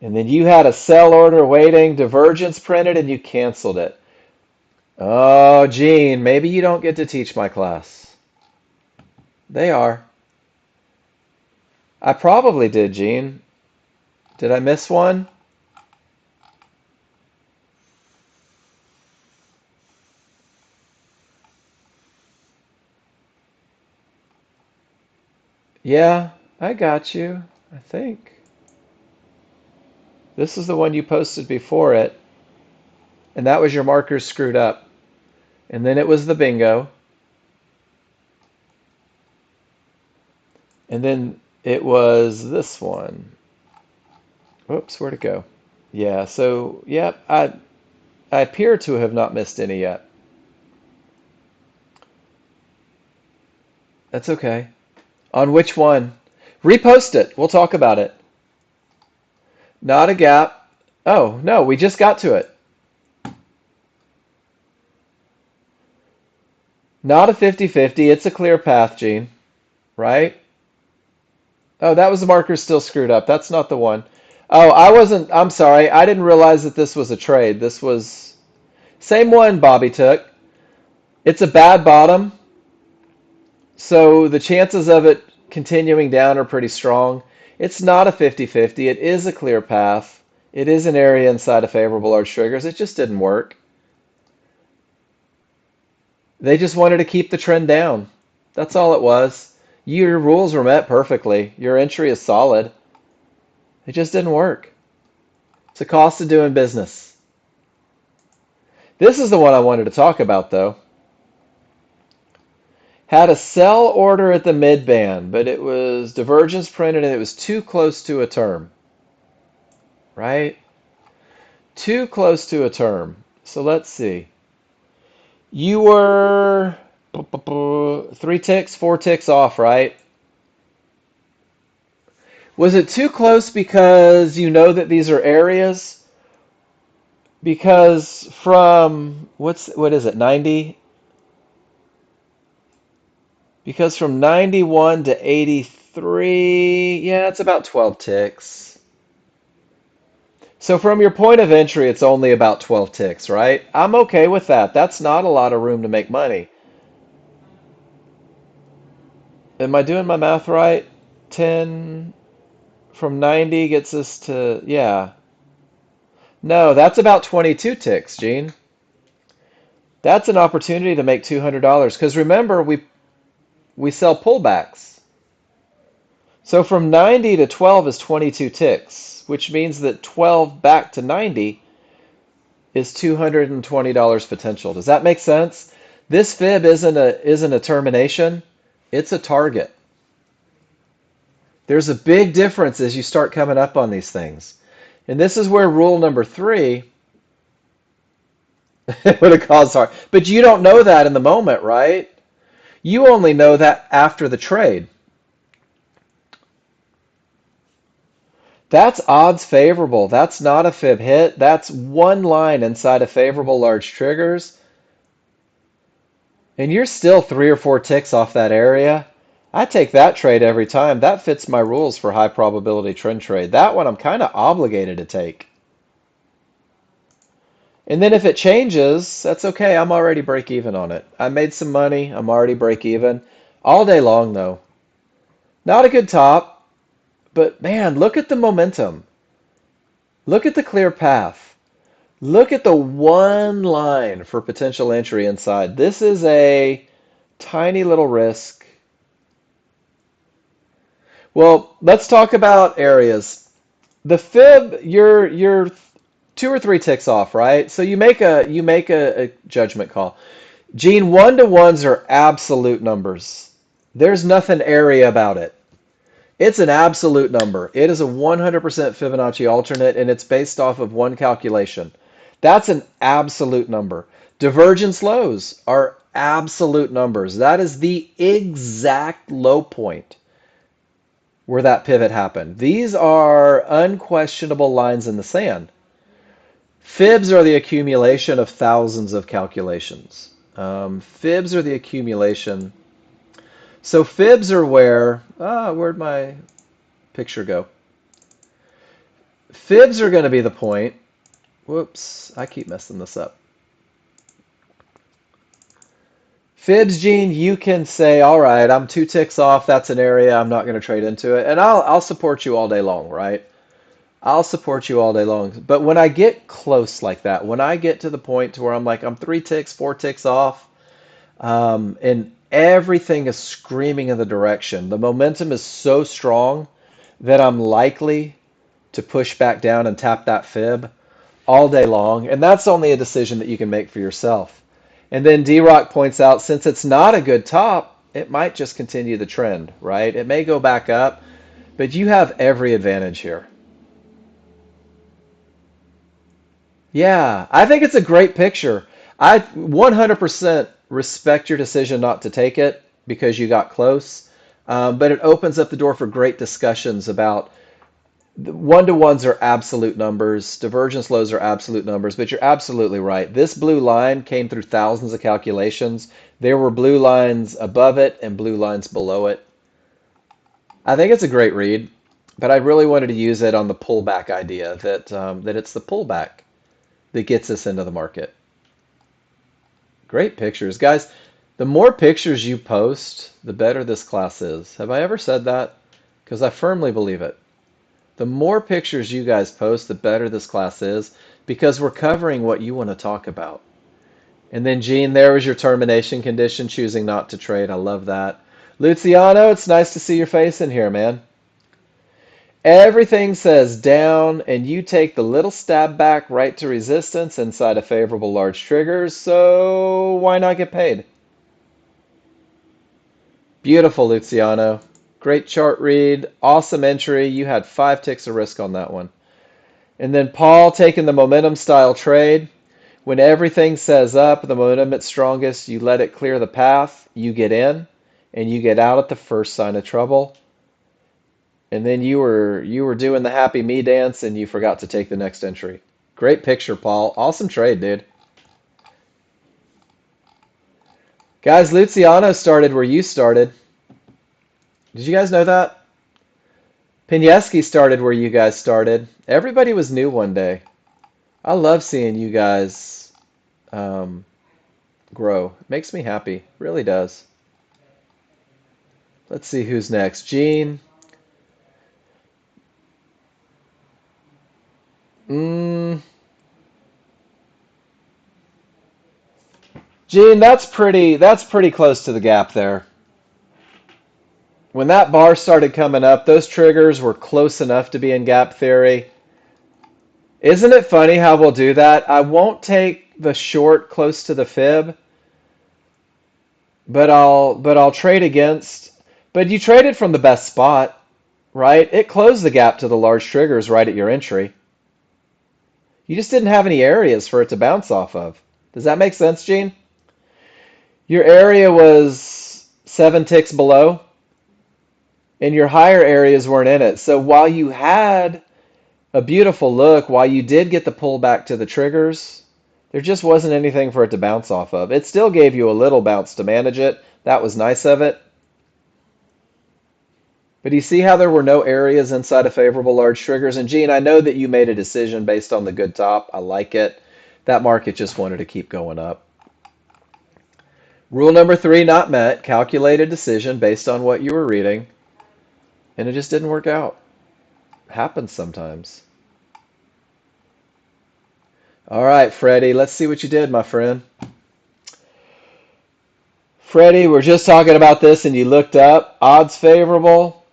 And then you had a sell order waiting, divergence printed, and you canceled it. Oh, Gene, maybe you don't get to teach my class. They are. I probably did, Gene. Did I miss one? Yeah, I got you. I think. This is the one you posted before it, and that was your markers screwed up. And then it was the bingo, and then it was this one. Whoops, where'd it go? Yeah, so, yep, I appear to have not missed any yet. That's okay. On which one? Repost it. We'll talk about it. Not a gap. Oh, no, we just got to it. Not a 50-50. It's a clear path, Gene. Right? Oh, that was the marker still screwed up. That's not the one. Oh, I'm sorry. I didn't realize that this was a trade. This was same one Bobby took. It's a bad bottom, so the chances of it continuing down are pretty strong. It's not a 50-50. It is a clear path. It is an area inside of favorable large triggers. It just didn't work. They just wanted to keep the trend down. That's all it was. Your rules were met perfectly. Your entry is solid. It just didn't work. It's the cost of doing business. This is the one I wanted to talk about, though. Had a sell order at the mid-band, but it was divergence printed and it was too close to a term, right? Too close to a term. So let's see. You were 3 ticks, 4 ticks off, right? Was it too close because you know that these are areas? Because from what is it, 90? Because from 91 to 83, yeah, it's about 12 ticks. So from your point of entry, it's only about 12 ticks, right? I'm okay with that. That's not a lot of room to make money. Am I doing my math right? 10 from 90 gets us to, yeah. No, that's about 22 ticks, Gene. That's an opportunity to make $200. Because remember, we sell pullbacks. So from 90 to 12 is 22 ticks, which means that 12 back to 90 is $220 potential. Does that make sense? This fib isn't a termination, it's a target. There's a big difference as you start coming up on these things. And this is where rule number 3 would have caused harm. But you don't know that in the moment, right? You only know that after the trade. That's odds favorable. That's not a fib hit. That's one line inside of favorable large triggers. And you're still 3 or 4 ticks off that area. I take that trade every time. That fits my rules for high probability trend trade. That one I'm kind of obligated to take. And then if it changes, that's okay. I'm already break even on it. I made some money. I'm already break even. All day long, though. Not a good top, but man, look at the momentum. Look at the clear path. Look at the one line for potential entry inside. This is a tiny little risk. Well, let's talk about areas. The fib, you're 2 or 3 ticks off, right? So you make a judgment call. Gene, 1-to-1s are absolute numbers. There's nothing airy about it. It's an absolute number. It is a 100% Fibonacci alternate, and it's based off of one calculation. That's an absolute number. Divergence lows are absolute numbers. That is the exact low point where that pivot happened. These are unquestionable lines in the sand. Fibs are the accumulation of thousands of calculations. Fibs are the accumulation. So fibs are where'd my picture go? Fibs are going to be the point. Whoops, I keep messing this up. Fibs, Gene, you can say, all right, I'm 2 ticks off. That's an area I'm not going to trade into it, and I'll support you all day long, right? I'll support you all day long. But when I get close like that, when I get to the point to where I'm like I'm 3 ticks, 4 ticks off, and everything is screaming in the direction, the momentum is so strong that I'm likely to push back down and tap that fib all day long, and that's only a decision that you can make for yourself. And then D-Rock points out, since it's not a good top, it might just continue the trend, right? It may go back up, but you have every advantage here. Yeah, I think it's a great picture. I 100% respect your decision not to take it because you got close, but it opens up the door for great discussions about one-to-ones are absolute numbers, divergence lows are absolute numbers, but you're absolutely right. This blue line came through thousands of calculations. There were blue lines above it and blue lines below it. I think it's a great read, but I really wanted to use it on the pullback idea that it's the pullback that gets us into the market. Great pictures. Guys, the more pictures you post, the better this class is. Have I ever said that? Because I firmly believe it. The more pictures you guys post, the better this class is because we're covering what you want to talk about. And then, Gene, there was your termination condition, choosing not to trade. I love that. Luciano, it's nice to see your face in here, man. Everything says down, and you take the little stab back right to resistance inside a favorable large triggers, so why not get paid? Beautiful, Luciano. Great chart read. Awesome entry. You had 5 ticks of risk on that one. And then Paul taking the momentum style trade. When everything says up, the momentum at strongest, you let it clear the path, you get in, and you get out at the first sign of trouble. And then you were doing the happy me dance and you forgot to take the next entry. Great picture, Paul. Awesome trade, dude. Guys, Luciano started where you started. Did you guys know that? Pineski started where you guys started. Everybody was new one day. I love seeing you guys um, grow. It makes me happy. Really does. Let's see who's next. Gene. Mm, Gene, that's pretty close to the gap there. When that bar started coming up, those triggers were close enough to be in gap theory. Isn't it funny how we'll do that? I won't take the short close to the fib, but I'll trade against. But you traded from the best spot, right? It closed the gap to the large triggers right at your entry. You just didn't have any areas for it to bounce off of. Does that make sense, Gene? Your area was 7 ticks below, and your higher areas weren't in it. So while you had a beautiful look, while you did get the pullback to the triggers, there just wasn't anything for it to bounce off of. It still gave you a little bounce to manage it. That was nice of it. But you see how there were no areas inside of favorable large triggers? And Gene, I know that you made a decision based on the good top. I like it. That market just wanted to keep going up. Rule number 3 not met. Calculated decision based on what you were reading. And it just didn't work out. Happens sometimes. All right, Freddie, let's see what you did, my friend. Freddie, we're just talking about this and you looked up. Odds favorable.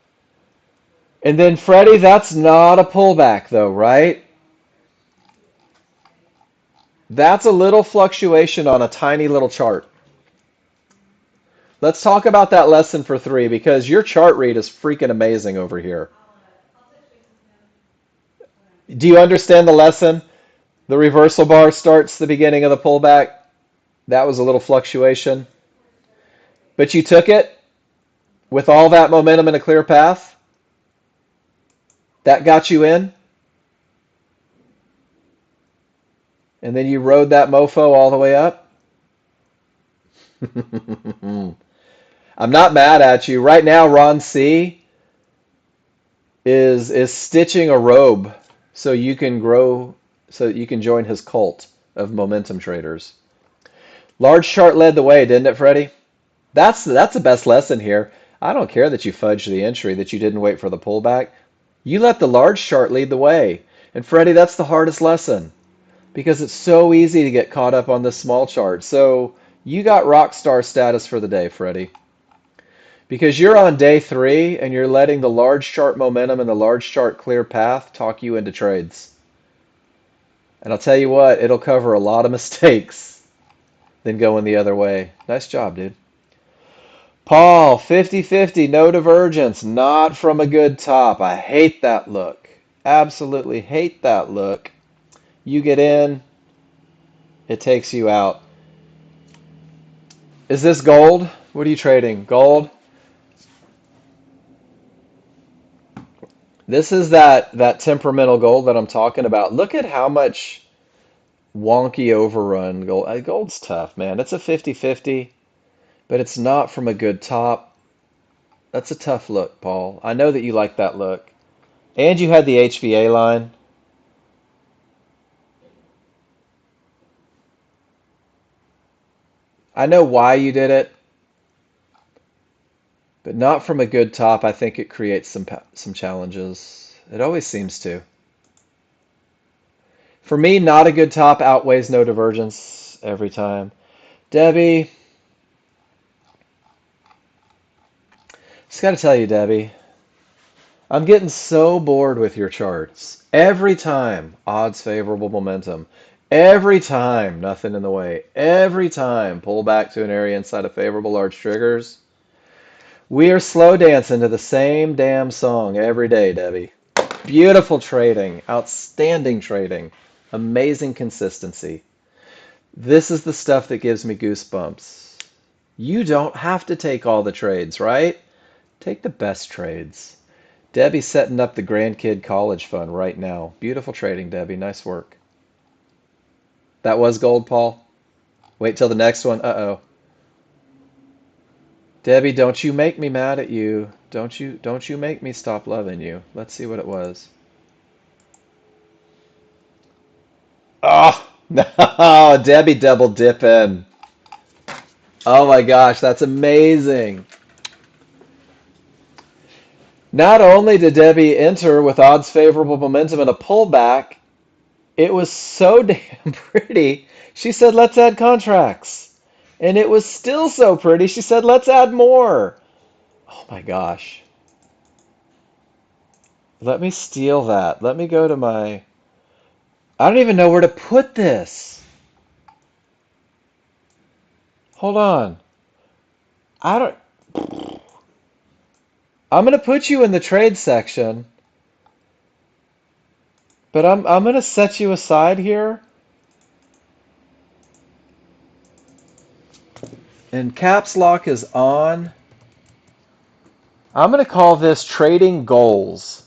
And then, Freddie, that's not a pullback, though, right? That's a little fluctuation on a tiny little chart. Let's talk about that lesson for 3 because your chart read is freaking amazing over here. Do you understand the lesson? The reversal bar starts the beginning of the pullback. That was a little fluctuation. But you took it with all that momentum and a clear path. That got you in. And then you rode that mofo all the way up. I'm not mad at you. Right now, Ron C is stitching a robe so you can grow, so that you can join his cult of momentum traders. Large chart led the way, didn't it, Freddie? That's the best lesson here. I don't care that you fudged the entry, that you didn't wait for the pullback. You let the large chart lead the way. And Freddie, that's the hardest lesson because it's so easy to get caught up on the small chart. So you got rock star status for the day, Freddie, because you're on day 3 and you're letting the large chart momentum and the large chart clear path talk you into trades. And I'll tell you what, it'll cover a lot of mistakes than going the other way. Nice job, dude. Paul, 50-50, no divergence, not from a good top. I hate that look. Absolutely hate that look. You get in, it takes you out. Is this gold? What are you trading? Gold? This is that temperamental gold that I'm talking about. Look at how much wonky overrun gold. Gold's tough, man. It's a 50-50, but it's not from a good top. That's a tough look, Paul. I know that you like that look. And you had the HVA line. I know why you did it, but not from a good top. I think it creates some challenges. It always seems to. For me, not a good top outweighs no divergence every time. Debbie, just got to tell you, Debbie, I'm getting so bored with your charts. Every time, odds favorable momentum. Every time, nothing in the way. Every time, pull back to an area inside of favorable large triggers. We are slow dancing to the same damn song every day, Debbie. Beautiful trading, outstanding trading, amazing consistency. This is the stuff that gives me goosebumps. You don't have to take all the trades, right? Take the best trades. Debbie's setting up the grandkid college fund right now. Beautiful trading, Debbie. Nice work. That was gold, Paul. Wait till the next one. Uh-oh. Debbie, don't you make me mad at you. Don't you make me stop loving you. Let's see what it was. Oh, no, Debbie double dipping. Oh my gosh, that's amazing. Not only did Debbie enter with odds favorable momentum and a pullback, it was so damn pretty. She said, let's add contracts. And it was still so pretty. She said, let's add more. Oh my gosh. Let me steal that. Let me go to my. I don't even know where to put this. Hold on. I don't. I'm going to put you in the trade section, but I'm going to set you aside here. And caps lock is on. I'm going to call this trading goals.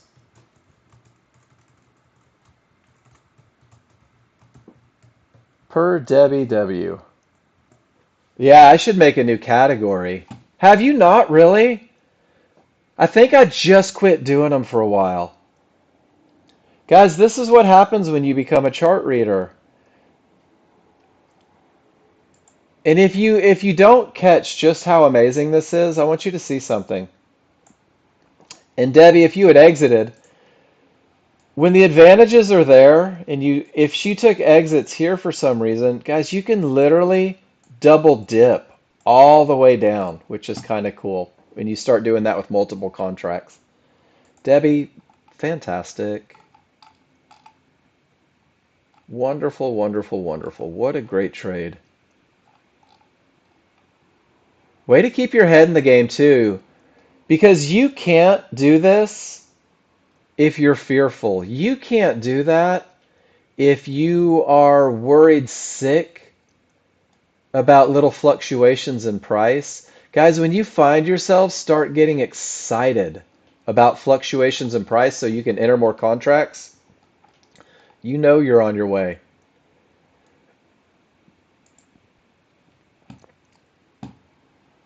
Per Debbie W. Yeah, I should make a new category. Have you not really? I think I just quit doing them for a while. Guys, this is what happens when you become a chart reader. And if you don't catch just how amazing this is, I want you to see something. And Debbie, if you had exited, when the advantages are there, and if she took exits here for some reason, guys, you can literally double dip all the way down, which is kind of cool. When you start doing that with multiple contracts. Debbie, fantastic. Wonderful, wonderful, wonderful. What a great trade. Way to keep your head in the game too, because you can't do this if you're fearful. You can't do that if you are worried sick about little fluctuations in price. Guys, when you find yourself start getting excited about fluctuations in price so you can enter more contracts, you know you're on your way.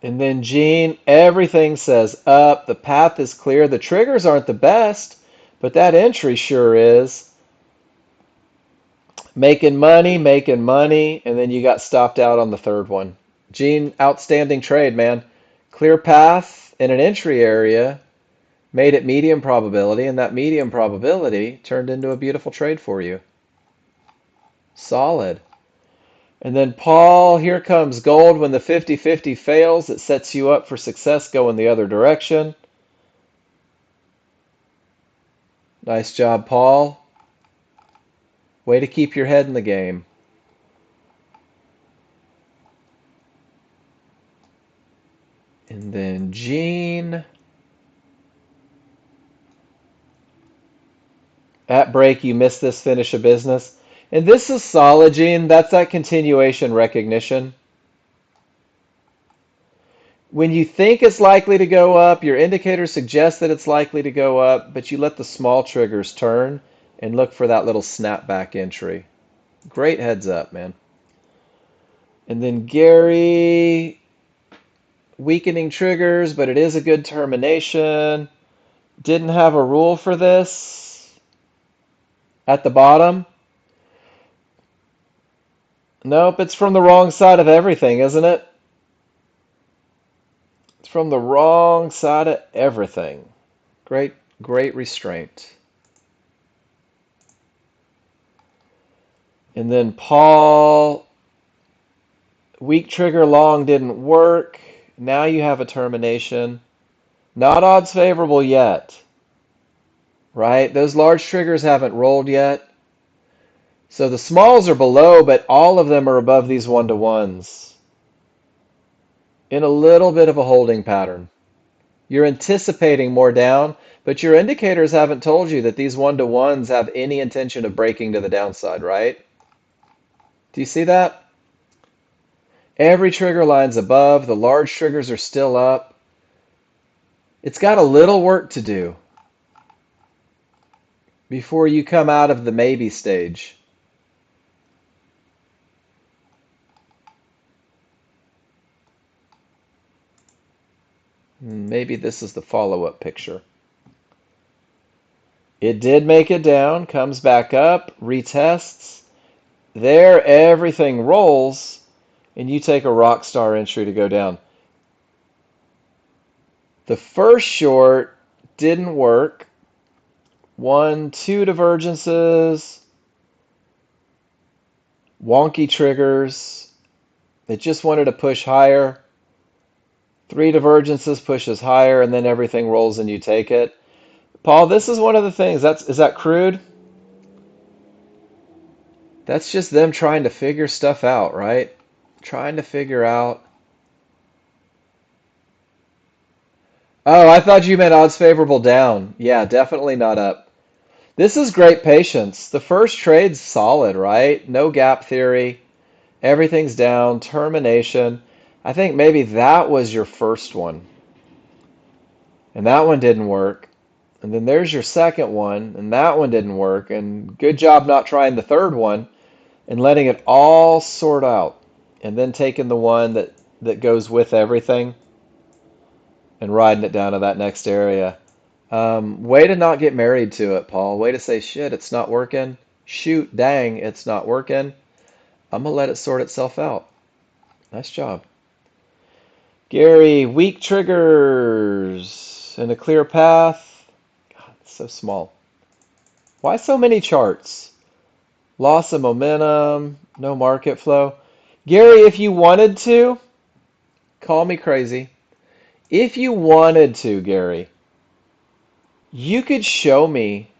And then Gene, everything says up. The path is clear. The triggers aren't the best, but that entry sure is. Making money, and then you got stopped out on the third one. Gene, outstanding trade, man. Clear path in an entry area made it medium probability, and that medium probability turned into a beautiful trade for you. Solid. And then Paul, here comes gold. When the 50-50 fails, it sets you up for success going the other direction. Nice job, Paul. Way to keep your head in the game. And then Gene. At break, you missed this finish of business. And this is solid, Gene. That's that continuation recognition. When you think it's likely to go up, your indicator suggests that it's likely to go up, but you let the small triggers turn and look for that little snapback entry. Great heads up, man. And then Gary, weakening triggers, but it is a good termination. Didn't have a rule for this at the bottom. Nope, it's from the wrong side of everything, isn't it? It's from the wrong side of everything. Great, great restraint. And then Paul, weak trigger long didn't work. Now you have a termination. Not odds favorable yet, right? Those large triggers haven't rolled yet. So the smalls are below, but all of them are above these one-to-ones in a little bit of a holding pattern. You're anticipating more down, but your indicators haven't told you that these one-to-ones have any intention of breaking to the downside, right? Do you see that? Every trigger line's above. The large triggers are still up. It's got a little work to do before you come out of the maybe stage. Maybe this is the follow-up picture. It did make it down, comes back up, retests. There, everything rolls, and you take a rock star entry to go down. The first short didn't work. 1, 2 divergences, wonky triggers. It just wanted to push higher. 3 divergences pushes higher, and then everything rolls and you take it. Paul, this is one of the things. Is that crude? That's just them trying to figure stuff out, right? Trying to figure out. Oh, I thought you meant odds favorable down. Yeah, definitely not up. This is great patience. The first trade's solid, right? No gap theory. Everything's down. Termination. I think maybe that was your first one. And that one didn't work. And then there's your second one, and that one didn't work. And good job not trying the third one and letting it all sort out. And then taking the one that goes with everything and riding it down to that next area. Way to not get married to it, Paul. Way to say, shit, it's not working. Shoot, dang, it's not working. I'm going to let it sort itself out. Nice job. Gary, weak triggers and a clear path. God, it's so small. Why so many charts? Loss of momentum, no market flow. Gary, if you wanted to, call me crazy. If you wanted to, Gary, you could show me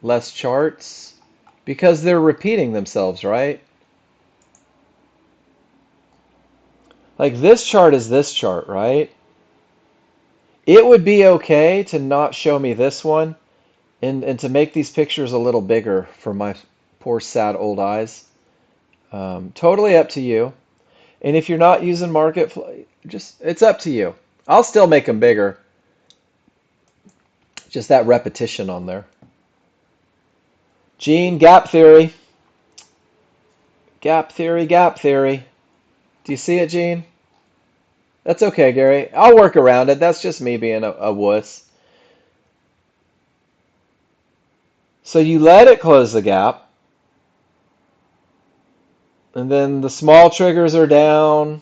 less charts because they're repeating themselves, right? Like this chart is this chart, right? It would be okay to not show me this one and to make these pictures a little bigger for my poor sad old eyes. Totally up to you. And if you're not using market flow, just it's up to you. I'll still make them bigger. Just that repetition on there. Gene, gap theory. Gap theory, gap theory. Do you see it, Gene? That's okay, Gary. I'll work around it. That's just me being a wuss. So you let it close the gap. And then the small triggers are down.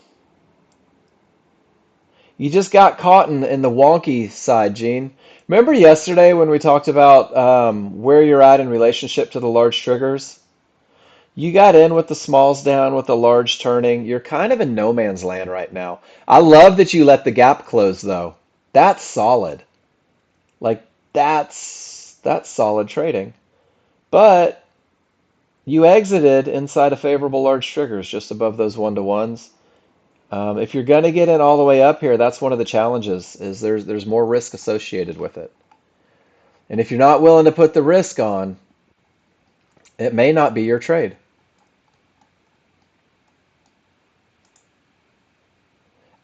You just got caught in the wonky side, Gene. Remember yesterday when we talked about where you're at in relationship to the large triggers? You got in with the smalls down with the large turning. You're kind of in no man's land right now. I love that you let the gap close though. That's solid. Like that's solid trading. But you exited inside of favorable large triggers just above those one to ones. If you're going to get in all the way up here, that's one of the challenges is there's more risk associated with it. And if you're not willing to put the risk on, it may not be your trade.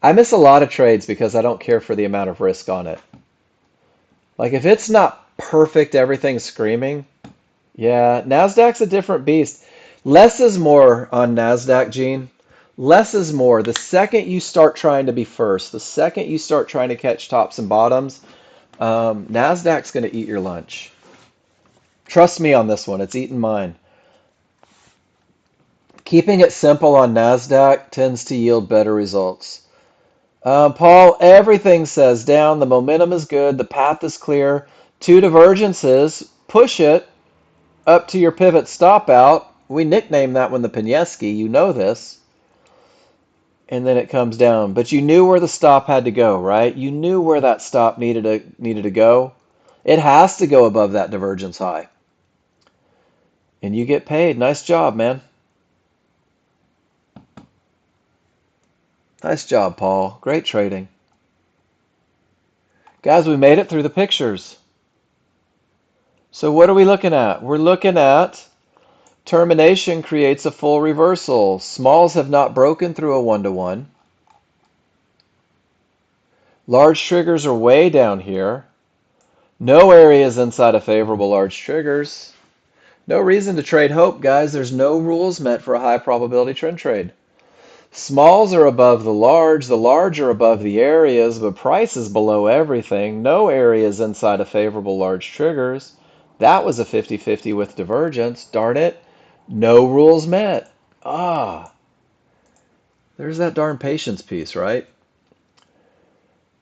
I miss a lot of trades because I don't care for the amount of risk on it. Like if it's not perfect, everything's screaming. Yeah, Nasdaq's a different beast. Less is more on Nasdaq, Gene. Less is more. The second you start trying to be first, the second you start trying to catch tops and bottoms, Nasdaq's going to eat your lunch. Trust me on this one. It's eating mine. Keeping it simple on Nasdaq tends to yield better results. Paul, everything says down. The momentum is good. The path is clear. Two divergences. Push it up to your pivot stop out. We nicknamed that one the Pineski. You know this. And then it comes down. But you knew where the stop had to go, right? You knew where that stop needed to go. It has to go above that divergence high. And you get paid. Nice job, man. Nice job, Paul. Great trading. Guys, we made it through the pictures. So what are we looking at? We're looking at termination creates a full reversal. Smalls have not broken through a one-to-one. Large triggers are way down here. No areas inside of favorable large triggers. No reason to trade hope, guys. There's no rules meant for a high probability trend trade. Smalls are above the large are above the areas, but price is below everything. No areas inside of favorable large triggers. That was a 50-50 with divergence. Darn it. No rules met. Ah, there's that darn patience piece, right?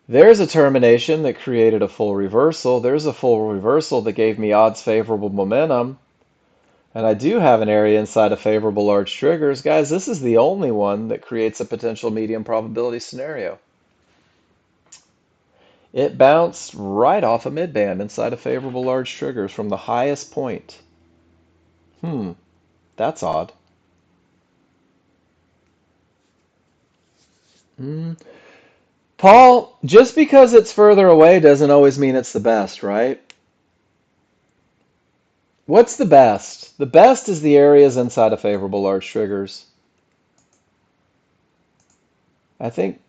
There's a termination that created a full reversal. There's a full reversal that gave me odds favorable momentum. And I do have an area inside of favorable large triggers. Guys, this is the only one that creates a potential medium probability scenario. It bounced right off a midband inside of favorable large triggers from the highest point. That's odd. Hmm. Paul, just because it's further away doesn't always mean it's the best, right? What's the best? The best is the areas inside of favorable large triggers. I think,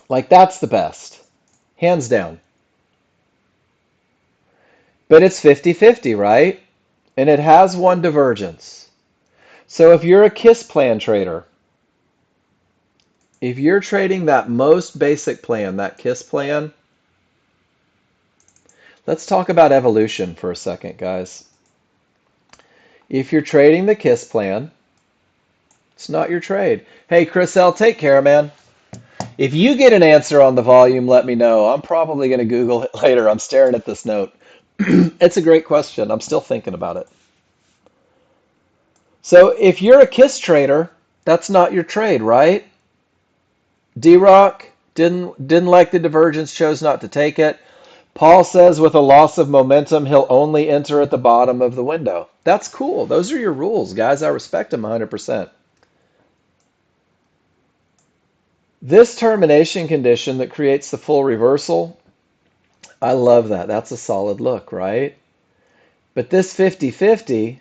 like, that's the best. Hands down. But it's 50-50, right? And it has one divergence. So if you're a KISS plan trader, if you're trading that most basic plan, that KISS plan, let's talk about evolution for a second, guys. If you're trading the KISS plan, it's not your trade. Hey, Chris L., take care, man. If you get an answer on the volume, let me know. I'm probably going to Google it later. I'm staring at this note. It's a great question. I'm still thinking about it. So if you're a KISS trader, that's not your trade, right? D-Rock didn't like the divergence, chose not to take it. Paul says with a loss of momentum, he'll only enter at the bottom of the window. That's cool. Those are your rules, guys. I respect them 100%. This termination condition that creates the full reversal, I love that. That's a solid look, right? But this 50-50,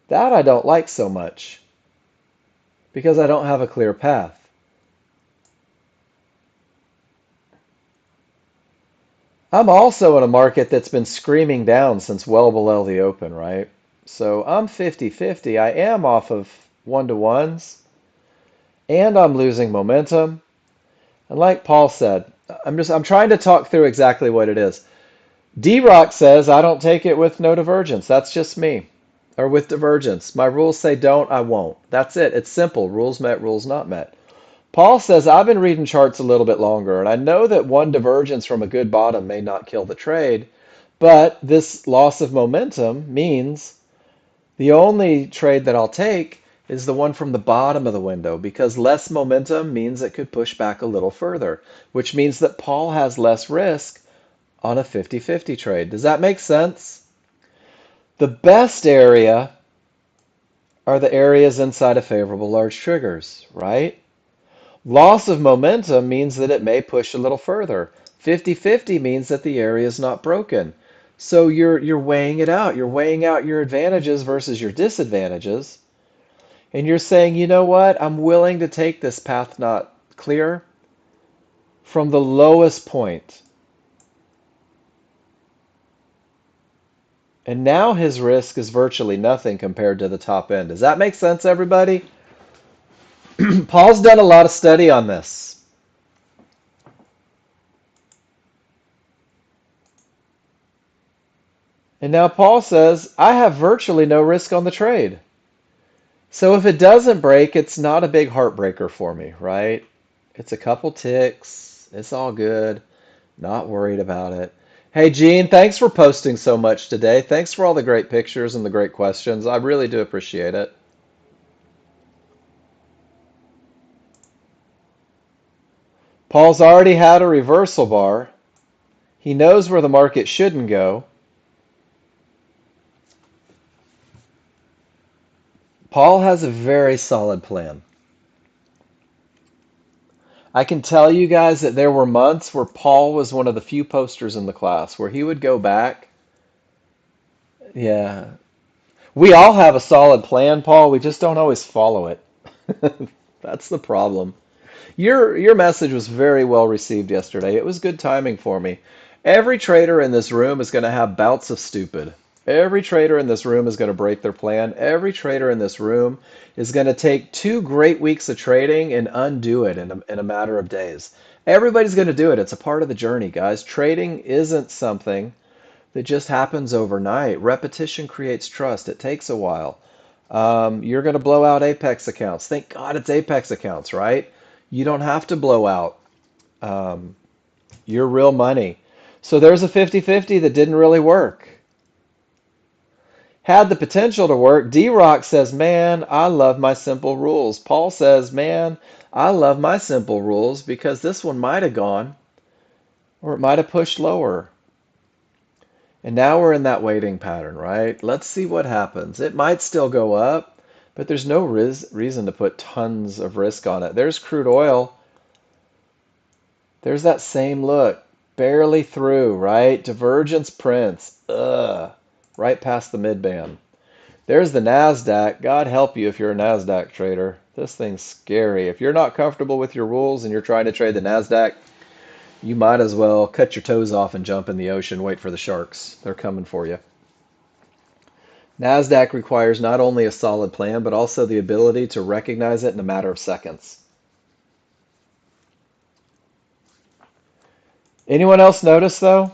that I don't like so much because I don't have a clear path. I'm also in a market that's been screaming down since well below the open, right? So I'm 50-50. I am off of one-to-ones and I'm losing momentum. And like Paul said, I'm trying to talk through exactly what it is. D-Rock says I don't take it with no divergence. That's just me. Or with divergence. My rules say don't, I won't. That's it. It's simple. Rules met, rules not met. Paul says, I've been reading charts a little bit longer, and I know that one divergence from a good bottom may not kill the trade, but this loss of momentum means the only trade that I'll take is the one from the bottom of the window because less momentum means it could push back a little further, which means that Paul has less risk on a 50-50 trade. Does that make sense? The best area are the areas inside of favorable large triggers, right? Loss of momentum means that it may push a little further. 50-50 means that the area is not broken. So you're weighing it out. You're weighing out your advantages versus your disadvantages. And you're saying, you know what? I'm willing to take this path not clear from the lowest point. And now his risk is virtually nothing compared to the top end. Does that make sense, everybody? Paul's done a lot of study on this. And now Paul says, I have virtually no risk on the trade. So if it doesn't break, it's not a big heartbreaker for me, right? It's a couple ticks. It's all good. Not worried about it. Hey, Gene, thanks for posting so much today. Thanks for all the great pictures and the great questions. I really do appreciate it. Paul's already had a reversal bar. He knows where the market shouldn't go. Paul has a very solid plan. I can tell you guys that there were months where Paul was one of the few posters in the class where he would go back. Yeah. We all have a solid plan, Paul. We just don't always follow it. That's the problem. Your message was very well received yesterday. It was good timing for me. Every trader in this room is going to have bouts of stupid. Every trader in this room is going to break their plan. Every trader in this room is going to take 2 great weeks of trading and undo it in a matter of days. Everybody's going to do it. It's a part of the journey, guys. Trading isn't something that just happens overnight. Repetition creates trust. It takes a while. You're going to blow out Apex accounts. Thank God it's Apex accounts, right? You don't have to blow out um, your real money. So there's a 50-50 that didn't really work. Had the potential to work. D-Rock says, man, I love my simple rules. Paul says, man, I love my simple rules because this one might have gone or it might have pushed lower. And now we're in that waiting pattern, right? Let's see what happens. It might still go up, but there's no reason to put tons of risk on it. There's crude oil. There's that same look. Barely through, right? Divergence prints. Ugh. Right past the mid-band. There's the NASDAQ. God help you if you're a NASDAQ trader. This thing's scary. If you're not comfortable with your rules and you're trying to trade the NASDAQ, you might as well cut your toes off and jump in the ocean, wait for the sharks. They're coming for you. NASDAQ requires not only a solid plan, but also the ability to recognize it in a matter of seconds. Anyone else notice, though?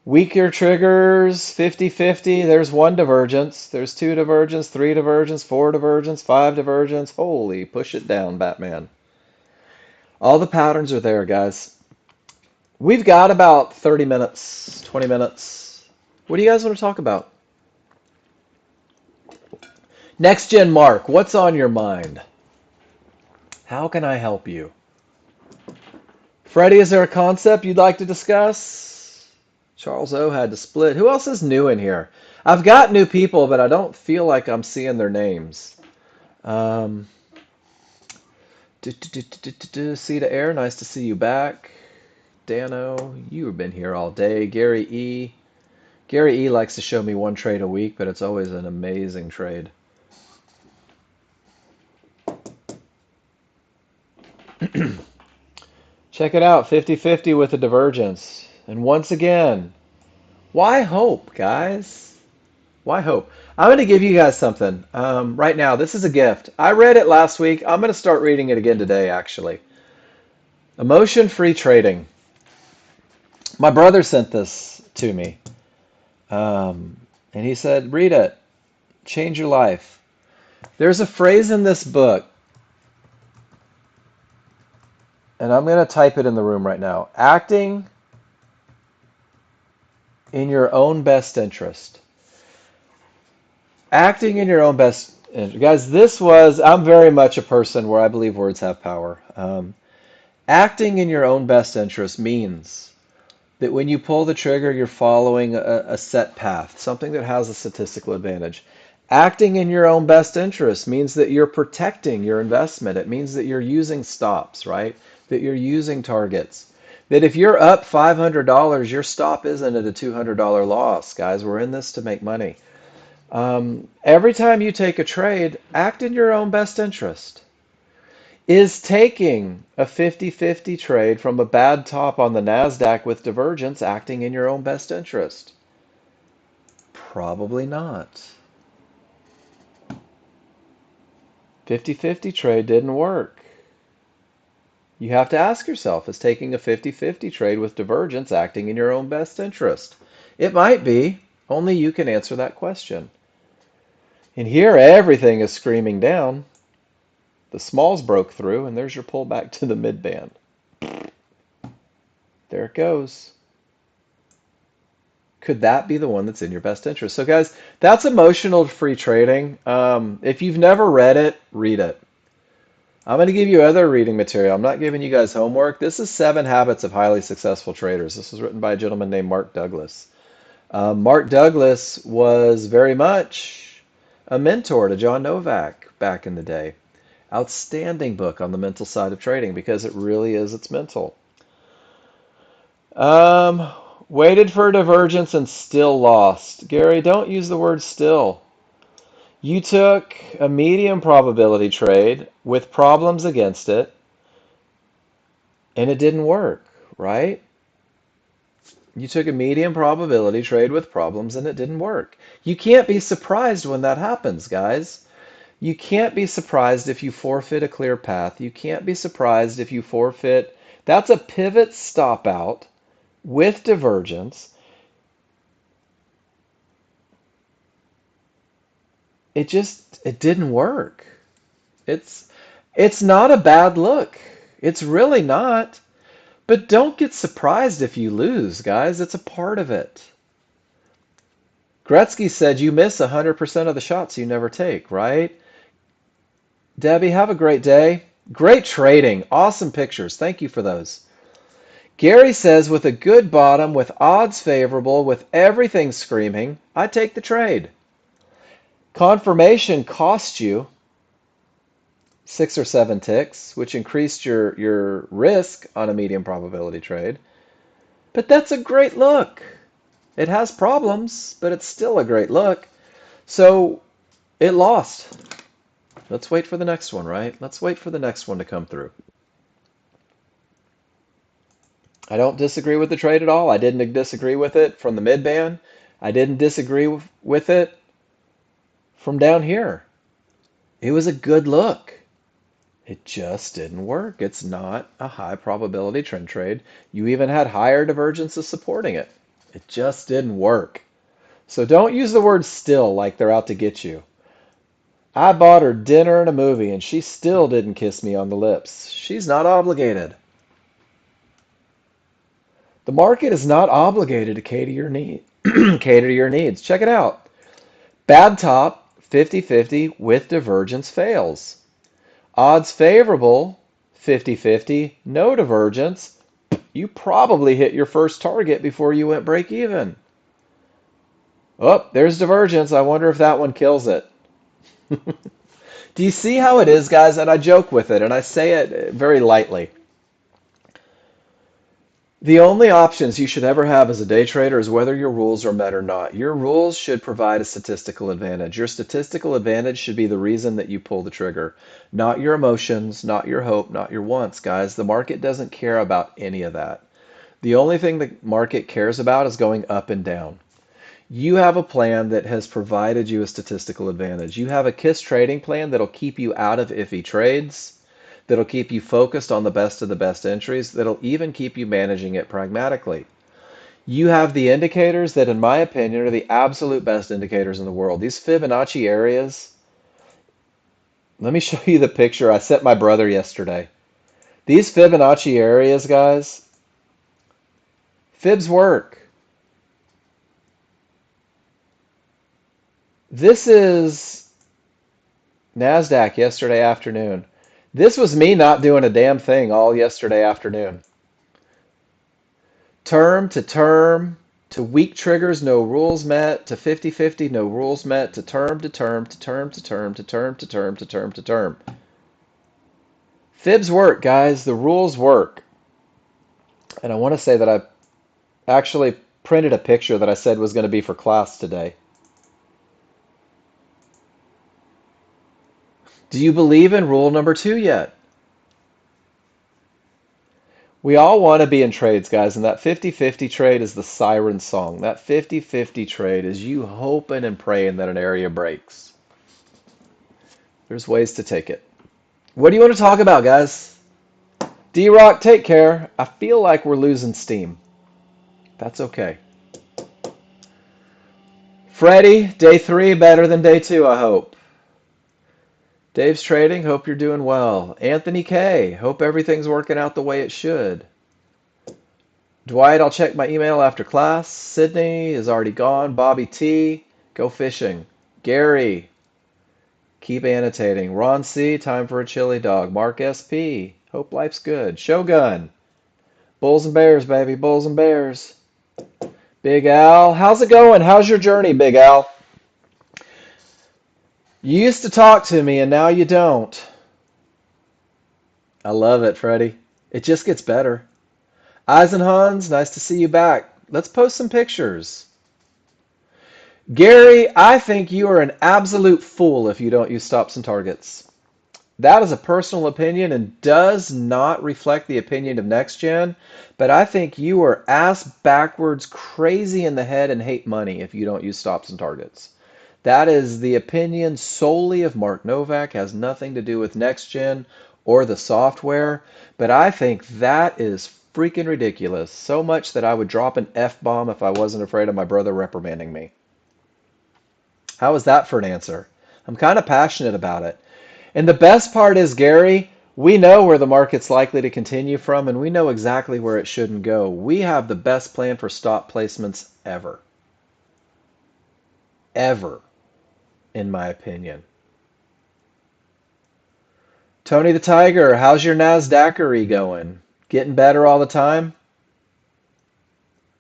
Weaker triggers, 50-50. There's one divergence. There's two divergence, three divergence, four divergence, five divergence. Holy, push it down, Batman. All the patterns are there, guys. We've got about 30 minutes, 20 minutes. What do you guys want to talk about? Nexgen Mark, what's on your mind? How can I help you? Freddie, is there a concept you'd like to discuss? Charles O had to split. Who else is new in here? I've got new people, but I don't feel like I'm seeing their names. Um, See to Air, nice to see you back. Dano, you've been here all day. Gary E. Gary E likes to show me one trade a week, but it's always an amazing trade. Check it out, 50-50 with a divergence. And once again, why hope, guys? Why hope? I'm going to give you guys something right now. This is a gift. I read it last week. I'm going to start reading it again today, actually. Emotion-free trading. My brother sent this to me. And he said, read it. Change your life. There's a phrase in this book and I'm going to type it in the room right now. Acting in your own best interest. Acting in your own best interest. Guys, I'm very much a person where I believe words have power. Acting in your own best interest means that when you pull the trigger, you're following a set path, something that has a statistical advantage. Acting in your own best interest means that you're protecting your investment. It means that you're using stops, right? That you're using targets. That if you're up $500, your stop isn't at a $200 loss, guys. We're in this to make money. Every time you take a trade, act in your own best interest. Is taking a 50-50 trade from a bad top on the NASDAQ with divergence acting in your own best interest? Probably not. 50-50 trade didn't work. You have to ask yourself, is taking a 50-50 trade with divergence acting in your own best interest? It might be. Only you can answer that question. And here everything is screaming down. The smalls broke through, and there's your pullback to the mid band. There it goes. Could that be the one that's in your best interest? So, guys, that's emotional free trading. If you've never read it, read it. I'm going to give you other reading material. I'm not giving you guys homework. This is 7 Habits of Highly Successful Traders. This was written by a gentleman named Mark Douglas. Mark Douglas was very much a mentor to John Novak back in the day. Outstanding book on the mental side of trading because it really is, it's mental. Um, Waited for divergence and still lost. Gary, don't use the word still. You took a medium probability trade with problems against it, and it didn't work, right? You took a medium probability trade with problems, and it didn't work. You can't be surprised when that happens, guys. You can't be surprised if you forfeit a clear path. You can't be surprised if you forfeit. That's a pivot stop out with divergence. It didn't work. It's it's not a bad look. It's really not. But don't get surprised if you lose, guys. It's a part of it. Gretzky said you miss 100% of the shots you never take, right? Debbie, have a great day. Great trading. Awesome pictures. Thank you for those. Gary says with a good bottom, with odds favorable, with everything screaming, I take the trade. Confirmation cost you 6 or 7 ticks, which increased your risk on a medium probability trade. But that's a great look. It has problems, but it's still a great look. So it lost. Let's wait for the next one, right? Let's wait for the next one to come through. I don't disagree with the trade at all. I didn't disagree with it from the mid band. I didn't disagree with it from down here. It was a good look. It just didn't work. It's not a high probability trend trade. You even had higher divergences supporting it. It just didn't work. So don't use the word still like they're out to get you. I bought her dinner and a movie and she still didn't kiss me on the lips. She's not obligated. The market is not obligated to cater your cater to your needs. Check it out. Bad top, 50-50 with divergence fails. Odds favorable, 50-50, no divergence. You probably hit your first target before you went break even. Oh, there's divergence. I wonder if that one kills it. Do you see how it is, guys? And I joke with it, and I say it very lightly. The only options you should ever have as a day trader is whether your rules are met or not. Your rules should provide a statistical advantage. Your statistical advantage should be the reason that you pull the trigger, not your emotions, not your hope, not your wants, guys. The market doesn't care about any of that. The only thing the market cares about is going up and down. You have a plan that has provided you a statistical advantage. You have a KISS trading plan that'll keep you out of iffy trades, that'll keep you focused on the best of the best entries, that'll even keep you managing it pragmatically. You have the indicators that, in my opinion, are the absolute best indicators in the world. These Fibonacci areas, let me show you the picture. I sent my brother yesterday. These Fibonacci areas, guys, fibs work. This is NASDAQ yesterday afternoon. This was me not doing a damn thing all yesterday afternoon. Term to weak triggers, no rules met, to 50-50, no rules met, to term to term to term to term to term to term to term to term. Fibs work, guys. The rules work. And I want to say that I actually printed a picture that I said was going to be for class today. Do you believe in rule number 2 yet? We all want to be in trades, guys, and that 50-50 trade is the siren song. That 50-50 trade is you hoping and praying that an area breaks. There's ways to take it. What do you want to talk about, guys? D-Rock, take care. I feel like we're losing steam. That's okay. Freddie, day 3 better than day 2, I hope. Dave's trading, hope you're doing well. Anthony K, hope everything's working out the way it should. Dwight, I'll check my email after class. Sydney is already gone. Bobby T, go fishing. Gary, keep annotating. Ron C, time for a chili dog. Mark SP, hope life's good. Shogun, Bulls and Bears, baby, Bulls and Bears. Big Al, how's it going? How's your journey, Big Al? You used to talk to me and now you don't. I love it, Freddie. It just gets better. Eisenhans, nice to see you back. Let's post some pictures. Gary, I think you are an absolute fool if you don't use stops and targets. That is a personal opinion and does not reflect the opinion of Nexgen, but I think you are ass backwards crazy in the head and hate money if you don't use stops and targets. That is the opinion solely of Mark Novak, has nothing to do with Nexgen or the software, but I think that is freaking ridiculous. So much that I would drop an F-bomb if I wasn't afraid of my brother reprimanding me. How is that for an answer? I'm kind of passionate about it. And the best part is, Gary, we know where the market's likely to continue from, and we know exactly where it shouldn't go. We have the best plan for stop placements ever. Ever, in my opinion. Tony the Tiger, how's your NASDAQery going? Getting better all the time?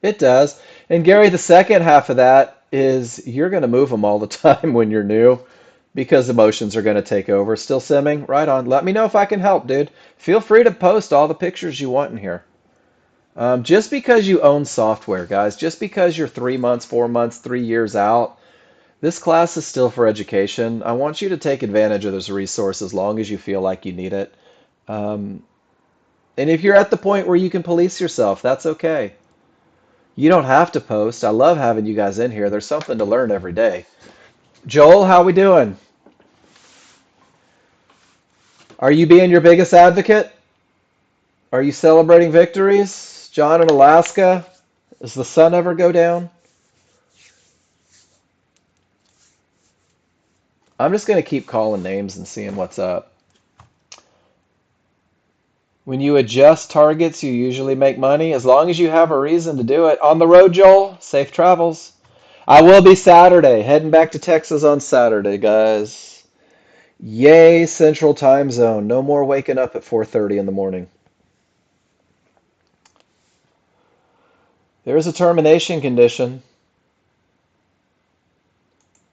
It does. And Gary, the second half of that is you're going to move them all the time when you're new because emotions are going to take over. Still simming? Right on. Let me know if I can help, dude. Feel free to post all the pictures you want in here. Just because you own software, guys, just because you're 3 months, 4 months, 3 years out, this class is still for education. I want you to take advantage of this resource as long as you feel like you need it. And if you're at the point where you can police yourself, that's okay. You don't have to post. I love having you guys in here. There's something to learn every day. Joel, how we doing? Are you being your biggest advocate? Are you celebrating victories? John in Alaska, does the sun ever go down? I'm just going to keep calling names and seeing what's up. When you adjust targets, you usually make money as long as you have a reason to do it. On the road, Joel, safe travels. I will be Saturday, heading back to Texas on Saturday, guys. Yay, Central Time Zone. No more waking up at 4:30 in the morning. There's a termination condition.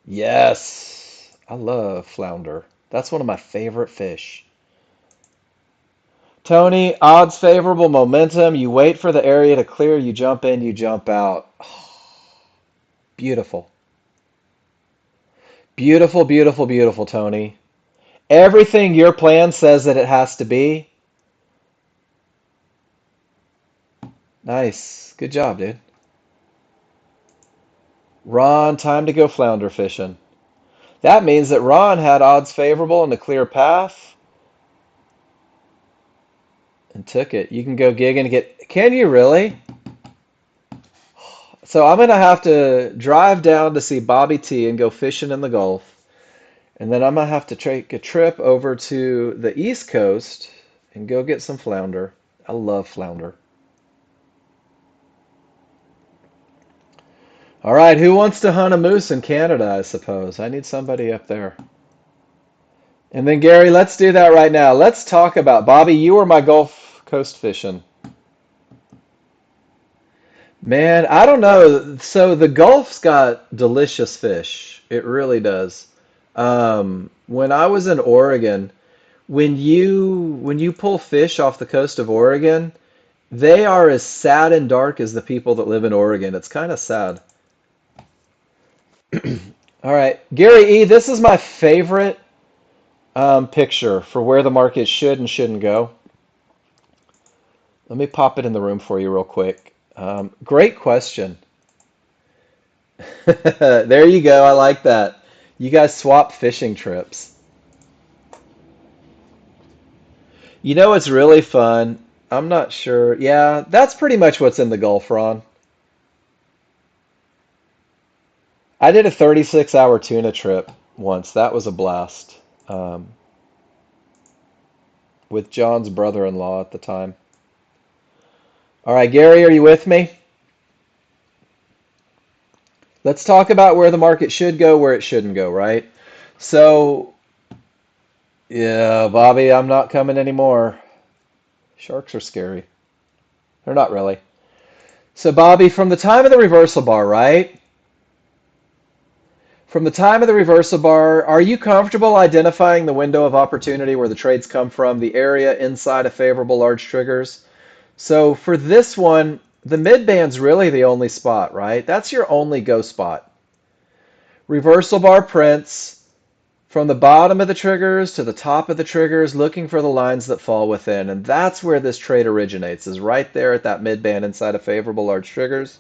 Yes, I love flounder. That's one of my favorite fish. Tony, odds favorable, momentum. You wait for the area to clear, you jump in, you jump out. Beautiful. Beautiful, beautiful, beautiful, Tony. Everything your plan says that it has to be. Nice. Good job, dude. Ron, time to go flounder fishing. That means that Ron had odds favorable and a clear path and took it. You can go gigging and get. Can you really? So I'm going to have to drive down to see Bobby T and go fishing in the Gulf. And then I'm going to have to take a trip over to the East Coast and go get some flounder. I love flounder. All right, who wants to hunt a moose in Canada, I suppose? I need somebody up there. And then, Gary, let's do that right now. Let's talk about Bobby. You were my Gulf Coast fishing. Man, I don't know. So the Gulf's got delicious fish. It really does. When I was in Oregon, when you pull fish off the coast of Oregon, they are as sad and dark as the people that live in Oregon. It's kind of sad. All right, Gary E., this is my favorite picture for where the market should and shouldn't go. Let me pop it in the room for you real quick. Great question. There you go. I like that. You guys swap fishing trips. You know what's really fun? I'm not sure. Yeah, that's pretty much what's in the Gulf, Ron. I did a 36-hour tuna trip once. That was a blast. Um, with John's brother-in-law at the time. All right, Gary, are you with me? Let's talk about where the market should go, where it shouldn't go, right? So, yeah, Bobby, I'm not coming anymore. Sharks are scary. They're not really. So, Bobby, from the time of the reversal bar, right? From the time of the reversal bar, are you comfortable identifying the window of opportunity where the trades come from, the area inside of favorable large triggers? So for this one, the midband's really the only spot, right? That's your only go spot. Reversal bar prints from the bottom of the triggers to the top of the triggers, looking for the lines that fall within. And that's where this trade originates, is right there at that midband inside of favorable large triggers.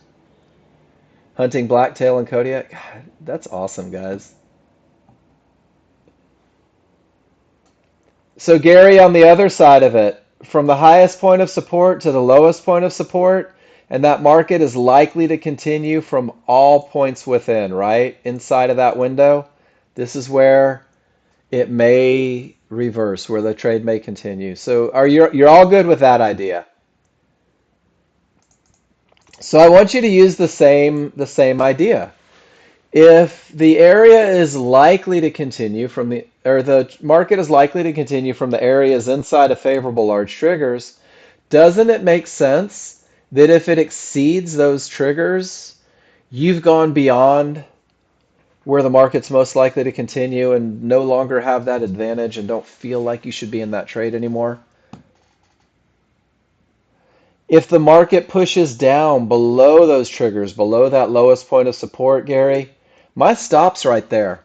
Hunting blacktail and Kodiak. God, that's awesome, guys. So Gary, on the other side of it, from the highest point of support to the lowest point of support, and that market is likely to continue from all points within, right? Inside of that window, this is where it may reverse, where the trade may continue. So you're all good with that idea? So I want you to use the same idea. If the area is likely to continue from the market is likely to continue from the areas inside of favorable large triggers, doesn't it make sense that if it exceeds those triggers, you've gone beyond where the market's most likely to continue and no longer have that advantage and don't feel like you should be in that trade anymore? If the market pushes down below those triggers, below that lowest point of support, Gary, my stop's right there.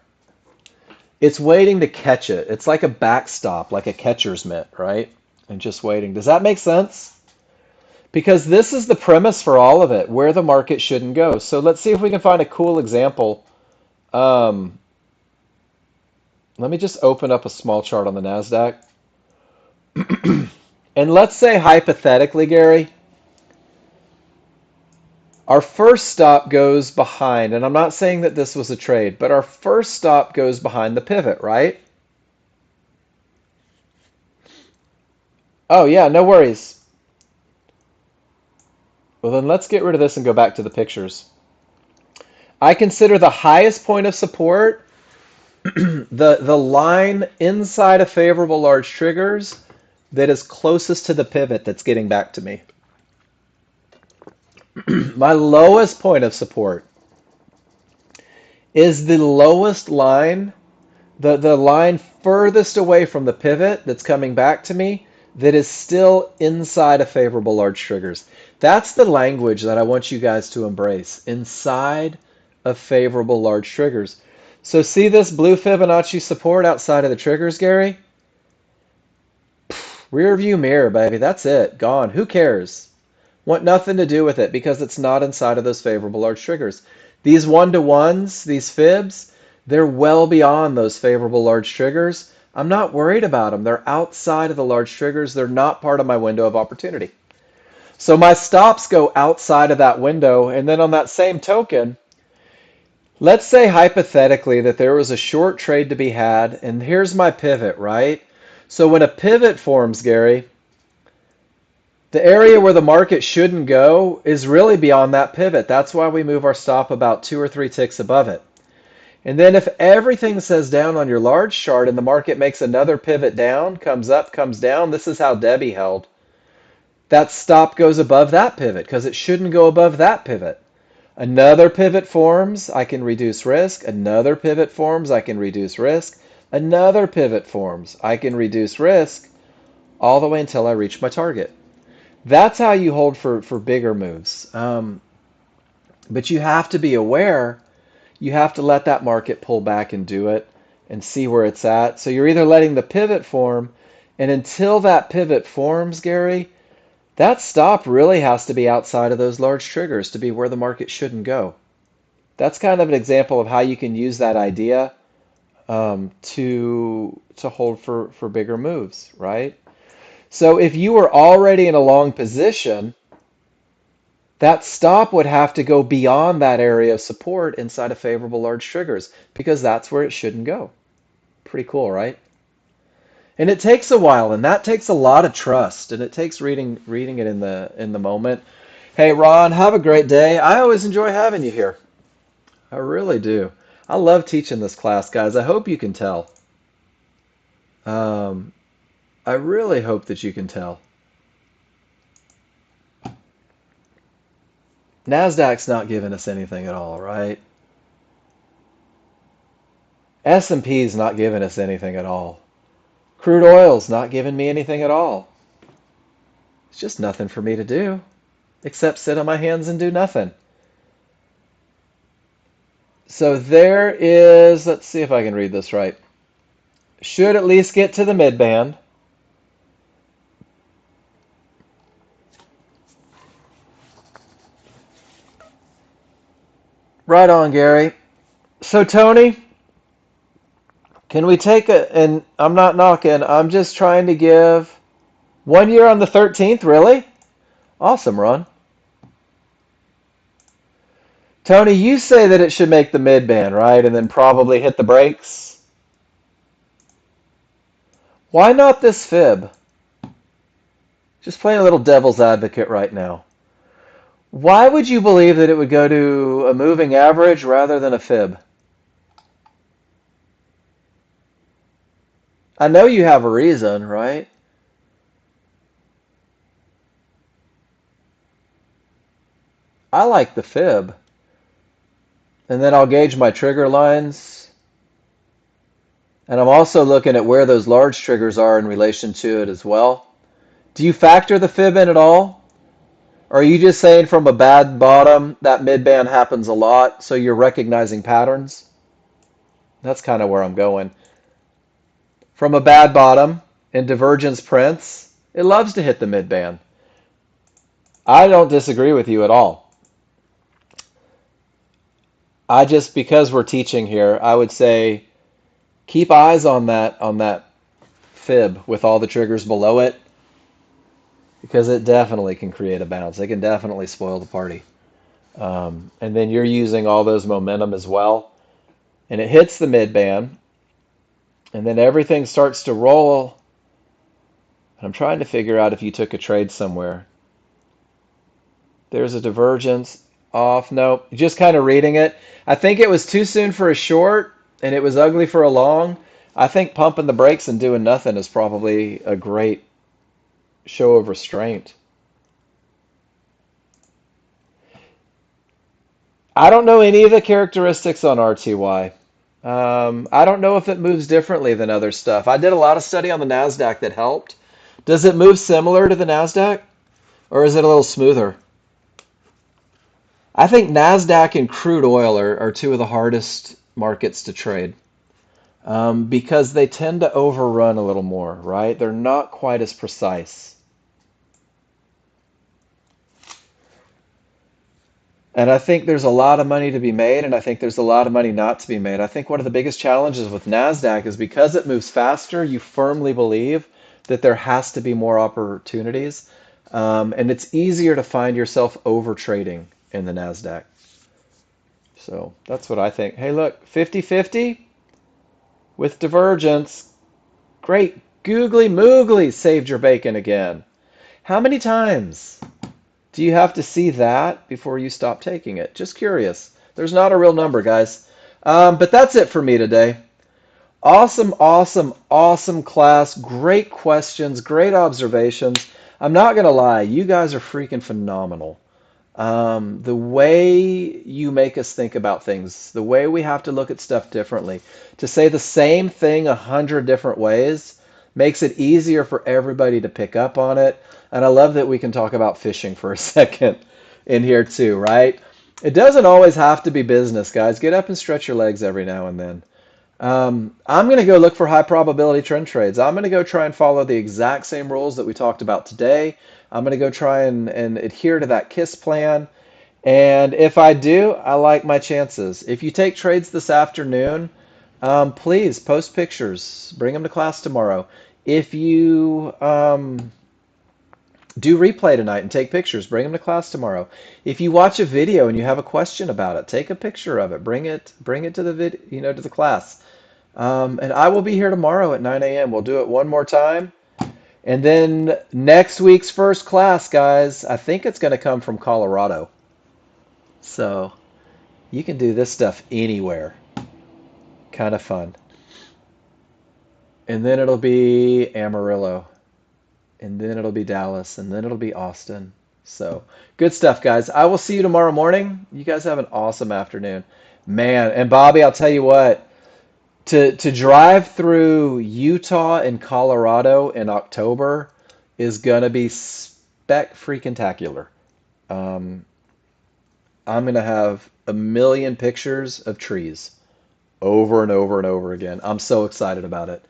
It's waiting to catch it. It's like a backstop, like a catcher's mitt, right? And just waiting. Does that make sense? Because this is the premise for all of it, where the market shouldn't go. So let's see if we can find a cool example. Um, Let me just open up a small chart on the NASDAQ. And let's say hypothetically, Gary, our first stop goes behind, and I'm not saying that this was a trade, but our first stop goes behind the pivot, right? Oh, yeah, no worries. Well, then let's get rid of this and go back to the pictures. I consider the highest point of support the line inside of favorable large triggers that is closest to the pivot that's getting back to me. My lowest point of support is the lowest line, the line furthest away from the pivot that's coming back to me that is still inside of favorable large triggers. That's the language that I want you guys to embrace, inside of favorable large triggers. So see this blue Fibonacci support outside of the triggers, Gary? Rear view mirror, baby. That's it. Gone. Who cares? Want nothing to do with it because it's not inside of those favorable large triggers. These one-to-ones, these fibs, they're well beyond those favorable large triggers. I'm not worried about them. They're outside of the large triggers. They're not part of my window of opportunity. So my stops go outside of that window. And then on that same token, let's say hypothetically that there was a short trade to be had. And here's my pivot, right? So when a pivot forms, Gary, The area where the market shouldn't go is really beyond that pivot. That's why we move our stop about 2 or 3 ticks above it. And then if everything says down on your large chart and the market makes another pivot down, comes up, comes down, this is how Debbie held. That stop goes above that pivot because it shouldn't go above that pivot. Another pivot forms, I can reduce risk. Another pivot forms, I can reduce risk. Another pivot forms, I can reduce risk all the way until I reach my target. That's how you hold for bigger moves. But you have to be aware. You have to let that market pull back and do it and see where it's at. So you're either letting the pivot form, and until that pivot forms, Gary, that stop really has to be outside of those large triggers to be where the market shouldn't go. That's kind of an example of how you can use that idea to hold for bigger moves, right? So if you were already in a long position, that stop would have to go beyond that area of support inside of favorable large triggers because that's where it shouldn't go. Pretty cool, right? And it takes a while, and that takes a lot of trust, and it takes reading it in the moment. Hey, Ron, have a great day. I always enjoy having you here. I really do. I love teaching this class, guys. I hope you can tell. Um, I really hope that you can tell. NASDAQ's not giving us anything at all, right? S&P's not giving us anything at all. Crude oil's not giving me anything at all. It's just nothing for me to do except sit on my hands and do nothing. So there is, let's see if I can read this right. Should at least get to the mid band. Right on, Gary. So Tony, can we take and I'm not knocking, I'm just trying to give 1 year on the 13th, really? Awesome, Ron. Tony, you say that it should make the mid band, right? And then probably hit the brakes. Why not this fib? Just playing a little devil's advocate right now. Why would you believe that it would go to a moving average rather than a fib? I know you have a reason, right? I like the fib. And then I'll gauge my trigger lines. And I'm also looking at where those large triggers are in relation to it as well. Do you factor the fib in at all? Or are you just saying from a bad bottom, that mid-band happens a lot, so you're recognizing patterns? That's kind of where I'm going. From a bad bottom in divergence prints, it loves to hit the mid-band. I don't disagree with you at all. I just, because we're teaching here, I would say keep eyes on that fib with all the triggers below it because it definitely can create a bounce. It can definitely spoil the party. And then you're using all those momentum as well. And it hits the mid band. And then everything starts to roll. I'm trying to figure out if you took a trade somewhere. There's a divergence off. Nope. Just kind of reading it. I think it was too soon for a short and it was ugly for a long. I think pumping the brakes and doing nothing is probably a great show of restraint. I don't know any of the characteristics on RTY. I don't know if it moves differently than other stuff. I did a lot of study on the NASDAQ that helped. Does it move similar to the NASDAQ or is it a little smoother? I think NASDAQ and crude oil are two of the hardest markets to trade because they tend to overrun a little more, right? They're not quite as precise. And I think there's a lot of money to be made, and I think there's a lot of money not to be made. I think one of the biggest challenges with NASDAQ is because it moves faster, you firmly believe that there has to be more opportunities. And it's easier to find yourself over trading in the NASDAQ. So that's what I think. Hey, look, 50-50 with divergence. Great. Googly moogly saved your bacon again. How many times do you have to see that before you stop taking it? Just curious. There's not a real number, guys. But that's it for me today. Awesome, awesome, awesome class. Great questions, great observations. I'm not going to lie, you guys are freaking phenomenal. The way you make us think about things, the way we have to look at stuff differently, to say the same thing 100 different ways makes it easier for everybody to pick up on it. And I love that we can talk about fishing for a second in here too, right? It doesn't always have to be business, guys. Get up and stretch your legs every now and then. I'm going to go look for high probability trend trades. I'm going to go try and follow the exact same rules that we talked about today. I'm going to go try and adhere to that KISS plan. And if I do, I like my chances. If you take trades this afternoon, please post pictures. Bring them to class tomorrow. If you do replay tonight and take pictures, bring them to class tomorrow. If you watch a video and you have a question about it, take a picture of it. Bring it to the to the class. And I will be here tomorrow at 9 a.m. We'll do it one more time. And then next week's first class, guys, I think it's going to come from Colorado. So you can do this stuff anywhere. Kind of fun. And then it'll be Amarillo. And then it'll be Dallas. And then it'll be Austin. So good stuff, guys. I will see you tomorrow morning. You guys have an awesome afternoon. Man, and Bobby, I'll tell you what. To drive through Utah and Colorado in October is gonna be spec freaking tacular. Um, I'm gonna have a million pictures of trees over and over and over again. I'm so excited about it.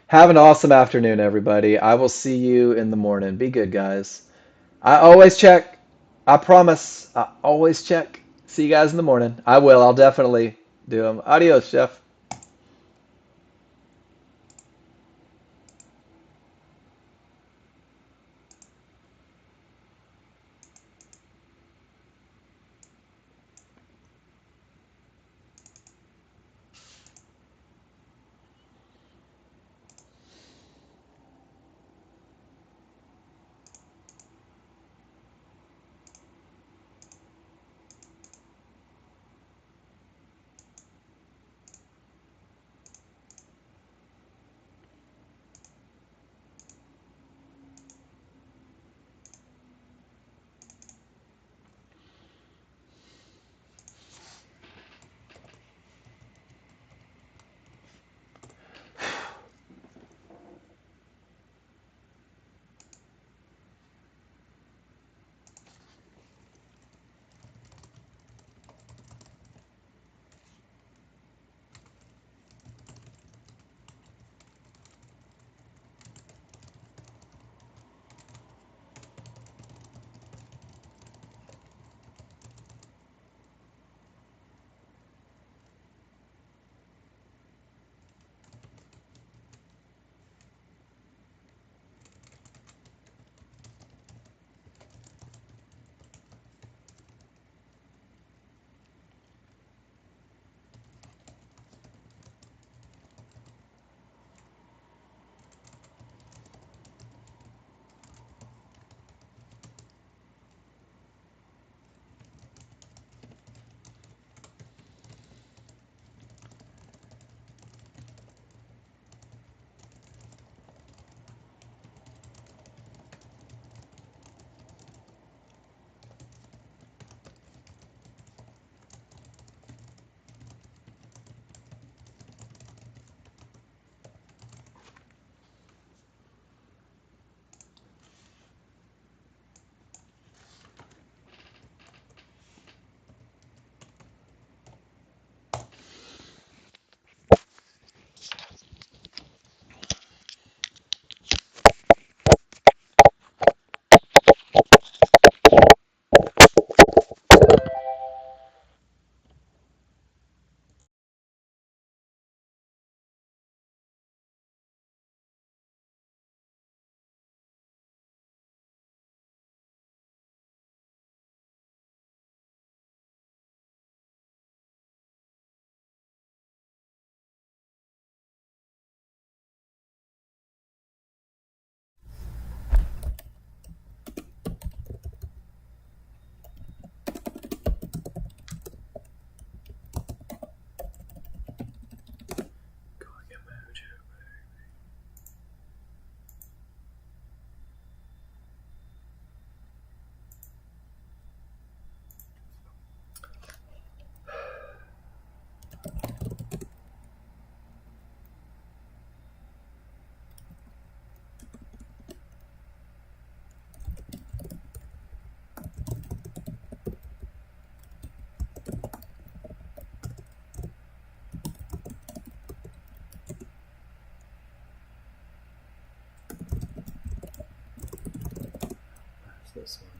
Have an awesome afternoon, everybody. I will see you in the morning. Be good, guys. I always check. I promise. I always check. See you guys in the morning. I will. I'll definitely do them. Adios, Jeff. this one.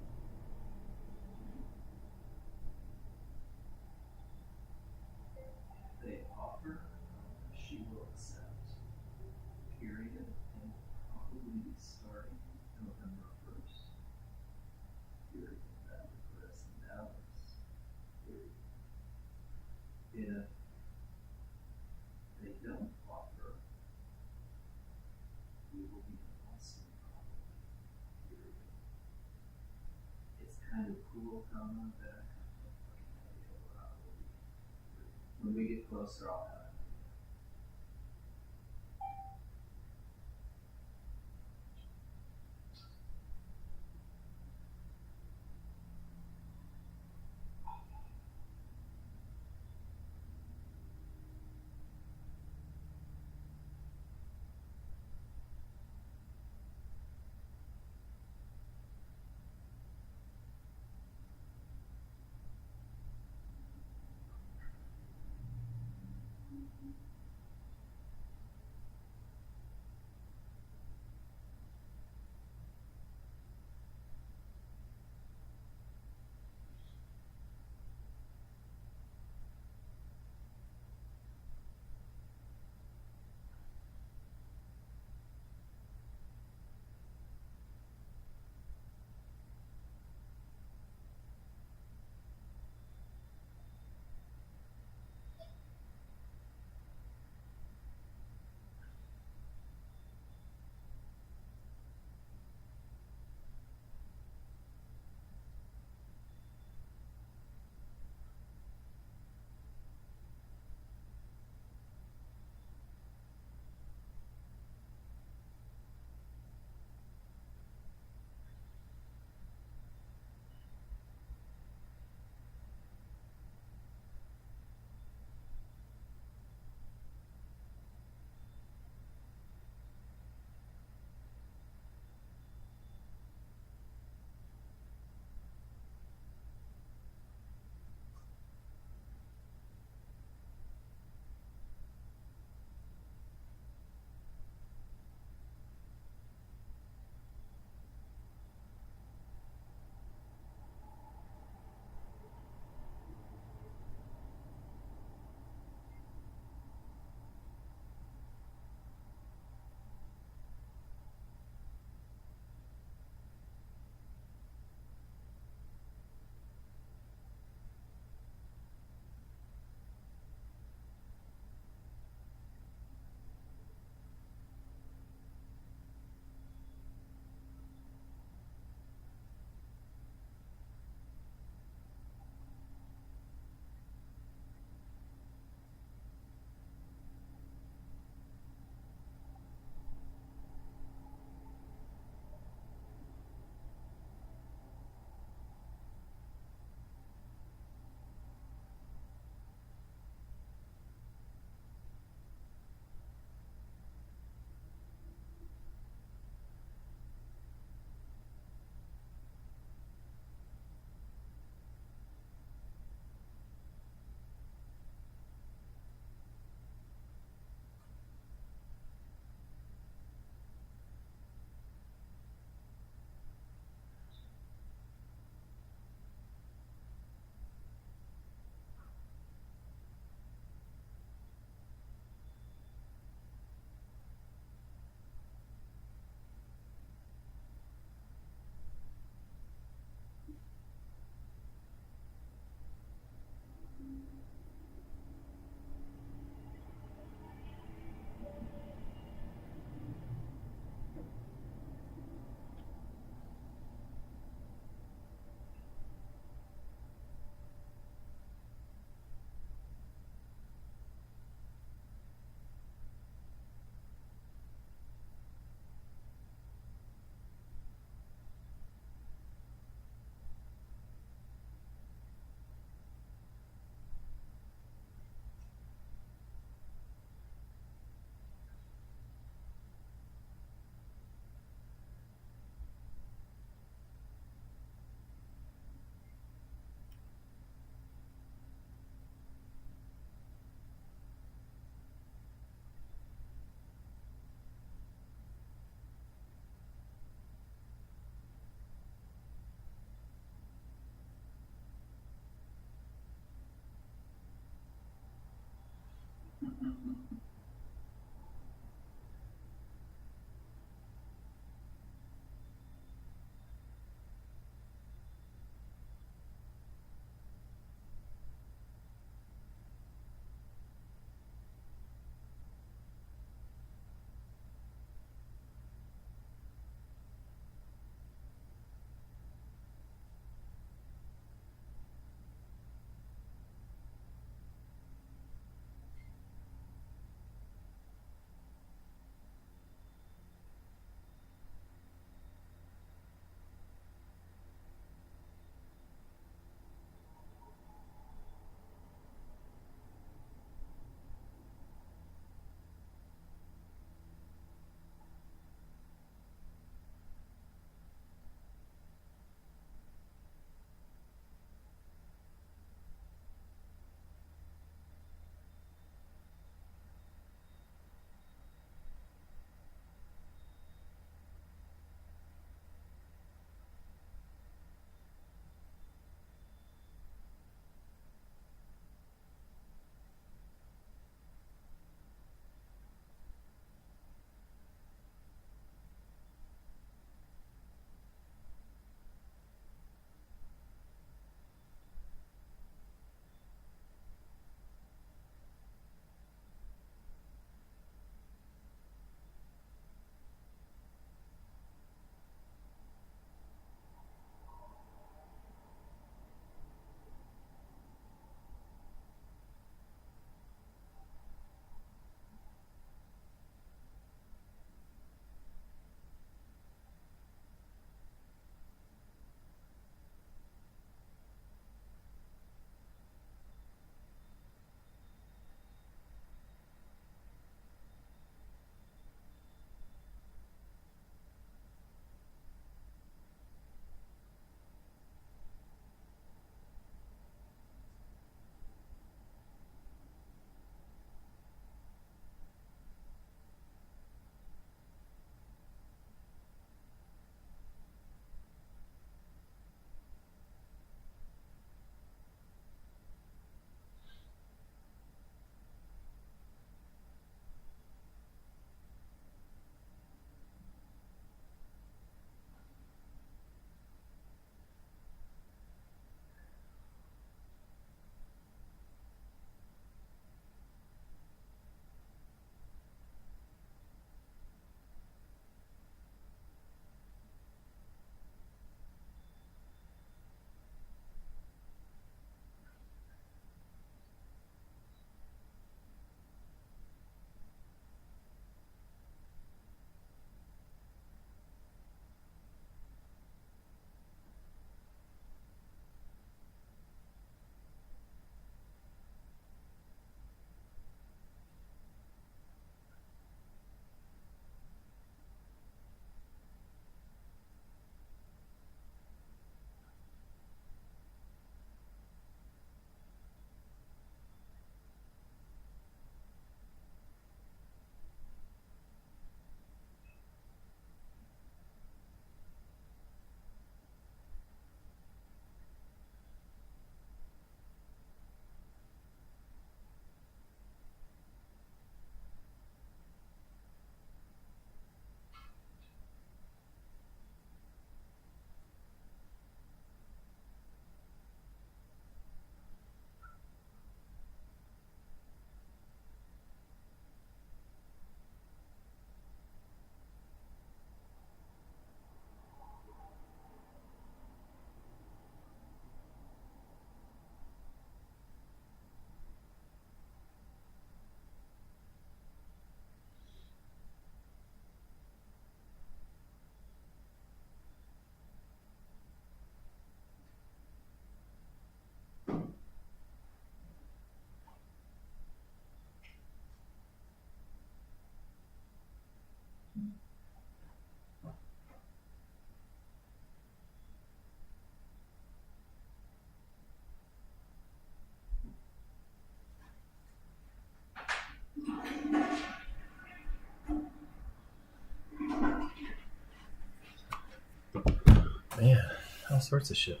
all sorts of shit.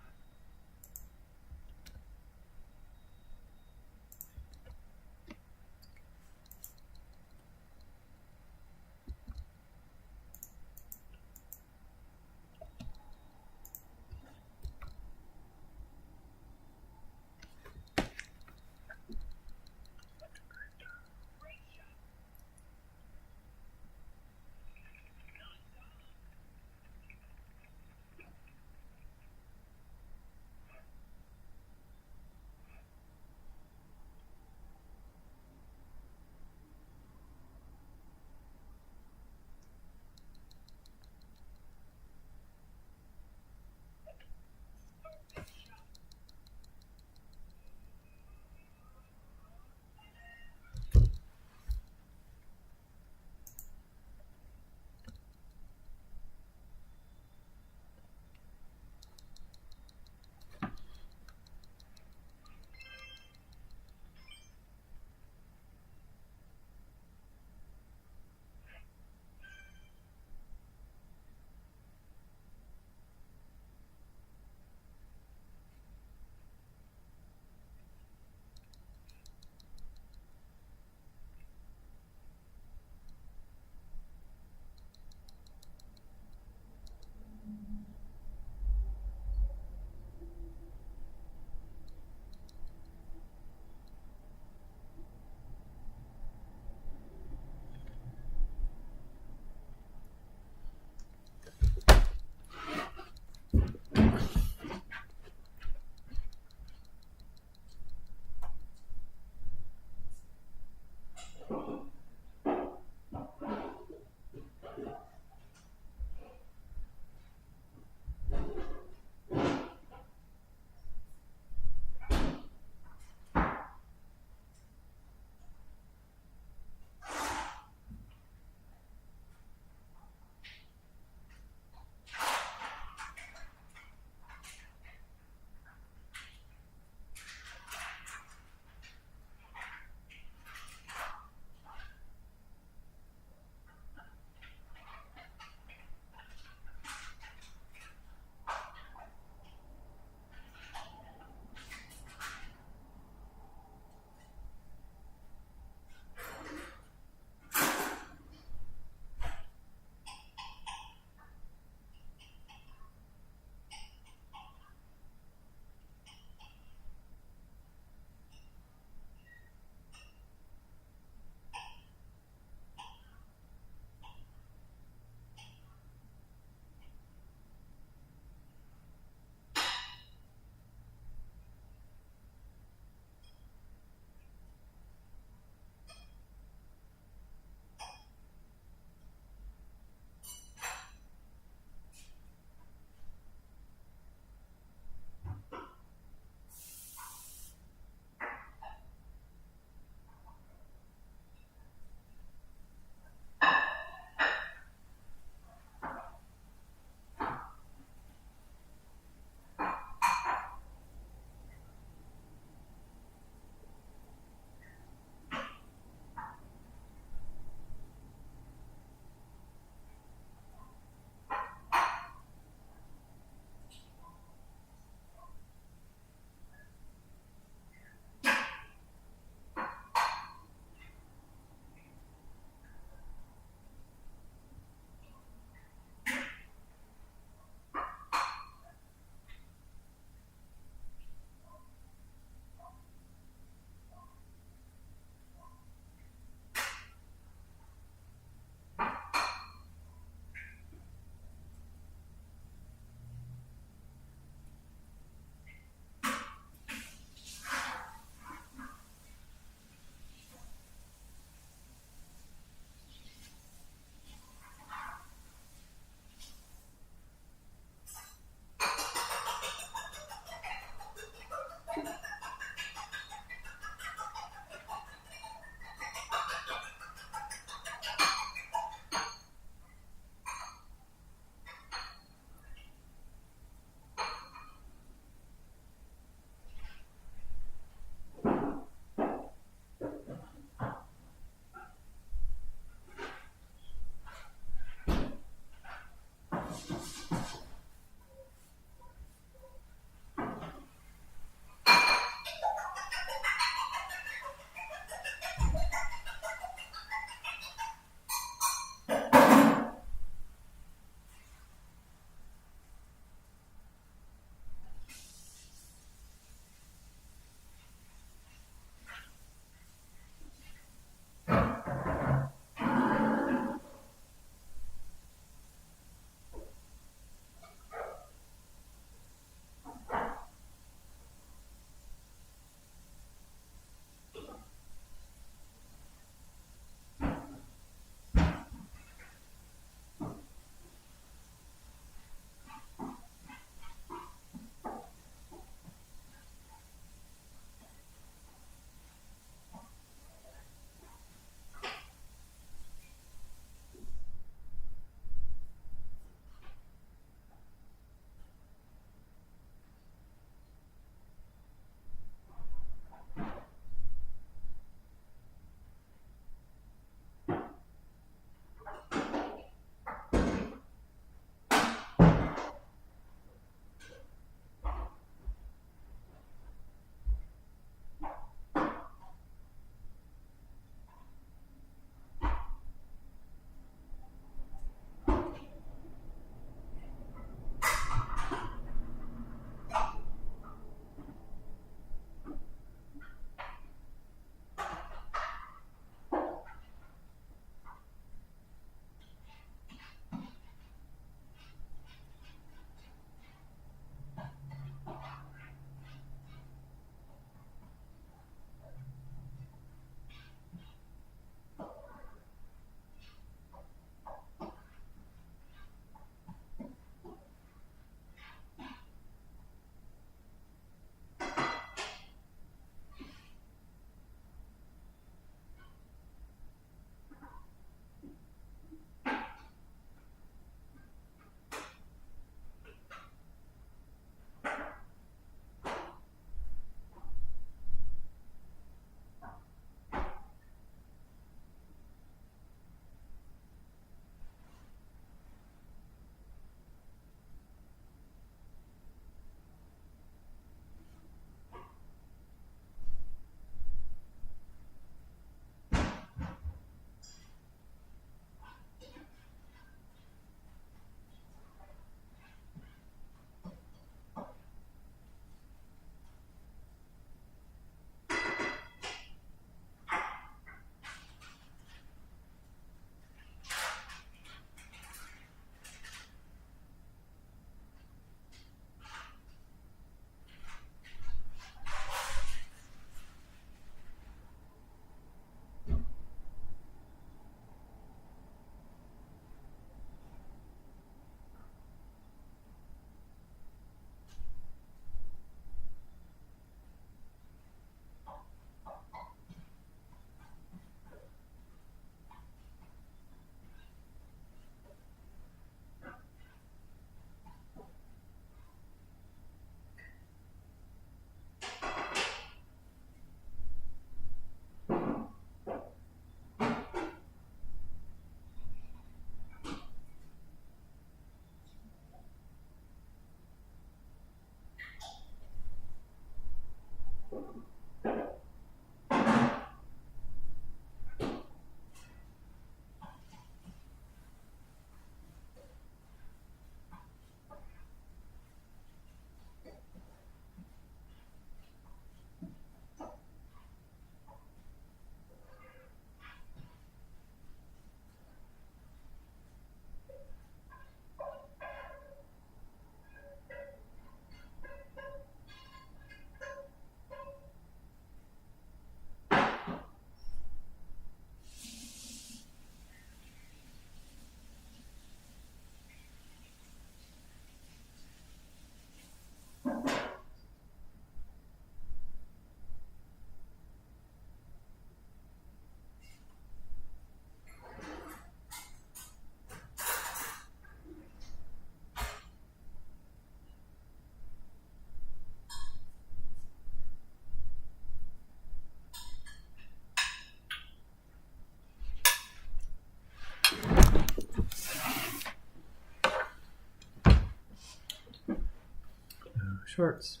Shorts.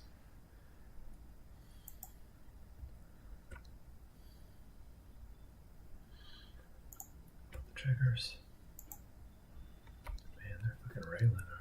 Triggers. Man, they're fucking railing.